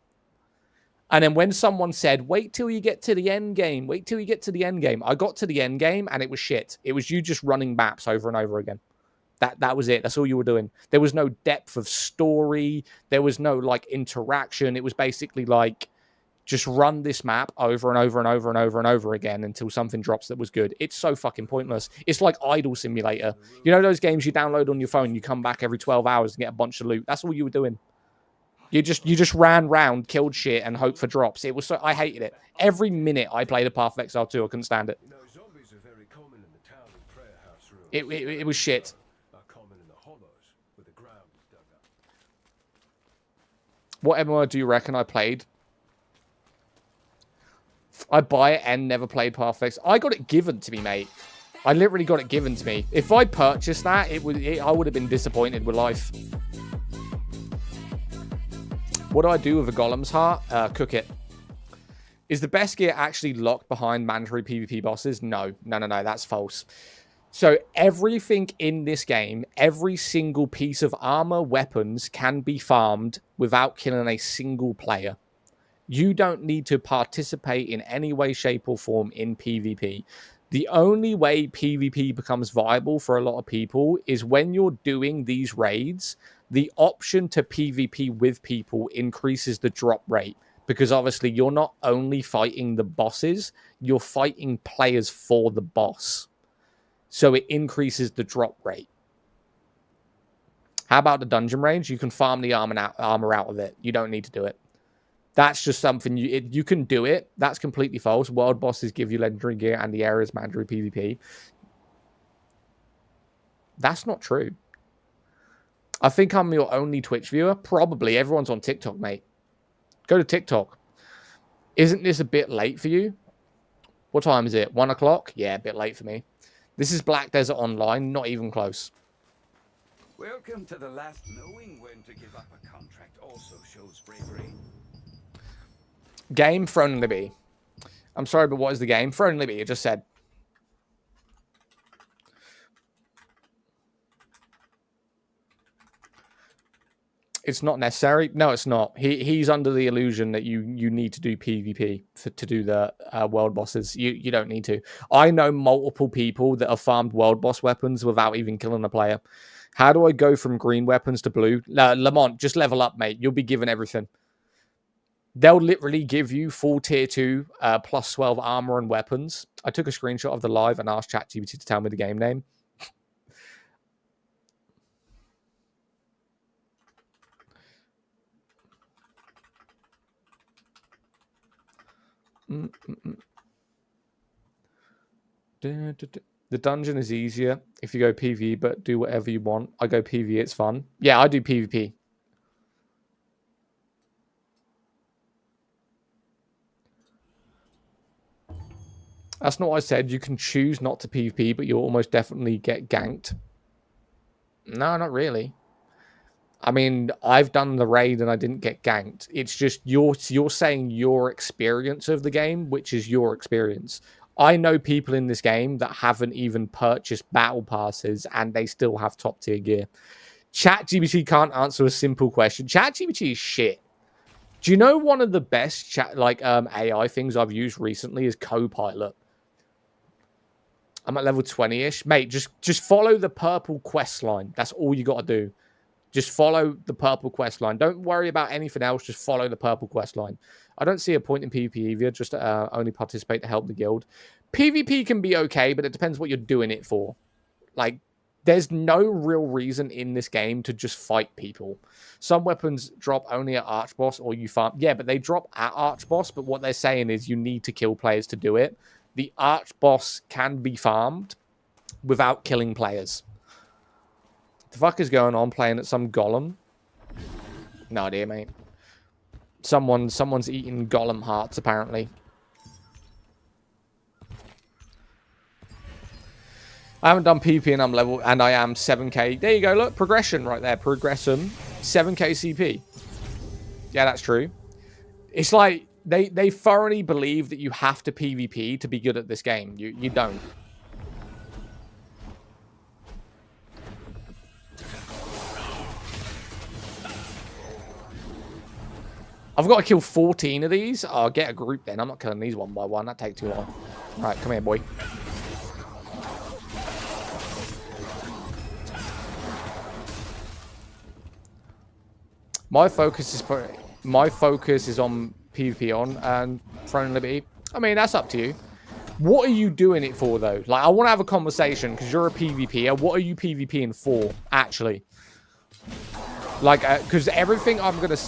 And then when someone said, wait till you get to the end game, wait till you get to the end game, I got to the end game and it was shit. It was you just running maps over and over again. That was it. That's all you were doing. There was no depth of story. There was no, like, interaction. It was basically like, just run this map over and over and over and over and over again until something drops that was good. It's so fucking pointless. It's like Idle Simulator. You know those games you download on your phone, you come back every 12 hours and get a bunch of loot? That's all you were doing. You just ran round, killed shit, and hoped for drops. It was so... I hated it. Every minute I played a Path of Exile 2, I couldn't stand it. It was shit. What MMO do you reckon I played? I buy it and never played Path of Exile. I got it given to me, mate. I literally got it given to me. If I purchased that, I would have been disappointed with life. What do I do with a Golem's Heart? Cook it. Is the best gear actually locked behind mandatory PvP bosses? No. No, that's false. So everything in this game, every single piece of armor, weapons, can be farmed without killing a single player. You don't need to participate in any way, shape, or form in PvP. The only way PvP becomes viable for a lot of people is when you're doing these raids, the option to PvP with people increases the drop rate. Because obviously you're not only fighting the bosses, you're fighting players for the boss. So it increases the drop rate. How about the dungeon range? You can farm the armor out of it. You don't need to do it. That's just something you can do it. That's completely false. World bosses give you legendary gear and the area is mandatory PvP. That's not true. I think I'm your only Twitch viewer. Probably. Everyone's on TikTok, mate. Go to TikTok. Isn't this a bit late for you? What time is it? 1 o'clock? Yeah, a bit late for me. This is Black Desert Online. Not even close. Welcome to the last. Knowing when to give up a contract also shows bravery. Game, Throne and Libby. I'm sorry, but what is the game? Throne and Libby, you just said. It's not necessary. No, it's not. He's under the illusion that you need to do PvP to do the world bosses. You don't need to. I know multiple people that have farmed world boss weapons without even killing a player. How do I go from green weapons to blue? Lamont, just level up, mate. You'll be given everything. They'll literally give you full tier 2 plus 12 armor and weapons. I took a screenshot of the live and asked ChatGPT to tell me the game name. The dungeon is easier if you go PvE, but do whatever you want. I go PvE, it's fun. Yeah, I do PvP. That's not what I said. You can choose not to PvP, but you'll almost definitely get ganked. No, not really. I mean, I've done the raid and I didn't get ganked. It's just you're saying your experience of the game, which is your experience. I know people in this game that haven't even purchased battle passes and they still have top tier gear. ChatGPT can't answer a simple question. ChatGPT is shit. Do you know one of the best AI things I've used recently is Copilot? I'm at level 20-ish. Mate, just follow the purple quest line. That's all you got to do. Just follow the purple quest line. Don't worry about anything else. Just follow the purple quest line. I don't see a point in PvP either. Just only participate to help the guild. PvP can be okay, but it depends what you're doing it for. Like, there's no real reason in this game to just fight people. Some weapons drop only at Archboss or you farm. Yeah, but they drop at Archboss, but what they're saying is you need to kill players to do it. The Archboss can be farmed without killing players. The fuck is going on playing at some golem? No idea, mate. Someone's eating golem hearts, apparently. I haven't done PP and I'm level, and I am 7k. There you go, look, progression right there. Progressum, 7k CP. Yeah, that's true. It's like, they thoroughly believe that you have to PvP to be good at this game. You don't. I've got to kill 14 of these. I'll get a group then. I'm not killing these one by one. That'd take too long. All right, come here, boy. My focus is on PvP on and Throne Liberty. I mean, that's up to you. What are you doing it for, though? Like, I want to have a conversation because you're a PvPer. What are you PvPing for, actually? Like, because everything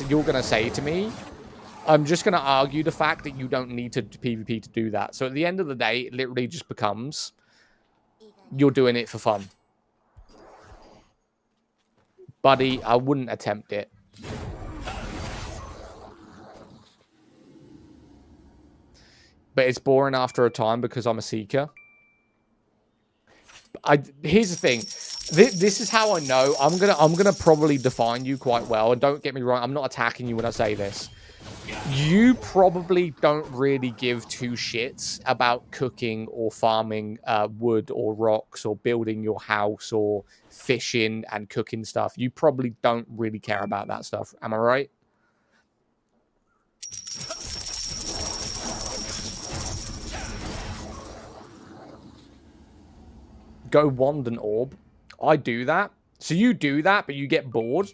you're gonna say to me, I'm just gonna argue the fact that you don't need to PvP to do that. So at the end of the day, it literally just becomes you're doing it for fun, buddy. I wouldn't attempt it. But it's boring after a time because I'm a seeker. Here's the thing. This is how I know. I'm gonna probably define you quite well. And don't get me wrong, I'm not attacking you when I say this. You probably don't really give two shits about cooking or farming wood or rocks or building your house or fishing and cooking stuff. You probably don't really care about that stuff. Am I right? Go wand and orb. I do that. So you do that, but you get bored.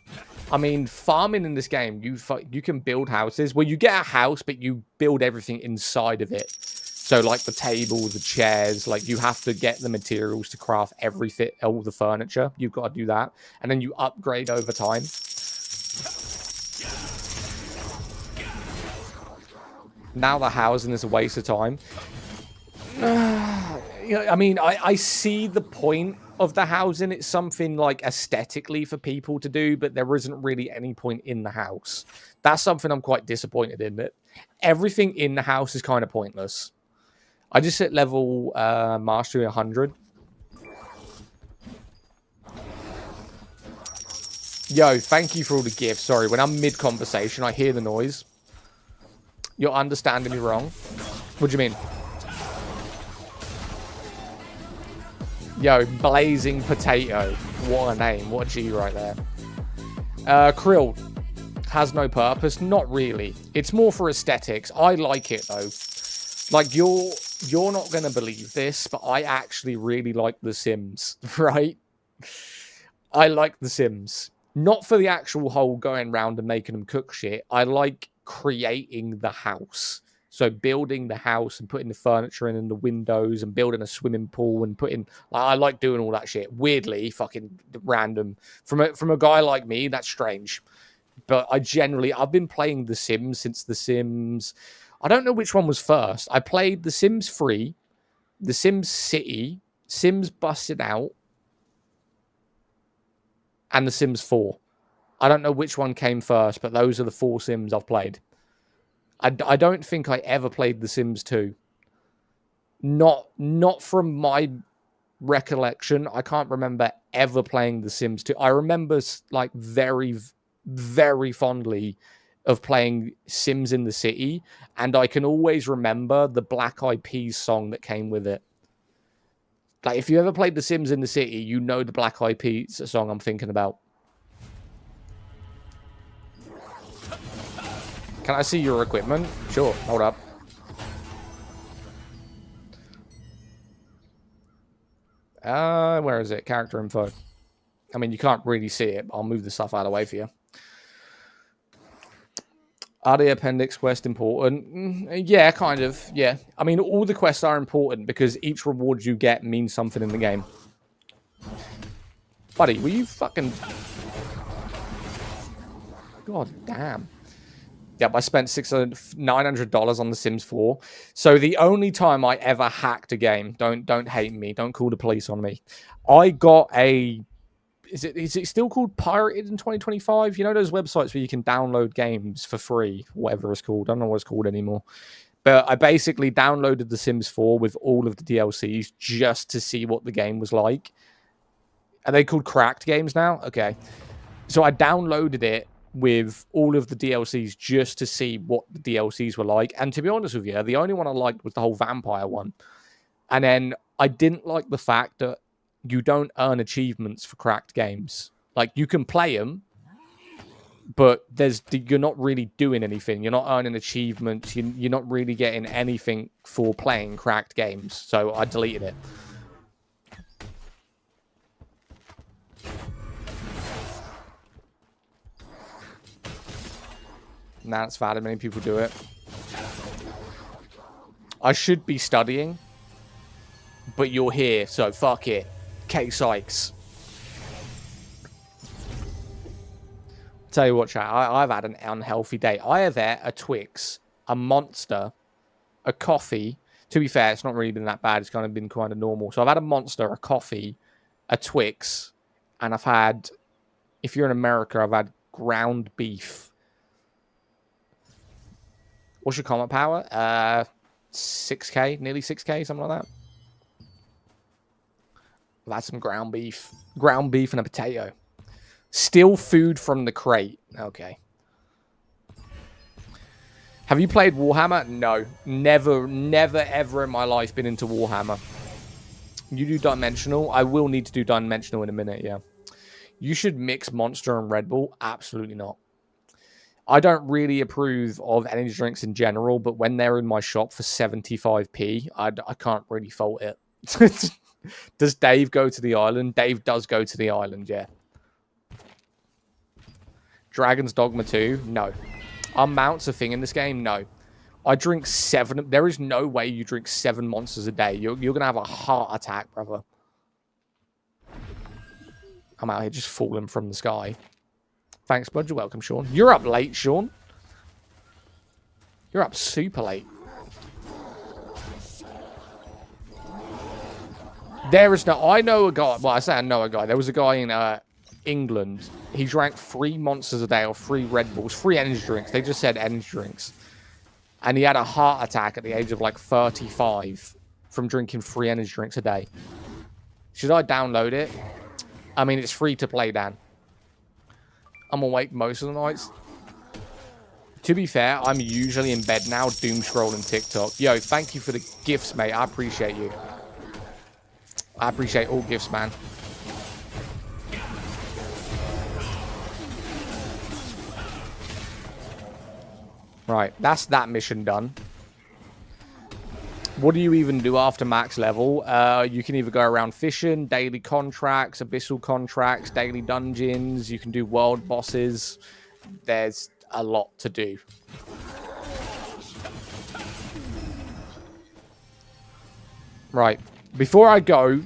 I mean, farming in this game, you can build houses. Well, you get a house, but you build everything inside of it. So, like the table, the chairs, like you have to get the materials to craft everything, all the furniture. You've got to do that. And then you upgrade over time. Now the housing is a waste of time. I mean, I see the point of the housing. It's something like aesthetically for people to do, but there isn't really any point in the house. That's something I'm quite disappointed in. That everything in the house is kind of pointless. I just hit level mastery 100. Yo, thank you for all the gifts. Sorry, when I'm mid-conversation, I hear the noise. You're understanding me wrong. What do you mean? Yo, Blazing Potato. What a name. What a G right there. Krill has no purpose. Not really. It's more for aesthetics. I like it, though. Like, you're not going to believe this, but I actually really like The Sims, right? I like The Sims. Not for the actual whole going around and making them cook shit. I like creating the house. So building the house and putting the furniture in and the windows and building a swimming pool and putting... I like doing all that shit. Weirdly, fucking random. From a guy like me, that's strange. But I've been playing The Sims since The Sims... I don't know which one was first. I played The Sims 3, The Sims City, Sims Busted Out, and The Sims 4. I don't know which one came first, but those are the 4 Sims I've played. I don't think I ever played The Sims 2. Not from my recollection. I can't remember ever playing The Sims 2. I remember like very, very fondly of playing Sims in the City, and I can always remember the Black Eyed Peas song that came with it. Like, if you ever played The Sims in the City, you know the Black Eyed Peas song I'm thinking about. Can I see your equipment? Sure, hold up. Where is it? Character info. I mean, you can't really see it, but I'll move the stuff out of the way for you. Are the appendix quests important? Yeah, kind of. Yeah. I mean, all the quests are important because each reward you get means something in the game. Buddy, were you fucking... God damn. Yep, I spent $900 on The Sims 4. So the only time I ever hacked a game, don't hate me, don't call the police on me. I got a is it still called pirated in 2025? You know those websites where you can download games for free, whatever it's called. I don't know what it's called anymore. But I basically downloaded The Sims 4 with all of the DLCs just to see what the game was like. Are they called cracked games now? Okay. So I downloaded it with all of the DLCs just to see what the DLCs were like. And to be honest with you, the only one I liked was the whole vampire one. And then I didn't like the fact that you don't earn achievements for cracked games. Like, you can play them, but you're not really doing anything. You're not earning achievements. You're not really getting anything for playing cracked games. So I deleted it. Nah, that's valid. Many people do it. I should be studying, but you're here, so fuck it. K Sykes. Tell you what, chat, I've had an unhealthy day. I have ate a Twix, a Monster, a coffee. To be fair, it's not really been that bad. It's kind of been kind of normal. So I've had a Monster, a coffee, a Twix, and I've had, if you're in America, I've had ground beef. What's your comment power? 6K, nearly 6K, something like that. I've had some ground beef and a potato. Steal food from the crate. Okay. Have you played Warhammer? No. Never, ever in my life been into Warhammer. You do Dimensional? I will need to do Dimensional in a minute, yeah. You should mix Monster and Red Bull? Absolutely not. I don't really approve of energy drinks in general, but when they're in my shop for 75p, I can't really fault it. Does Dave go to the island? Dave does go to the island, yeah. Dragon's Dogma 2? No. Are mounts a thing in this game? No. I drink 7. There is no way you drink 7 monsters a day. You're going to have a heart attack, brother. I'm out here just falling from the sky. Thanks, bud. You're welcome, Sean. You're up late, Sean. You're up super late. There is no... I know a guy... Well, I say I know a guy. There was a guy in England. He drank 3 monsters a day or 3 Red Bulls. 3 energy drinks. They just said energy drinks. And he had a heart attack at the age of like 35 from drinking 3 energy drinks a day. Should I download it? I mean, it's free to play, Dan. I'm awake most of the nights. To be fair, I'm usually in bed now, doom scrolling TikTok. Yo, thank you for the gifts, mate. I appreciate you. I appreciate all gifts, man. Right, that's that mission done. What do you even do after max level? You can either go around fishing, daily contracts, abyssal contracts, daily dungeons. You can do world bosses. There's a lot to do. Right. Before I go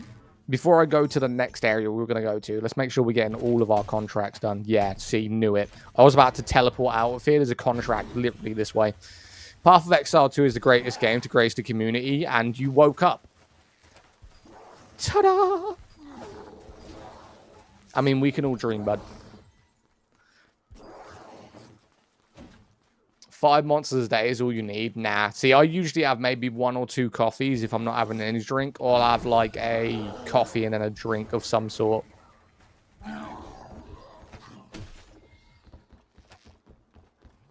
to the next area we're going to go to, let's make sure we're getting all of our contracts done. Yeah, see, knew it. I was about to teleport out of here. There's a contract literally this way. Path of Exile 2 is the greatest game to grace the community, and you woke up. Ta-da! I mean, we can all dream, bud. 5 monsters a day is all you need. Nah. See, I usually have maybe 1 or 2 coffees if I'm not having any drink, or I'll have like a coffee and then a drink of some sort.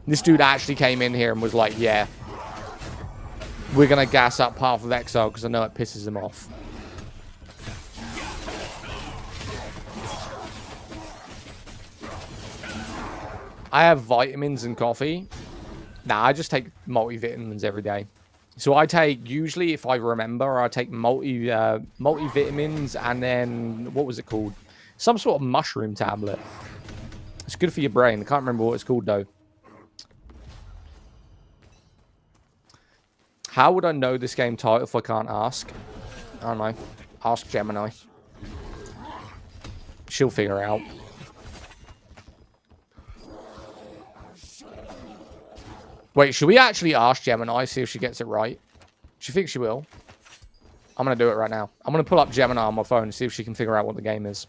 This dude actually came in here and was like, yeah, we're going to gas up Path of Exile because I know it pisses him off. I have vitamins and coffee. Nah, I just take multivitamins every day. So I take, usually if I remember, I take multivitamins and then, what was it called? Some sort of mushroom tablet. It's good for your brain. I can't remember what it's called though. How would I know this game title if I can't ask? I don't know. Ask Gemini. She'll figure it out. Wait, should we actually ask Gemini, see if she gets it right? Do you think she will? I'm going to do it right now. I'm going to pull up Gemini on my phone and see if she can figure out what the game is.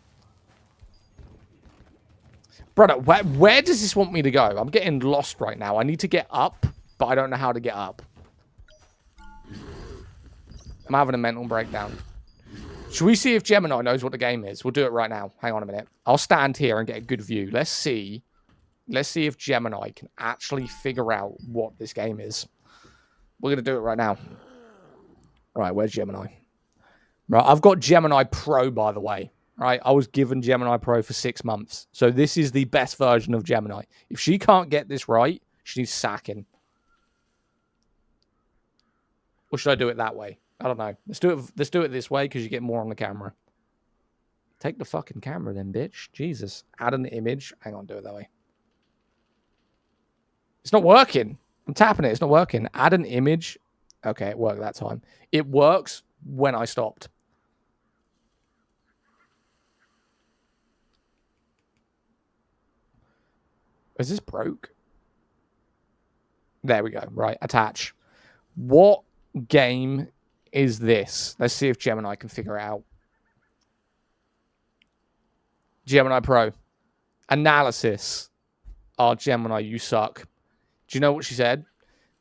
Brother, where does this want me to go? I'm getting lost right now. I need to get up, but I don't know how to get up. I'm having a mental breakdown. Should we see if Gemini knows what the game is? We'll do it right now. Hang on a minute. I'll stand here and get a good view. Let's see. Let's see if Gemini can actually figure out what this game is. We're going to do it right now. Right, where's Gemini? Right, I've got Gemini Pro, by the way. Right, I was given Gemini Pro for 6 months. So this is the best version of Gemini. If she can't get this right, she needs sacking. Or should I do it that way? I don't know. Let's do it this way because you get more on the camera. Take the fucking camera then, bitch. Jesus. Add an image. Hang on, do it that way. It's not working. I'm tapping it. It's not working. Add an image. Okay, it worked that time. It works when I stopped. Is this broke? There we go. Right, attach. What game is this? Let's see if Gemini can figure it out. Gemini Pro. Analysis. Oh, Gemini, you suck. Do you know what she said?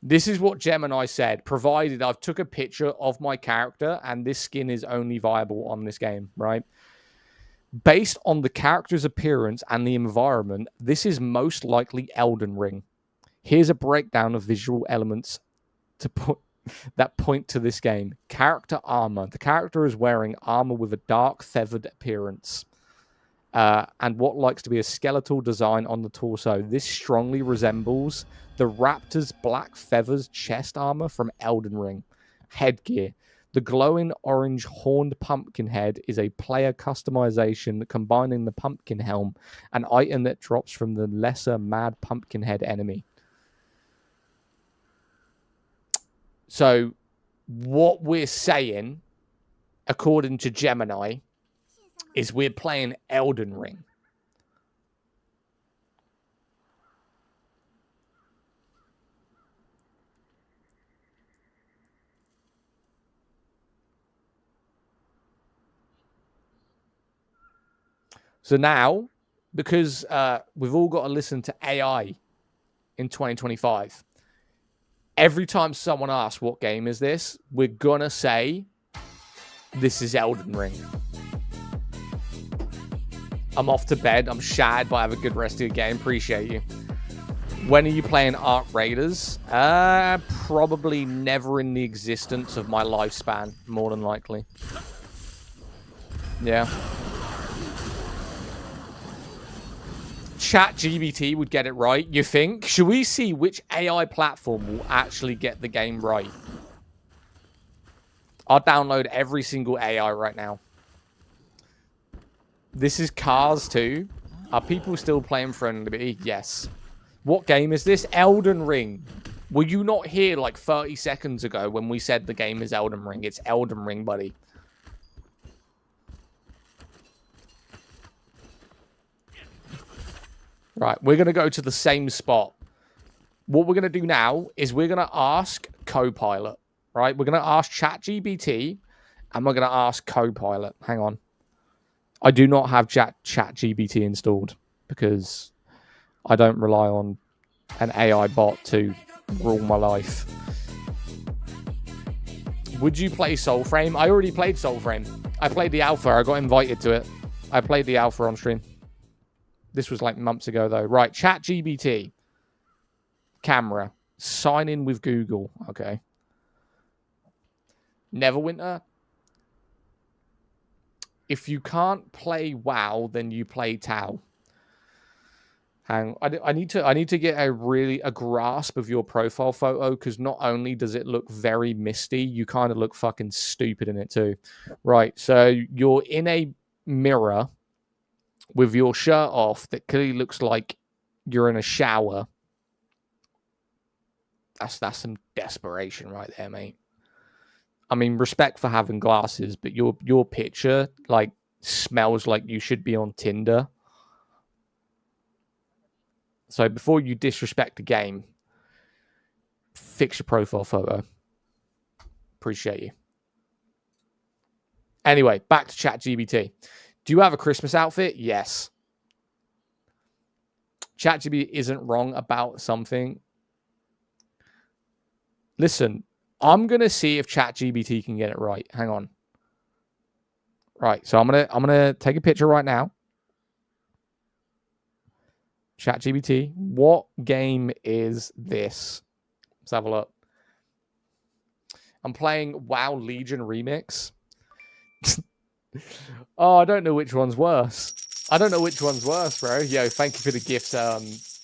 This is what Gemini said. Provided I've took a picture of my character and this skin is only viable on this game, right? Based on the character's appearance and the environment, this is most likely Elden Ring. Here's a breakdown of visual elements that point to this game. Character armor. The character is wearing armor with a dark feathered appearance. And what likes to be a skeletal design on the torso. This strongly resembles the raptor's black feathers chest armor from Elden Ring. Headgear. The glowing orange horned pumpkin head is a player customization combining the pumpkin helm, an item that drops from the lesser mad pumpkin head enemy. So, what we're saying, according to Gemini, is we're playing Elden Ring. So now, because we've all got to listen to AI in 2025, every time someone asks what game is this, we're going to say, this is Elden Ring. I'm off to bed. I'm shattered, but have a good rest of your game. Appreciate you. When are you playing Ark Raiders? Probably never in the existence of my lifespan, more than likely. Yeah. ChatGPT would get it right, you think? Should we see which AI platform will actually get the game right? I'll download every single AI right now. This is Cars 2. Are people still playing Friendly? Yes. What game is this? Elden Ring. Were you not here like 30 seconds ago when we said the game is Elden Ring? It's Elden Ring, buddy. Right, we're going to go to the same spot. What we're going to do now is we're going to ask Copilot, right? We're going to ask ChatGPT and we're going to ask Copilot. Hang on. I do not have ChatGPT installed because I don't rely on an AI bot to rule my life. Would you play Soulframe? I already played Soulframe. I played the alpha. I got invited to it. I played the alpha on stream. This was like months ago, though. Right, ChatGPT. Camera. Sign in with Google. Okay. Neverwinter. If you can't play WoW, then you play Tau. Hang on. I need to get a grasp of your profile photo, because not only does it look very misty, you kind of look fucking stupid in it too. Right, so you're in a mirror with your shirt off that clearly looks like you're in a shower. That's some desperation right there, mate. I mean, respect for having glasses, but your picture like smells like you should be on Tinder. So before you disrespect the game, fix your profile photo. Appreciate you. Anyway, back to ChatGPT. Do you have a Christmas outfit? Yes. ChatGPT isn't wrong about something. Listen, I'm gonna see if ChatGPT can get it right. Hang on. Right, so I'm gonna take a picture right now. ChatGPT, what game is this? Let's have a look. I'm playing WoW Legion Remix. Oh, I don't know which one's worse. I don't know which one's worse, bro. Yo, thank you for the gifts,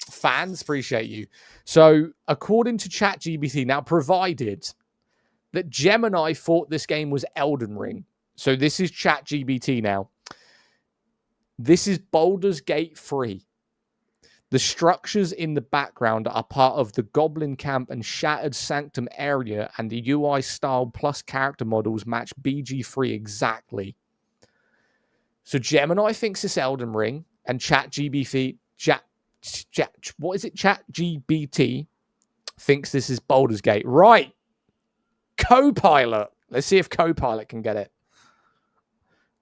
fans. Appreciate you. So, according to ChatGPT, now provided that Gemini thought this game was Elden Ring. So this is ChatGPT now. This is Baldur's Gate 3. The structures in the background are part of the Goblin Camp and Shattered Sanctum area, and the UI style plus character models match BG3 exactly. So Gemini thinks it's Elden Ring, and ChatGPT, ChatGPT thinks this is Baldur's Gate. Right. Copilot. Let's see if Copilot can get it.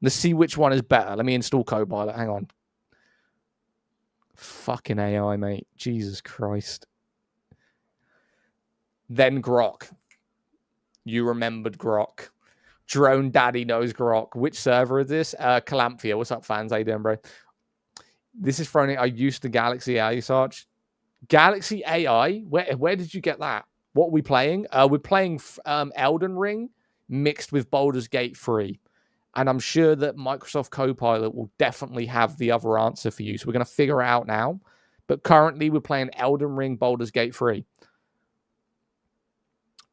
Let's see which one is better. Let me install Copilot. Hang on. Fucking AI, mate. Jesus Christ. Then Grok. You remembered Grok. Drone Daddy knows Grok. Which server is this? Calamphia. What's up, fans? How you doing, bro? This is from I used the Galaxy AI search. Galaxy AI? Where did you get that? What are we playing? We're playing Elden Ring mixed with Baldur's Gate 3. And I'm sure that Microsoft Copilot will definitely have the other answer for you. So we're going to figure it out now. But currently we're playing Elden Ring Baldur's Gate 3.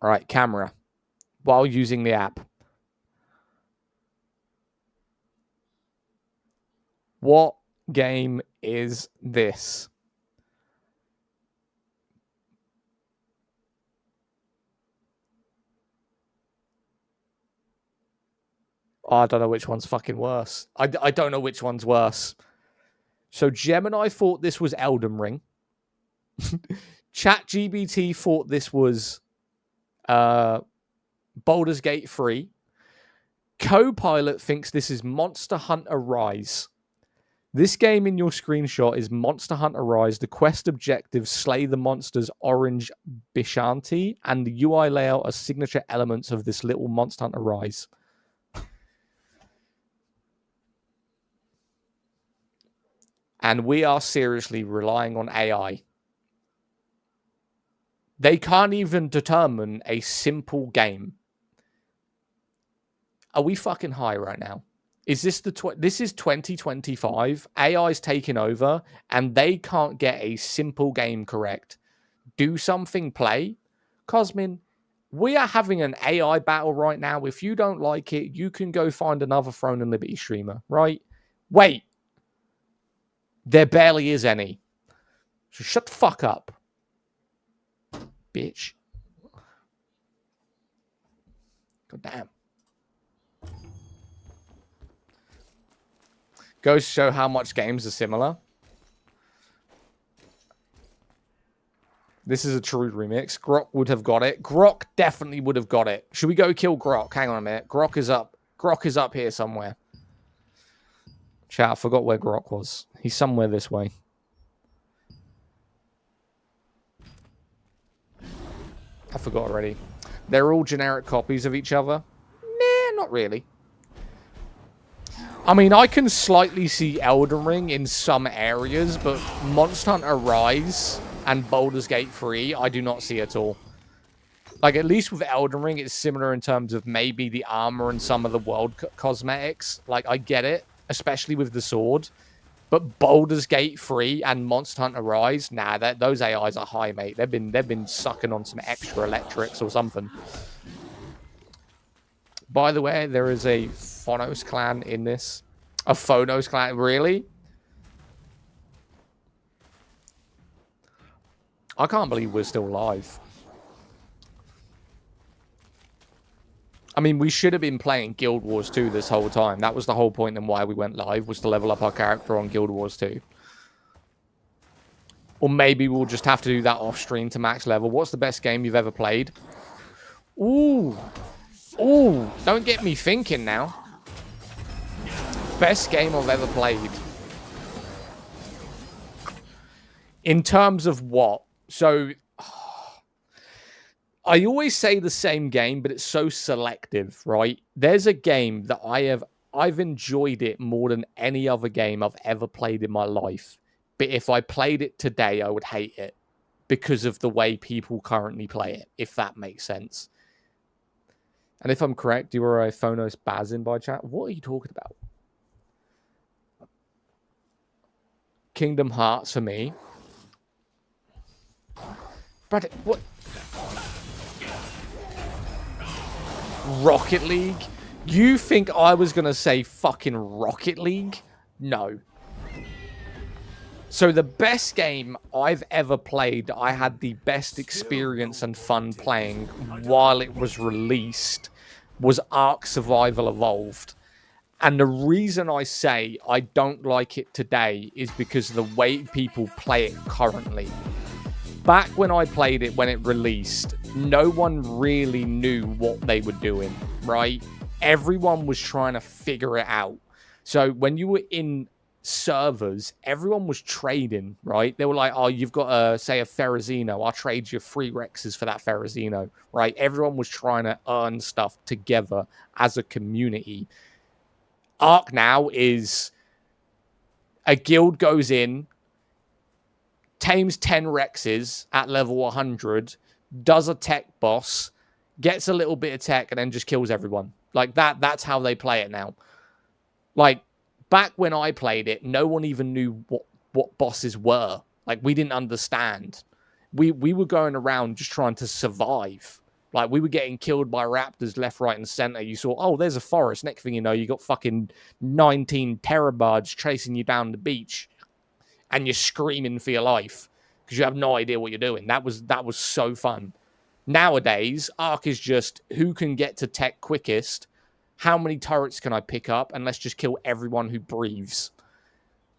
All right, camera. While using the app. What game is this? Oh, I don't know which one's fucking worse. I don't know which one's worse. So Gemini thought this was Elden Ring. ChatGPT thought this was Baldur's Gate 3. Copilot thinks this is Monster Hunter Rise. This game in your screenshot is Monster Hunter Rise. The quest objectives, slay the monsters Orange Bishanti, and the UI layout are signature elements of this little Monster Hunter Rise. And we are seriously relying on AI. They can't even determine a simple game. Are we fucking high right now? Is this this is 2025? AI's taking over and they can't get a simple game correct. Do something play? Cosmin, we are having an AI battle right now. If you don't like it, you can go find another Throne and Liberty streamer, right? Wait. There barely is any. So shut the fuck up. Bitch. God damn. Goes to show how much games are similar. This is a true remix. Grok would have got it. Grok definitely would have got it. Should we go kill Grok? Hang on a minute. Grok is up. Grok is up here somewhere. Chat, I forgot where Grok was. He's somewhere this way. I forgot already. They're all generic copies of each other. Nah, not really. I mean, I can slightly see Elden Ring in some areas, but Monster Hunter Rise and Baldur's Gate 3, I do not see at all. Like, at least with Elden Ring, it's similar in terms of maybe the armor and some of the world cosmetics. Like, I get it, especially with the sword. But Baldur's Gate 3 and Monster Hunter Rise, nah, those AIs are high, mate. They've been sucking on some extra electrics or something. By the way, there is a Phonos clan in this. A Phonos clan, really? I can't believe we're still live. I mean, we should have been playing Guild Wars 2 this whole time. That was the whole point and why we went live, was to level up our character on Guild Wars 2. Or maybe we'll just have to do that off stream to max level. What's the best game you've ever played? Ooh. Ooh. Don't get me thinking now. Best game I've ever played. In terms of what? So I always say the same game, but it's so selective, right? There's a game that I've enjoyed it more than any other game I've ever played in my life. But if I played it today, I would hate it because of the way people currently play it, if that makes sense. And if I'm correct, you were a Phonos Bazin by chat. What are you talking about? Kingdom Hearts for me. But what? Rocket League? You think I was going to say fucking Rocket League? No. So the best game I've ever played, I had the best experience and fun playing while it was released, was Ark Survival Evolved. And the reason I say I don't like it today is because of the way people play it currently. Back when I played it, when it released, no one really knew what they were doing, right? Everyone was trying to figure it out. So when you were in servers, everyone was trading, right? They were like, oh, you've got, say, a Ferrazino. I'll trade you 3 Rexes for that Ferrazino, right? Everyone was trying to earn stuff together as a community. Ark now is a guild goes in, tames 10 Rexes at level 100, does a tech boss, gets a little bit of tech, and then just kills everyone. Like, that's how they play it now. Like, back when I played it, no one even knew what bosses were. Like, we didn't understand. We were going around just trying to survive. Like, we were getting killed by raptors left, right, and center. You saw, oh, there's a forest. Next thing you know, you got fucking 19 terrorbards chasing you down the beach. And you're screaming for your life because you have no idea what you're doing. That was so fun. Nowadays, Ark is just who can get to tech quickest, how many turrets can I pick up, and let's just kill everyone who breathes.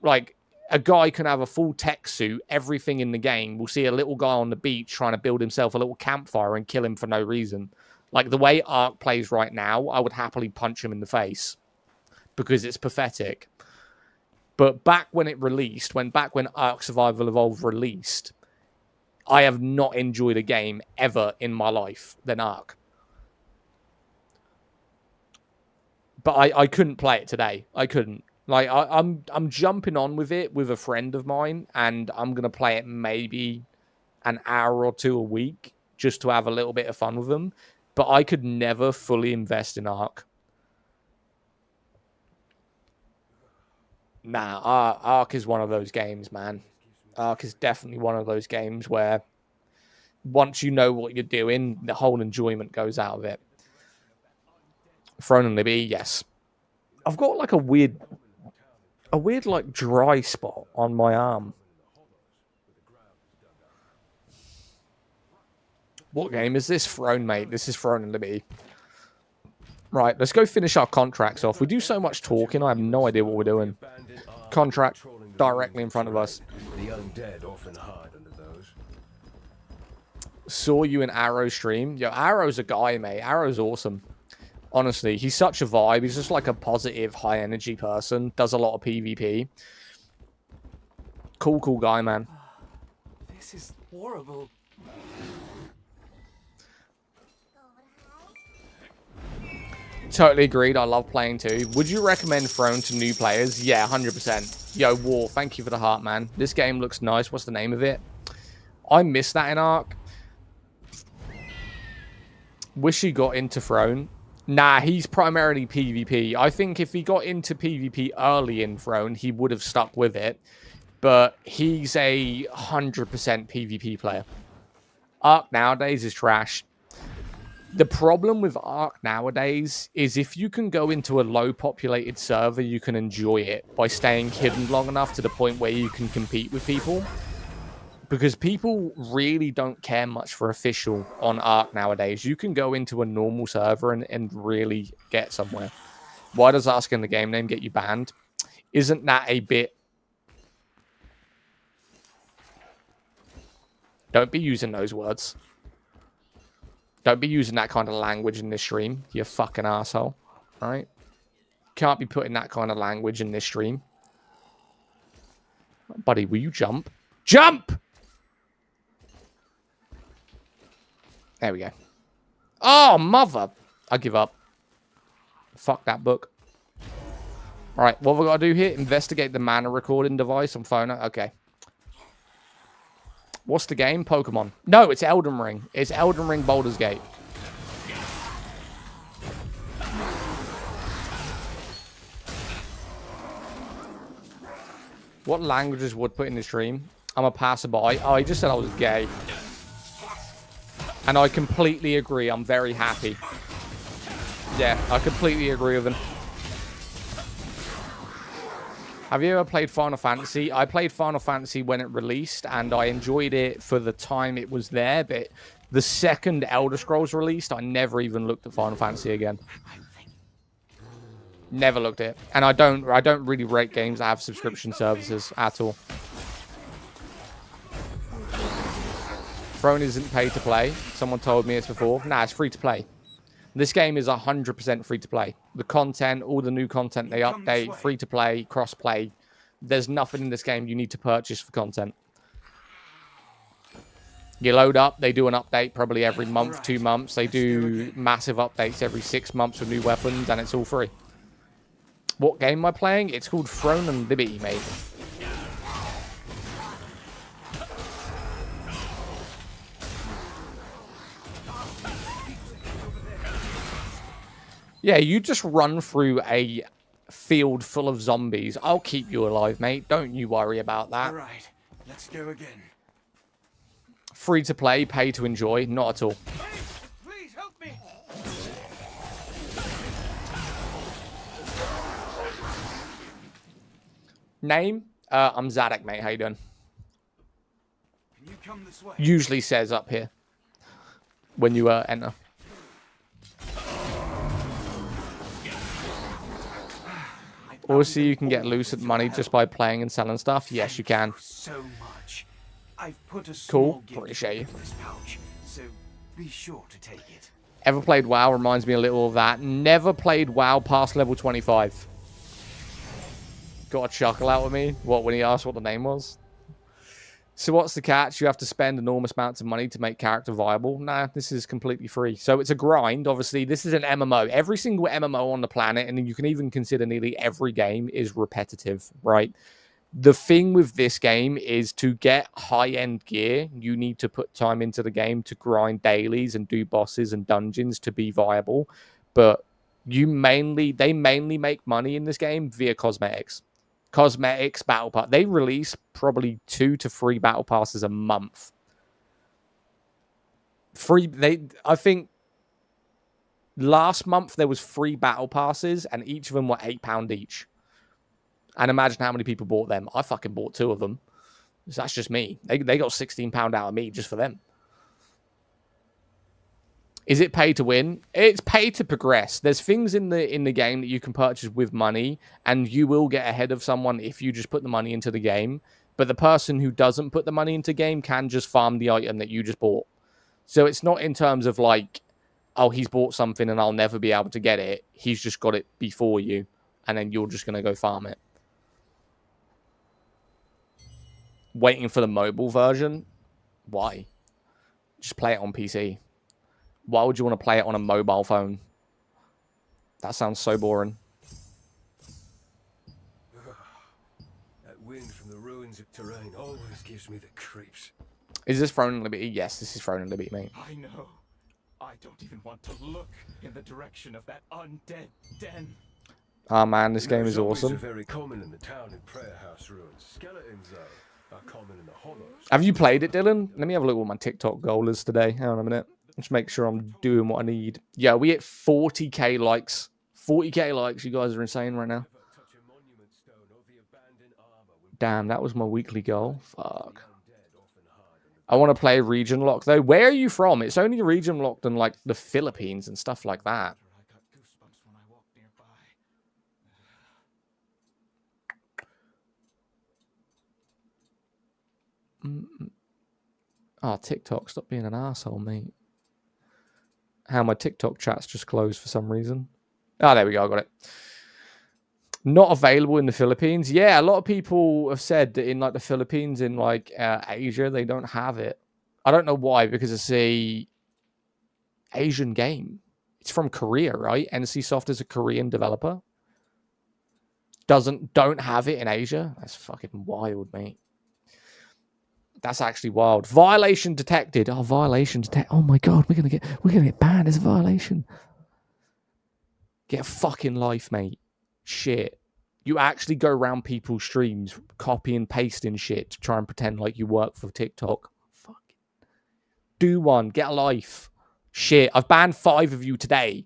Like, a guy can have a full tech suit, everything in the game. We'll see a little guy on the beach trying to build himself a little campfire and kill him for no reason. Like, the way Ark plays right now, I would happily punch him in the face because it's pathetic. But back when it released, back when Ark Survival Evolved released, I have not enjoyed a game ever in my life than Ark. But I couldn't play it today. I couldn't. Like, I'm jumping on with it with a friend of mine, and I'm going to play it maybe an hour or 2 a week just to have a little bit of fun with them. But I could never fully invest in Ark. Nah, Ark is one of those games, man. Ark is definitely one of those games where once you know what you're doing, the whole enjoyment goes out of it. Throne and Libby, yes. I've got like a weird like dry spot on my arm. What game is this? Throne, mate. This is Throne and Libby. Right, let's go finish our contracts off. We do so much talking, I have no idea what we're doing. Contract directly in front of us. The undead often hide under those. Saw you in Arrow stream. Yo, Arrow's a guy, mate. Arrow's awesome. Honestly, he's such a vibe. He's just like a positive, high-energy person. Does a lot of PvP. Cool guy, man. This is horrible. Totally agreed. I love playing too. Would you recommend Throne to new players? Yeah, 100%. Yo, War, thank you for the heart, man. This game looks nice. What's the name of it? I miss that in Ark. Wish he got into Throne. Nah, he's primarily PvP. I think if he got into PvP early in Throne, he would have stuck with it. But he's a 100% PvP player. Ark nowadays is trash. The problem with Ark nowadays is if you can go into a low-populated server, you can enjoy it by staying hidden long enough to the point where you can compete with people. Because people really don't care much for official on Ark nowadays. You can go into a normal server and really get somewhere. Why does asking the game name get you banned? Isn't that a bit... Don't be using those words. Don't be using that kind of language in this stream, you fucking asshole. Right? Can't be putting that kind of language in this stream. Buddy, will you jump? Jump! There we go. Oh, mother. I give up. Fuck that book. All right, what have we got to do here? Investigate the mana recording device on phone. Okay. What's the game? Pokemon. No, it's Elden Ring. It's Elden Ring Baldur's Gate. What languages would put in the stream? I'm a passerby. Oh, he just said I was gay. And I completely agree. I'm very happy. Yeah, I completely agree with him. Have you ever played Final Fantasy? I played Final Fantasy when it released, and I enjoyed it for the time it was there, but the second Elder Scrolls released, I never even looked at Final Fantasy again. Never looked at it. And I don't really rate games that have subscription services at all. Throne isn't pay to play. Someone told me this before. Nah, it's free to play. This game is 100% free to play. The content, all the new content they update, free to play, cross play. There's nothing in this game you need to purchase for content. You load up, they do an update probably every month, 2 months. They do massive updates every 6 months with new weapons, and it's all free. What game am I playing? It's called Throne and Liberty, mate. Yeah, you just run through a field full of zombies. I'll keep you alive, mate. Don't you worry about that. All right, let's go again. Free to play, pay to enjoy. Not at all. Please help me. Name? I'm Zaddak, mate. How you doing? Can you come this way? Usually says up here when you enter. Also, you can get lucid money just by playing and selling stuff. Yes, you can. So much. I've put a Cool. small gift Appreciate you. in this pouch, so be sure to take it. Ever played WoW? Reminds me a little of that. Never played WoW past level 25. Got a chuckle out with me. What, when he asked what the name was? So what's the catch? You have to spend enormous amounts of money to make character viable. Nah, this is completely free. So it's a grind. Obviously, this is an MMO. Every single MMO on the planet, and you can even consider nearly every game, is repetitive, right? The thing with this game is to get high-end gear, you need to put time into the game to grind dailies and do bosses and dungeons to be viable. But they mainly make money in this game via cosmetics. Cosmetics, battle pass. They release probably 2 to 3 battle passes a month. I think last month there was 3 battle passes, and each of them were £8 each. And imagine how many people bought them. I fucking bought 2 of them. So that's just me. They got £16 out of me just for them. Is it pay to win? It's pay to progress. There's things in the game that you can purchase with money, and you will get ahead of someone if you just put the money into the game. But the person who doesn't put the money into the game can just farm the item that you just bought. So it's not in terms of like, oh, he's bought something and I'll never be able to get it. He's just got it before you, and then you're just going to go farm it. Waiting for the mobile version? Why? Just play it on PC. Why would you want to play it on a mobile phone? That sounds so boring. That wind from the ruins of terrain always gives me the creeps. Is this Throne and Liberty? Yes, this is Throne and Liberty, mate. I know. I don't even want to look in the direction of that undead den. Ah, man, this game is Zombies awesome. are very common in the town and prayer house ruins. Skeletons, though, are common in the hollows. Have you played it, Dylan? Let me have a look at what my TikTok goal is today. Hang on a minute. Let's make sure I'm doing what I need. Yeah, we hit 40k likes. 40k likes. You guys are insane right now. Damn, that was my weekly goal. Fuck. I want to play region lock, though. Where are you from? It's only region locked in, like, the Philippines and stuff like that. I got goosebumps when I walked nearby. Oh, TikTok, stop being an asshole, mate. How my TikTok chat's just closed for some reason. Oh, there we go, I got it. Not available in the Philippines. Yeah, a lot of people have said that in like the Philippines, in like Asia, they don't have it. I don't know why, because it's a Asian game. It's from Korea, right? NCSoft is a Korean developer. Don't have it in Asia. That's fucking wild, mate. That's actually wild. Violation detected. Oh, violation detected. Oh my god, we're gonna get banned as a violation. Get a fucking life, mate. Shit. You actually go around people's streams, copy and pasting shit to try and pretend like you work for TikTok. Fuck. Do one. Get a life. Shit. I've banned 5 of you today.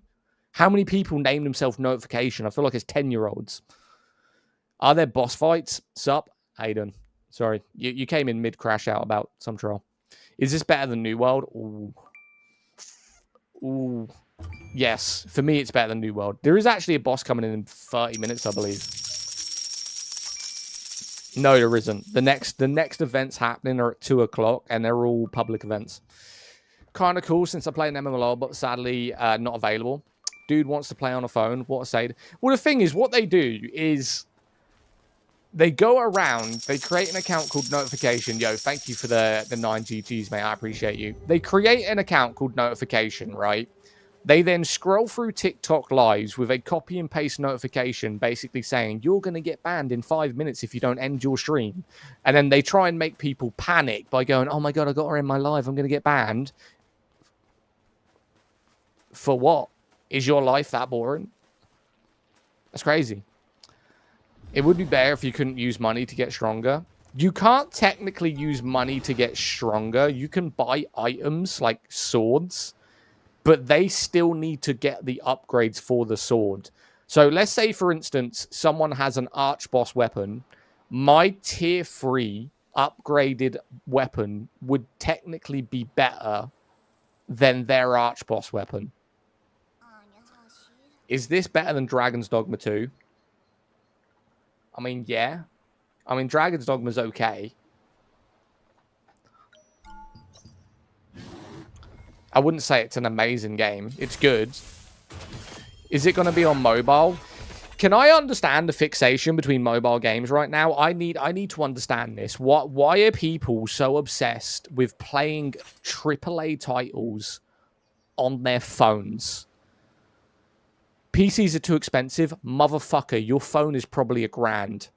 How many people name themselves notification? I feel like it's 10-year-olds. Are there boss fights? Sup? Hayden. Sorry. You came in mid-crash out about some troll. Is this better than New World? Ooh. Ooh. Yes. For me, it's better than New World. There is actually a boss coming in 30 minutes, I believe. No, there isn't. The next events happening are at 2 o'clock, and they're all public events. Kind of cool since I play an MMO, but sadly not available. Dude wants to play on a phone. What a say. Well, the thing is, what they do is they go around, they create an account called Notification. Yo, thank you for the 9 GGs, mate. I appreciate you. They create an account called Notification, right? They then scroll through TikTok lives with a copy and paste notification basically saying, you're going to get banned in 5 minutes if you don't end your stream. And then they try and make people panic by going, oh my God, I got her in my live. I'm going to get banned. For what? Is your life that boring? That's crazy. It would be better if you couldn't use money to get stronger. You can't technically use money to get stronger. You can buy items like swords, but they still need to get the upgrades for the sword. So let's say, for instance, someone has an arch boss weapon. My tier 3 upgraded weapon would technically be better than their arch boss weapon. Is this better than Dragon's Dogma 2? I mean, yeah. I mean, Dragon's Dogma's okay. I wouldn't say it's an amazing game. It's good. Is it going to be on mobile? Can I understand the fixation between mobile games right now? I need to understand this. Why are people so obsessed with playing AAA titles on their phones? PCs are too expensive. Motherfucker, your phone is probably $1,000.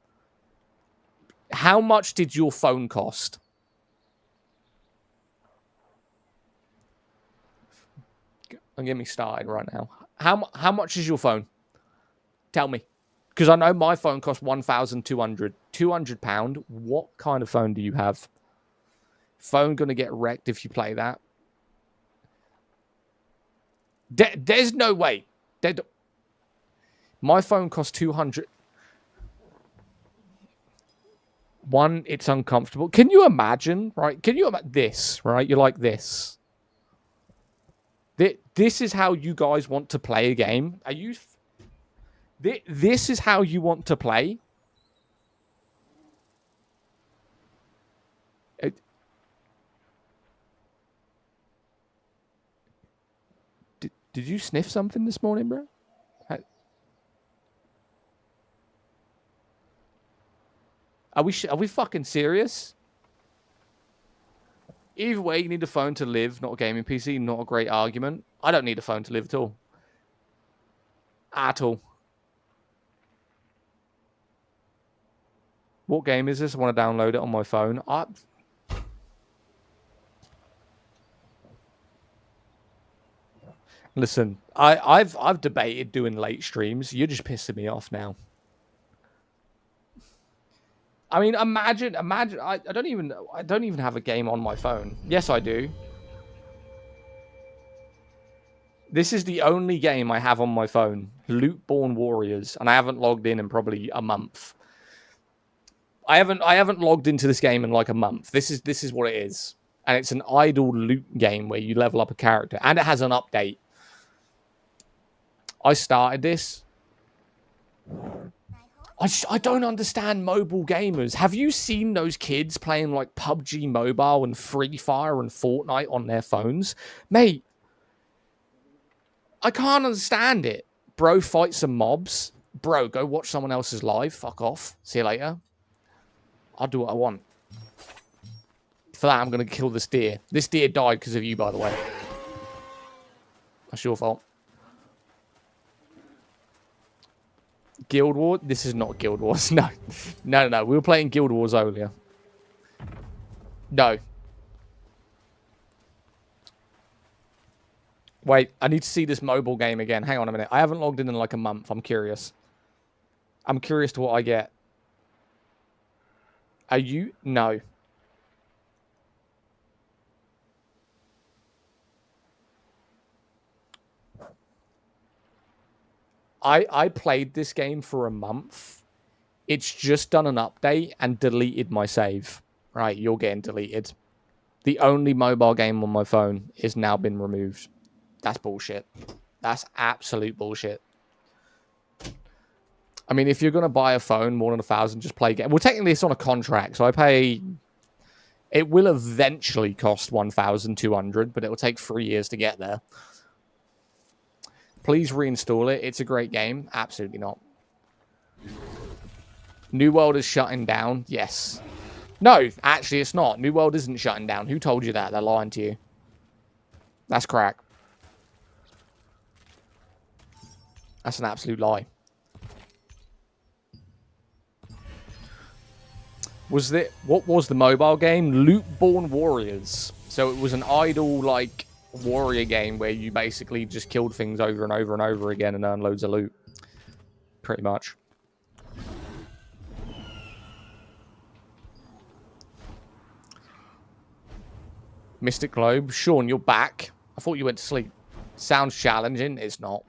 How much did your phone cost? Don't get me started right now. How much is your phone? Tell me. Because I know my phone cost £1,200. £200. What kind of phone do you have? Phone gonna get wrecked if you play that. There's no way. My phone costs 200. One, it's uncomfortable. Can you imagine, right? Can you imagine this, right? You're like this. This is how you guys want to play a game. Are you... This is how you want to play? Did you sniff something this morning, bro? Are we fucking serious? Either way, you need a phone to live, not a gaming PC. Not a great argument. I don't need a phone to live at all. At all. What game is this? I want to download it on my phone. Listen, I've debated doing late streams. You're just pissing me off now. I mean, imagine. I don't even have a game on my phone. Yes, I do. This is the only game I have on my phone, Lootborn Warriors, and I haven't logged in probably a month. I haven't logged into this game in like a month. This is what it is, and it's an idle loot game where you level up a character, and it has an update. I started this. I don't understand mobile gamers. Have you seen those kids playing like PUBG Mobile and Free Fire and Fortnite on their phones? Mate, I can't understand it. Bro fights some mobs. Bro, go watch someone else's live. Fuck off. See you later. I'll do what I want. For that, I'm going to kill this deer. This deer died because of you, by the way. That's your fault. Guild Wars? This is not Guild Wars. No. No. We were playing Guild Wars earlier. No. Wait, I need to see this mobile game again. Hang on a minute. I haven't logged in like a month. I'm curious. I'm curious to what I get. Are you? No. I played this game for a month. It's just done an update and deleted my save. Right, you're getting deleted. The only mobile game on my phone is now been removed. That's bullshit. That's absolute bullshit. I mean, if you're going to buy a phone more than 1,000, just play game. Well, technically, it's on a contract, so I pay... It will eventually cost 1,200, but it will take 3 years to get there. Please reinstall it. It's a great game. Absolutely not. New World is shutting down. Yes. No, actually, it's not. New World isn't shutting down. Who told you that? They're lying to you. That's crack. That's an absolute lie. What was the mobile game? Lootborn Warriors. So it was an idle, like, warrior game where you basically just killed things over and over and over again and earned loads of loot. Pretty much. Mystic Globe. Sean, you're back. I thought you went to sleep. Sounds challenging. It's not.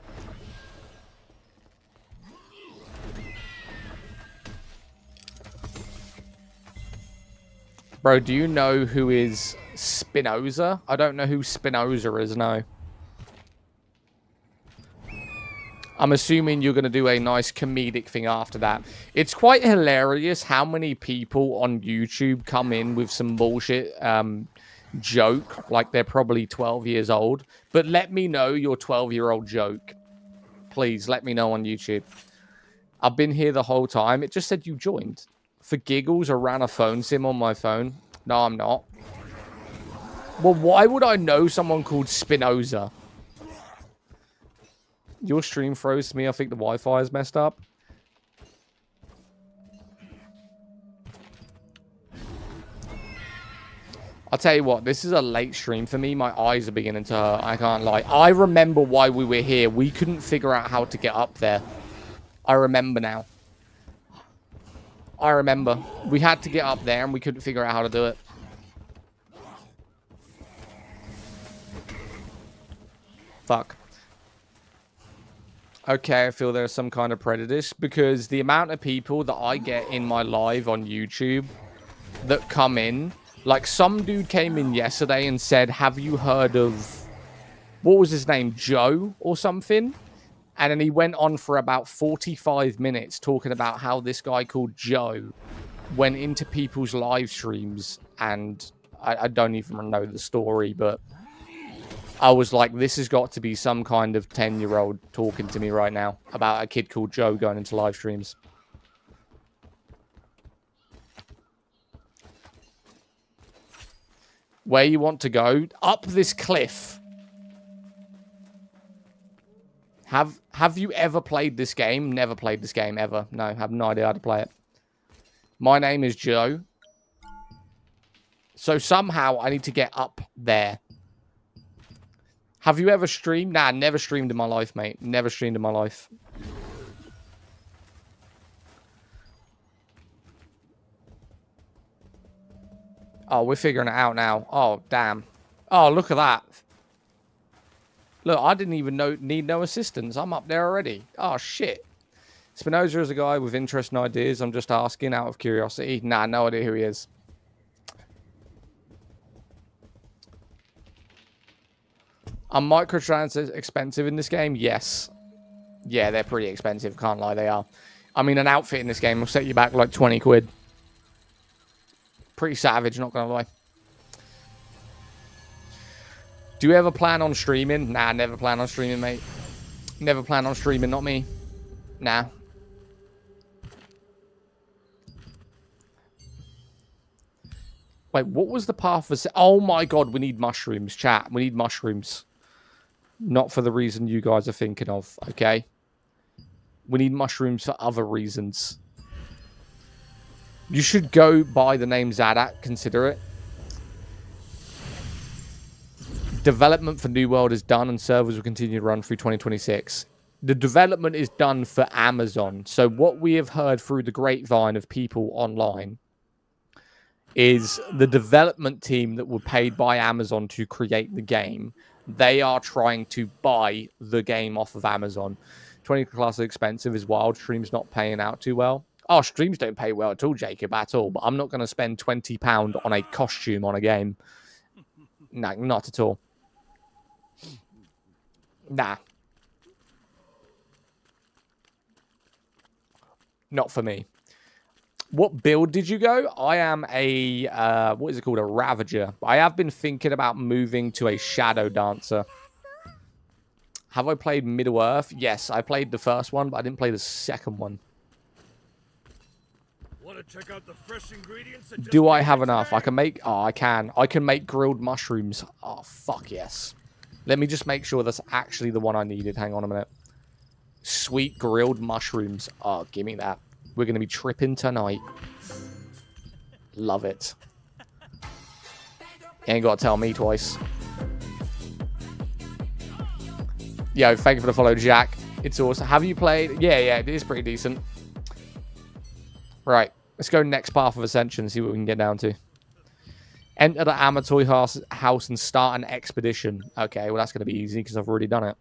Bro, do you know who is Spinoza? I don't know who Spinoza is, no. I'm assuming you're going to do a nice comedic thing after that. It's quite hilarious how many people on YouTube come in with some bullshit joke, like they're probably 12 years old. But let me know your 12-year-old joke. Please, let me know on YouTube. I've been here the whole time. It just said you joined. For giggles, I ran a phone sim on my phone. No, I'm not. Well, why would I know someone called Spinoza? Your stream froze me. I think the Wi-Fi is messed up. I'll tell you what, this is a late stream for me. My eyes are beginning to hurt. I can't lie. I remember why we were here. We couldn't figure out how to get up there. I remember now. I remember. We had to get up there and we couldn't figure out how to do it. Fuck. Okay, I feel there's some kind of prejudice because the amount of people that I get in my live on YouTube that come in, like some dude came in yesterday and said, have you heard of, what was his name, Joe or something? And then he went on for about 45 minutes talking about how this guy called Joe went into people's live streams. And I don't even know the story, but I was like, this has got to be some kind of 10-year-old talking to me right now about a kid called Joe going into live streams. Where you want to go? Up this cliff. Have you ever played this game? Never played this game, ever. No, have no idea how to play it. My name is Joe. So somehow I need to get up there. Have you ever streamed? Nah, never streamed in my life, mate. Never streamed in my life. Oh, we're figuring it out now. Oh, damn. Oh, look at that. Look, I didn't even need no assistance. I'm up there already. Oh, shit. Spinoza is a guy with interesting ideas. I'm just asking out of curiosity. Nah, no idea who he is. Are microtransactions expensive in this game? Yes. Yeah, they're pretty expensive. Can't lie, they are. I mean, an outfit in this game will set you back like 20 quid. Pretty savage, not gonna lie. Do you ever plan on streaming? Nah, never plan on streaming, mate. Never plan on streaming, not me. Nah. Wait, what was the path for... Oh my god, we need mushrooms, chat. We need mushrooms. Not for the reason you guys are thinking of, okay? We need mushrooms for other reasons. You should go by the name Zaddak, consider it. Development for New World is done and servers will continue to run through 2026. The development is done for Amazon. So what we have heard through the grapevine of people online is the development team that were paid by Amazon to create the game. They are trying to buy the game off of Amazon. 20 class is expensive is wild. Stream's not paying out too well. Oh, streams don't pay well at all, Jacob, at all. But I'm not going to spend £20 on a costume on a game. No, not at all. Nah. Not for me. What build did you go? I am a, what is it called? A Ravager. I have been thinking about moving to a Shadow Dancer. Have I played Middle-earth? Yes, I played the first one, but I didn't play the second one. Want to check out the fresh ingredients? Do I have enough? I can make... Oh, I can. I can make grilled mushrooms. Oh, fuck yes. Let me just make sure that's actually the one I needed. Hang on a minute. Sweet grilled mushrooms. Oh, give me that. We're going to be tripping tonight. Love it. You ain't got to tell me twice. Yo, thank you for the follow, Jack. It's awesome. Have you played? Yeah, it is pretty decent. Right. Let's go next path of ascension and see what we can get down to. Enter the Amatoy house and start an expedition. Okay, well, that's going to be easy because I've already done it.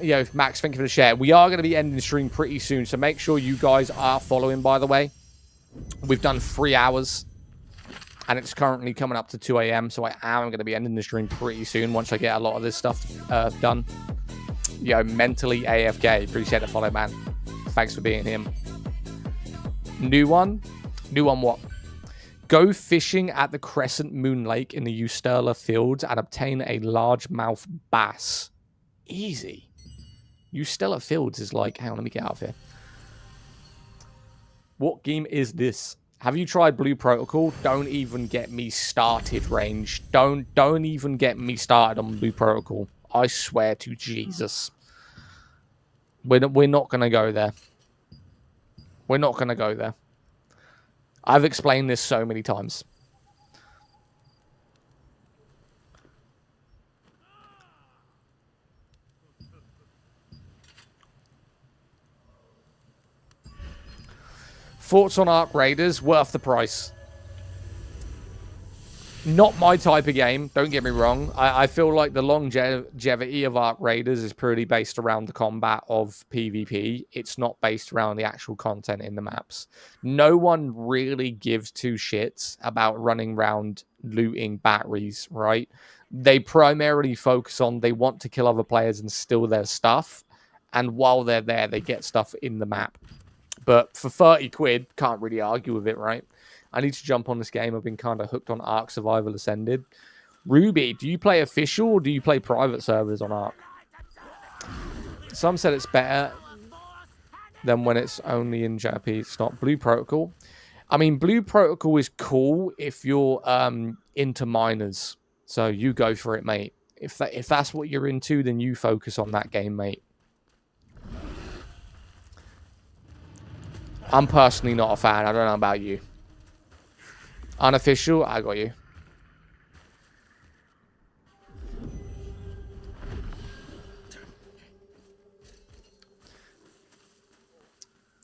Yo, Max, thank you for the share. We are going to be ending the stream pretty soon, so make sure you guys are following, by the way. We've done 3 hours, and it's currently coming up to 2 a.m., so I am going to be ending the stream pretty soon once I get a lot of this stuff done. Yo, mentally AFK. Appreciate the follow, man. Thanks for being him. New one? New one what? Go fishing at the Crescent Moon Lake in the Eusterla Fields and obtain a largemouth bass. Easy. Eusterla Fields is like... Hang on, let me get out of here. What game is this? Have you tried Blue Protocol? Don't even get me started, Range. Don't even get me started on Blue Protocol. I swear to Jesus. We're not going to go there. We're not going to go there. I've explained this so many times. Thoughts on Ark Raiders? Worth the price. Not my type of game, don't get me wrong. I feel like the longevity of Ark Raiders is purely based around the combat of PvP. It's not based around the actual content in the maps. No one really gives two shits about running around looting batteries, right? They primarily focus on they want to kill other players and steal their stuff. And while they're there, they get stuff in the map. But for 30 quid, can't really argue with it, right? I need to jump on this game. I've been kind of hooked on Ark Survival Ascended. Ruby, do you play official or do you play private servers on Ark? Some said it's better than when it's only in Japanese. It's not Blue Protocol. I mean, Blue Protocol is cool if you're into miners. So you go for it, mate. If that's what you're into, then you focus on that game, mate. I'm personally not a fan. I don't know about you. Unofficial, I got you.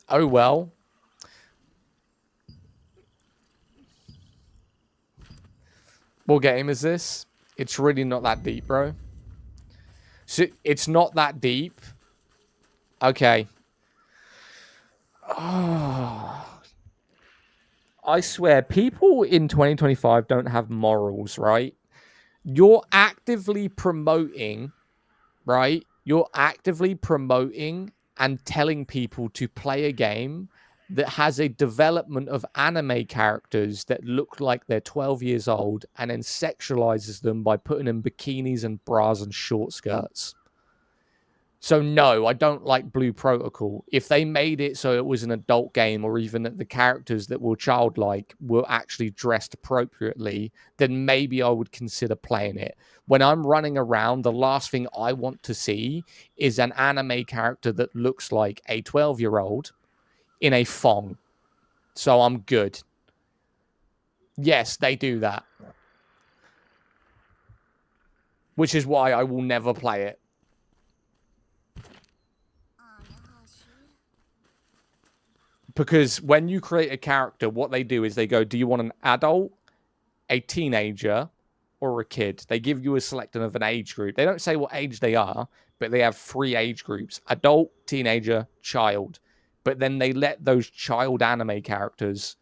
Oh, well. What game is this? It's really not that deep, bro. So it's not that deep. Okay. Oh. I swear, people in 2025 don't have morals, right? You're actively promoting, right? You're actively promoting and telling people to play a game that has a development of anime characters that look like they're 12 years old and then sexualizes them by putting in bikinis and bras and short skirts. So no, I don't like Blue Protocol. If they made it so it was an adult game, or even that the characters that were childlike were actually dressed appropriately, then maybe I would consider playing it. When I'm running around, the last thing I want to see is an anime character that looks like a 12-year-old in a thong. So I'm good. Yes, they do that. Which is why I will never play it. Because when you create a character, what they do is they go, do you want an adult, a teenager, or a kid? They give you a selection of an age group. They don't say what age they are, but they have 3 age groups. Adult, teenager, child. But then they let those child anime characters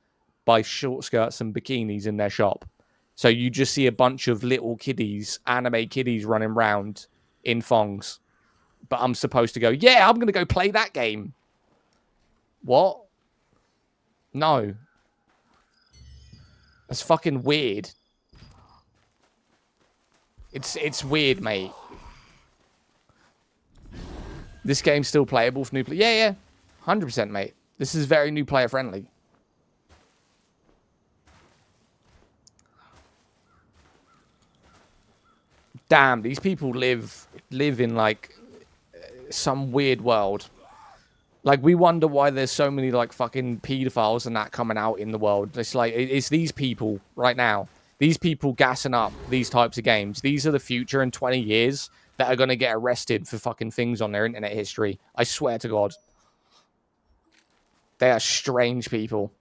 buy short skirts and bikinis in their shop. So you just see a bunch of little kiddies, anime kiddies running around in thongs. But I'm supposed to go, yeah, I'm going to go play that game. What? No. That's fucking weird. It's weird, mate. This game's still playable for new players. Yeah. 100%, mate. This is very new player friendly. Damn, these people live in like some weird world. Like, we wonder why there's so many, like, fucking pedophiles and that coming out in the world. It's like, it's these people right now. These people gassing up these types of games. These are the future in 20 years that are going to get arrested for fucking things on their internet history. I swear to God. They are strange people.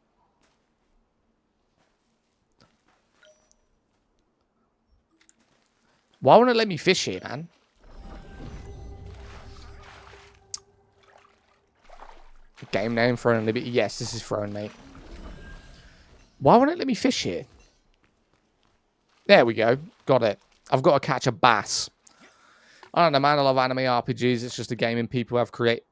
Why won't it let me fish here, man? Game name, Throne and Liberty. Yes, this is Throne, mate. Why won't it let me fish here? There we go. Got it. I've got to catch a bass. I don't know, man. I love anime RPGs. It's just a game and people have create...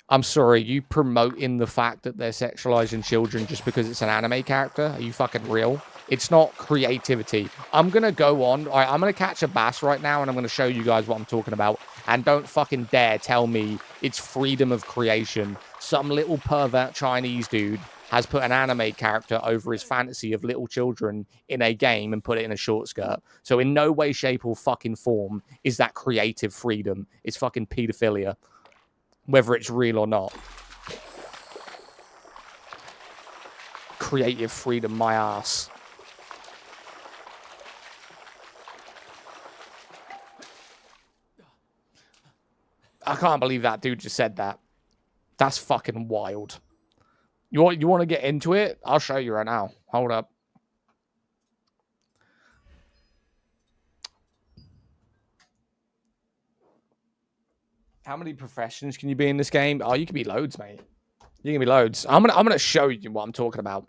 I'm sorry, you promoting the fact that they're sexualizing children just because it's an anime character? Are you fucking real? It's not creativity. I'm going to go on. All right, I'm going to catch a bass right now, and I'm going to show you guys what I'm talking about. And don't fucking dare tell me it's freedom of creation. Some little pervert Chinese dude has put an anime character over his fantasy of little children in a game and put it in a short skirt. So in no way, shape, or fucking form is that creative freedom. It's fucking pedophilia. Whether it's real or not. Creative freedom, my ass. I can't believe that dude just said that. That's fucking wild. You want to get into it? I'll show you right now. Hold up. How many professions can you be in this game? Oh, you can be loads, mate. You can be loads. I'm gonna show you what I'm talking about.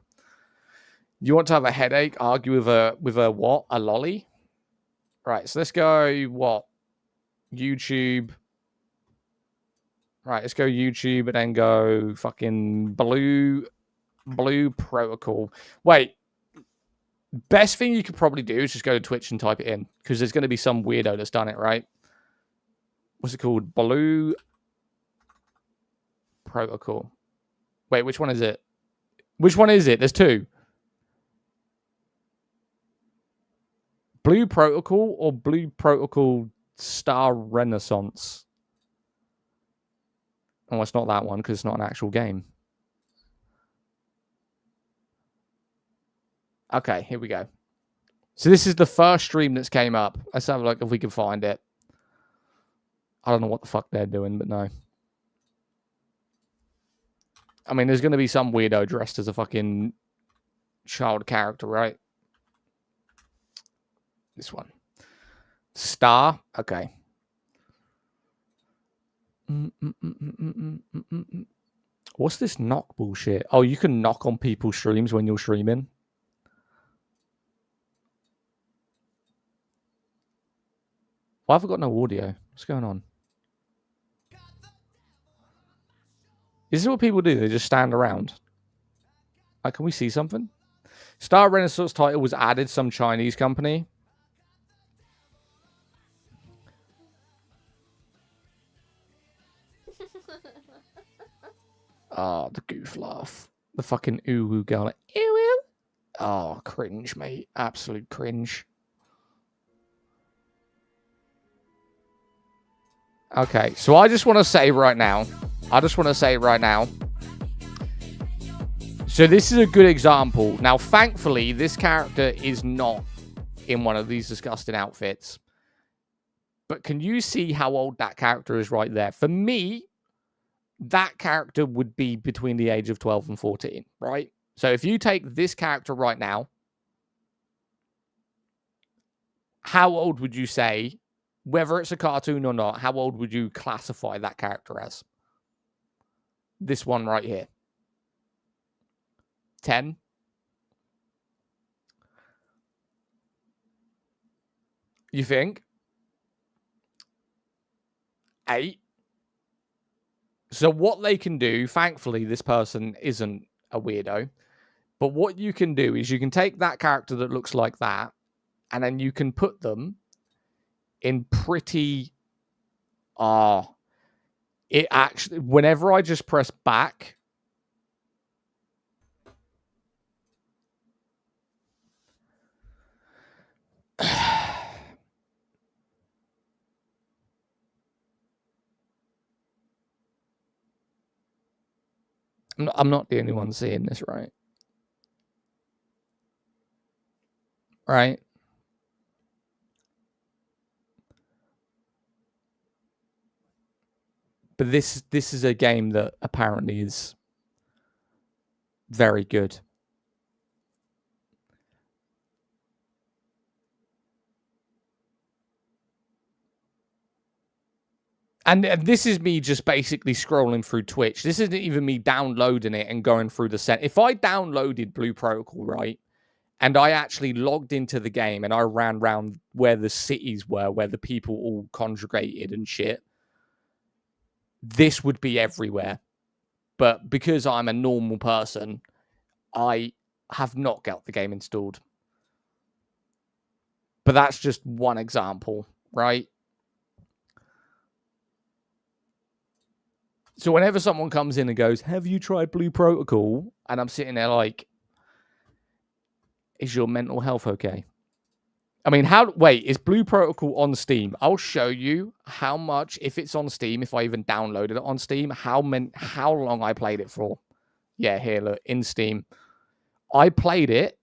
You want to have a headache? Argue with a what? A lolly? Right. So let's go what? YouTube. Right. Let's go YouTube and then go fucking Blue Protocol. Wait. Best thing you could probably do is just go to Twitch and type it in because there's going to be some weirdo that's done it, right? What's it called? Blue Protocol. Wait, which one is it? Which one is it? There's 2. Blue Protocol or Blue Protocol Star Renaissance? Oh, it's not that one because it's not an actual game. Okay, here we go. So this is the first stream that's came up. Let's have a look if we can find it. I don't know what the fuck they're doing, but no. I mean, there's going to be some weirdo dressed as a fucking child character, right? This one. Star? Okay. What's this knock bullshit? Oh, you can knock on people's streams when you're streaming. Why have I got no audio? What's going on? Is this what people do? They just stand around. Like, can we see something? Star Renaissance title was added. Some Chinese company. Oh, the goof laugh. The fucking ooh girl. Like, ooh ooh. Oh, cringe, mate. Absolute cringe. Okay, so I just want to say right now. So this is a good example. Now, thankfully, this character is not in one of these disgusting outfits. But can you see how old that character is right there? For me, that character would be between the age of 12 and 14, right? So if you take this character right now, how old would you say, whether it's a cartoon or not, how old would you classify that character as? This one right here. 10? You think? 8? So what they can do, thankfully, this person isn't a weirdo. But what you can do is you can take that character that looks like that, and then you can put them in pretty... it actually... Whenever I just press back... I'm not the only one seeing this, right? Right? But this is a game that apparently is very good. And this is me just basically scrolling through Twitch. This isn't even me downloading it and going through the set. If I downloaded Blue Protocol, right, and I actually logged into the game and I ran around where the cities were, where the people all congregated and shit, this would be everywhere. But because I'm a normal person, I have not got the game installed. But that's just one example, right? So whenever someone comes in and goes, have you tried Blue Protocol? And I'm sitting there like, is your mental health okay? I mean, wait, is Blue Protocol on Steam? I'll show you how much, if it's on Steam, if I even downloaded it on Steam, how long I played it for. Yeah, here, look, in Steam. I played it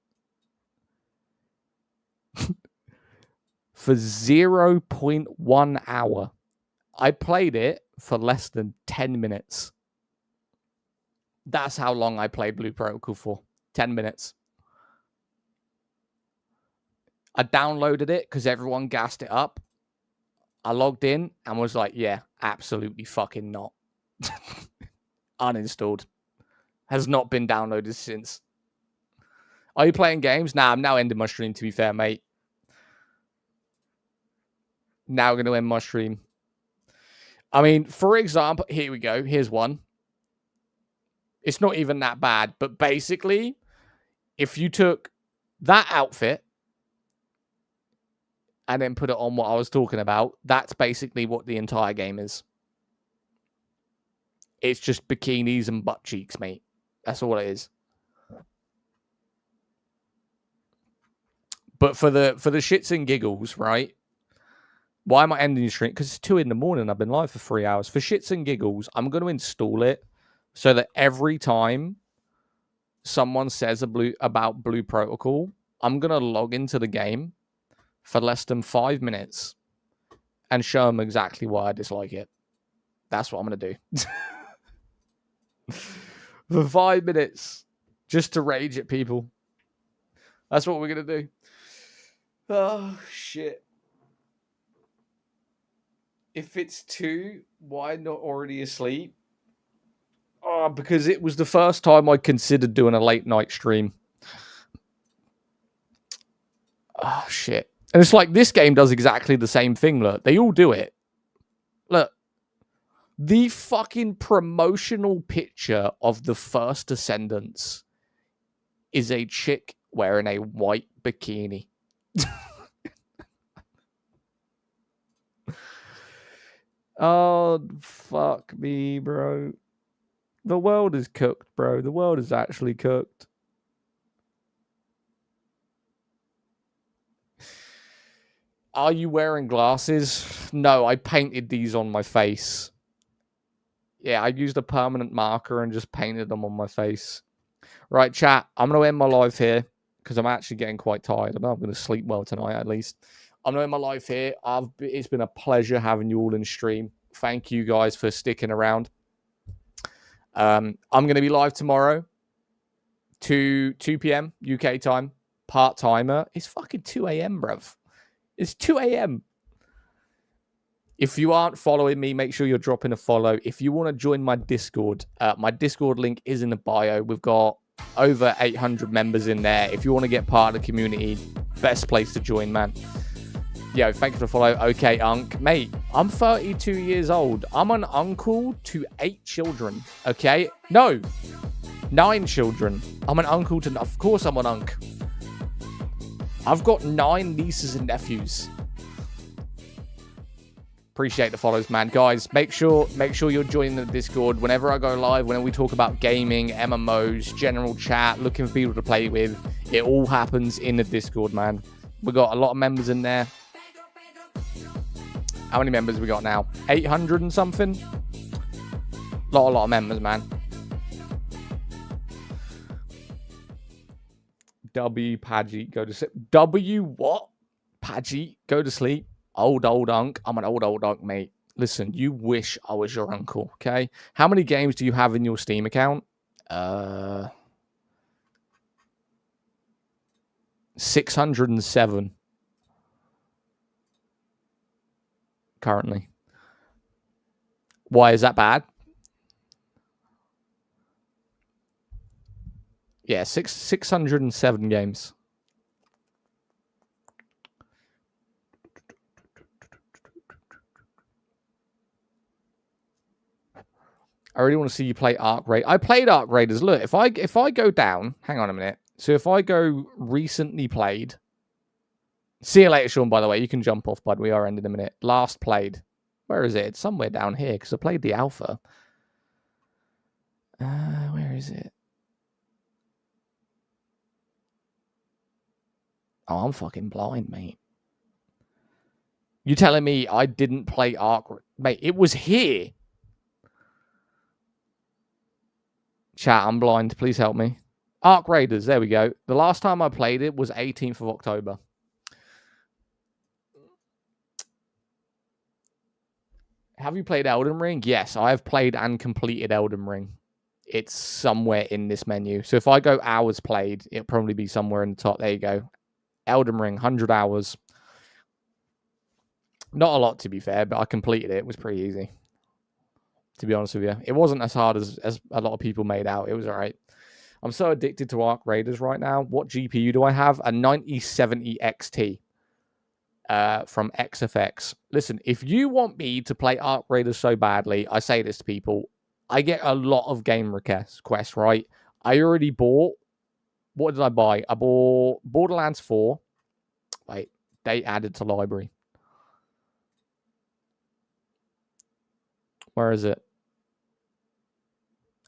for 0.1 hour. I played it for less than 10 minutes. That's how long I played Blue Protocol for. 10 minutes. I downloaded it because everyone gassed it up. I logged in and was like, yeah, absolutely fucking not. Uninstalled. Has not been downloaded since. Are you playing games? Nah, I'm now ending my stream, to be fair, mate. Now going to end my stream. I mean, for example, here we go. Here's one. It's not even that bad, but basically, if you took that outfit and then put it on what I was talking about, that's basically what the entire game is. It's just bikinis and butt cheeks, mate. That's all it is. But for the shits and giggles, right? Why am I ending the stream? Because it's 2 in the morning. I've been live for 3 hours. For shits and giggles, I'm going to install it so that every time someone says about Blue Protocol, I'm going to log into the game for less than 5 minutes and show them exactly why I dislike it. That's what I'm going to do. For 5 minutes, just to rage at people. That's what we're going to do. Oh, shit. If it's 2, why not already asleep? Oh, because it was the first time I considered doing a late night stream. Oh, shit. And it's like this game does exactly the same thing. Look, they all do it. Look. The fucking promotional picture of the first Descendants is a chick wearing a white bikini. Oh, fuck me, bro. The world is cooked, bro. The world is actually cooked. Are you wearing glasses? No, I painted these on my face. Yeah, I used a permanent marker and just painted them on my face. Right, chat. I'm going to end my live here because I'm actually getting quite tired. I know I'm going to sleep well tonight, at least. I'm going to end my live here. It's been a pleasure having you all in stream. Thank you guys for sticking around. I'm going to be live tomorrow. 2 p.m. UK time. Part-timer. It's fucking 2 a.m., bruv. It's 2 a.m. If you aren't following me, make sure you're dropping a follow. If you want to join my Discord link is in the bio. We've got over 800 members in there. If you want to get part of the community, best place to join, man. Yo, thank you for the follow. Okay, Unc. Mate, I'm 32 years old. I'm an uncle to 8 children, okay? No, 9 children. I'm an uncle to... Of course I'm an unc. I've got 9 nieces and nephews. Appreciate the follows, man. Guys, make sure you're joining the Discord whenever I go live, whenever we talk about gaming, MMOs, general chat, looking for people to play with. It all happens in the Discord, man. We got a lot of members in there. How many members we got now? 800 and something? Lot of members, man. W Padgy, go to sleep. W what? Padgy, go to sleep. Old unc. I'm an old unc, mate. Listen, you wish I was your uncle, okay? How many games do you have in your Steam account? 607 currently. Why is that bad? Yeah, 607 games. I really want to see you play Arc Raiders. I played Arc Raiders. Look, if I go down, hang on a minute. So if I go recently played, see you later, Sean. By the way, you can jump off, bud. We are ending in a minute. Last played. Where is it? It's somewhere down here because I played the alpha. Where is it? Oh, I'm fucking blind, mate. You telling me I didn't play Arc? Mate, it was here. Chat, I'm blind. Please help me. Arc Raiders, there we go. The last time I played it was 18th of October. Have you played Elden Ring? Yes, I have played and completed Elden Ring. It's somewhere in this menu. So if I go hours played, it'll probably be somewhere in the top. There you go. Elden Ring, 100 hours. Not a lot, to be fair, but I completed it. It was pretty easy, to be honest with you. It wasn't as hard as a lot of people made out. It was all right. I'm so addicted to Arc Raiders right now. What GPU do I have? A 9070 XT from XFX. Listen, if you want me to play Arc Raiders so badly, I say this to people, I get a lot of game requests, right? I already bought... What did I buy? I bought Borderlands 4. Wait, date added to library. Where is it?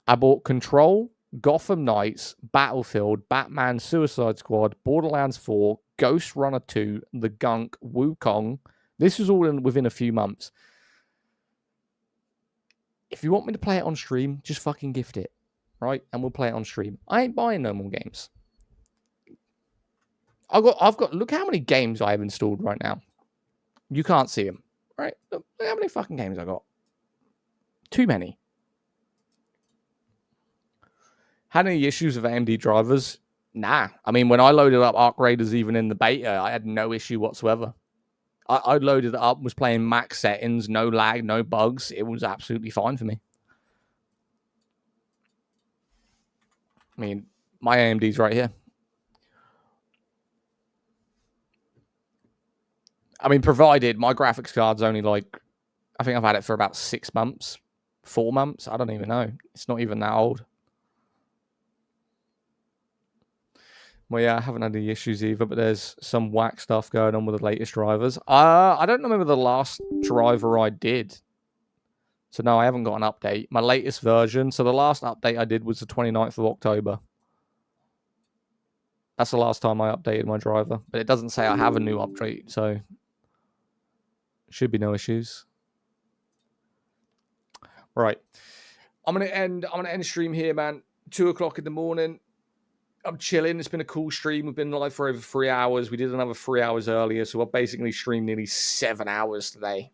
I bought Control, Gotham Knights, Battlefield, Batman Suicide Squad, Borderlands 4, Ghost Runner 2, The Gunk, Wukong. This was all within a few months. If you want me to play it on stream, just fucking gift it, right? And we'll play it on stream. I ain't buying no more games. I've got. Look how many games I have installed right now. You can't see them, right? Look how many fucking games I got. Too many. Had any issues with AMD drivers? Nah. I mean, when I loaded up Arc Raiders, even in the beta, I had no issue whatsoever. I loaded it up, was playing max settings, no lag, no bugs. It was absolutely fine for me. I mean, my AMD's right here. I mean, provided my graphics card's only like, I think I've had it for about 6 months, 4 months. I don't even know. It's not even that old. Well, yeah, I haven't had any issues either, but there's some whack stuff going on with the latest drivers. I don't remember the last driver I did. So no, I haven't got an update. My latest version, so the last update I did was the 29th of October. That's the last time I updated my driver. But it doesn't say I have a new update, so should be no issues. Right. I'm gonna end stream here, man. 2 o'clock in the morning. I'm chilling. It's been a cool stream. We've been live for over 3 hours. We did another 3 hours earlier, so I've basically streamed nearly 7 hours today.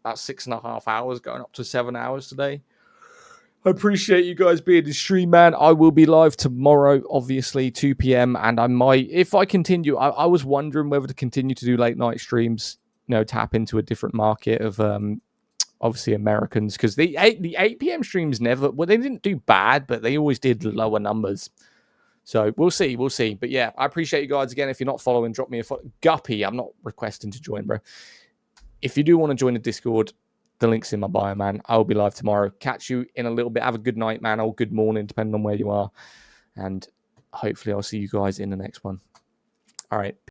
About 6.5 hours, going up to 7 hours today. I appreciate you guys being in the stream, man. I will be live tomorrow, obviously, 2 p.m. And I might, if I continue, I was wondering whether to continue to do late night streams, you know, tap into a different market of obviously Americans, because the 8 p.m. streams never, well, they didn't do bad, but they always did lower numbers. So we'll see. But yeah, I appreciate you guys again. If you're not following, drop me a follow. Guppy, I'm not requesting to join, bro. If you do want to join the Discord, the link's in my bio, man. I'll be live tomorrow. Catch you in a little bit. Have a good night, man, or good morning, depending on where you are. And hopefully I'll see you guys in the next one. All right.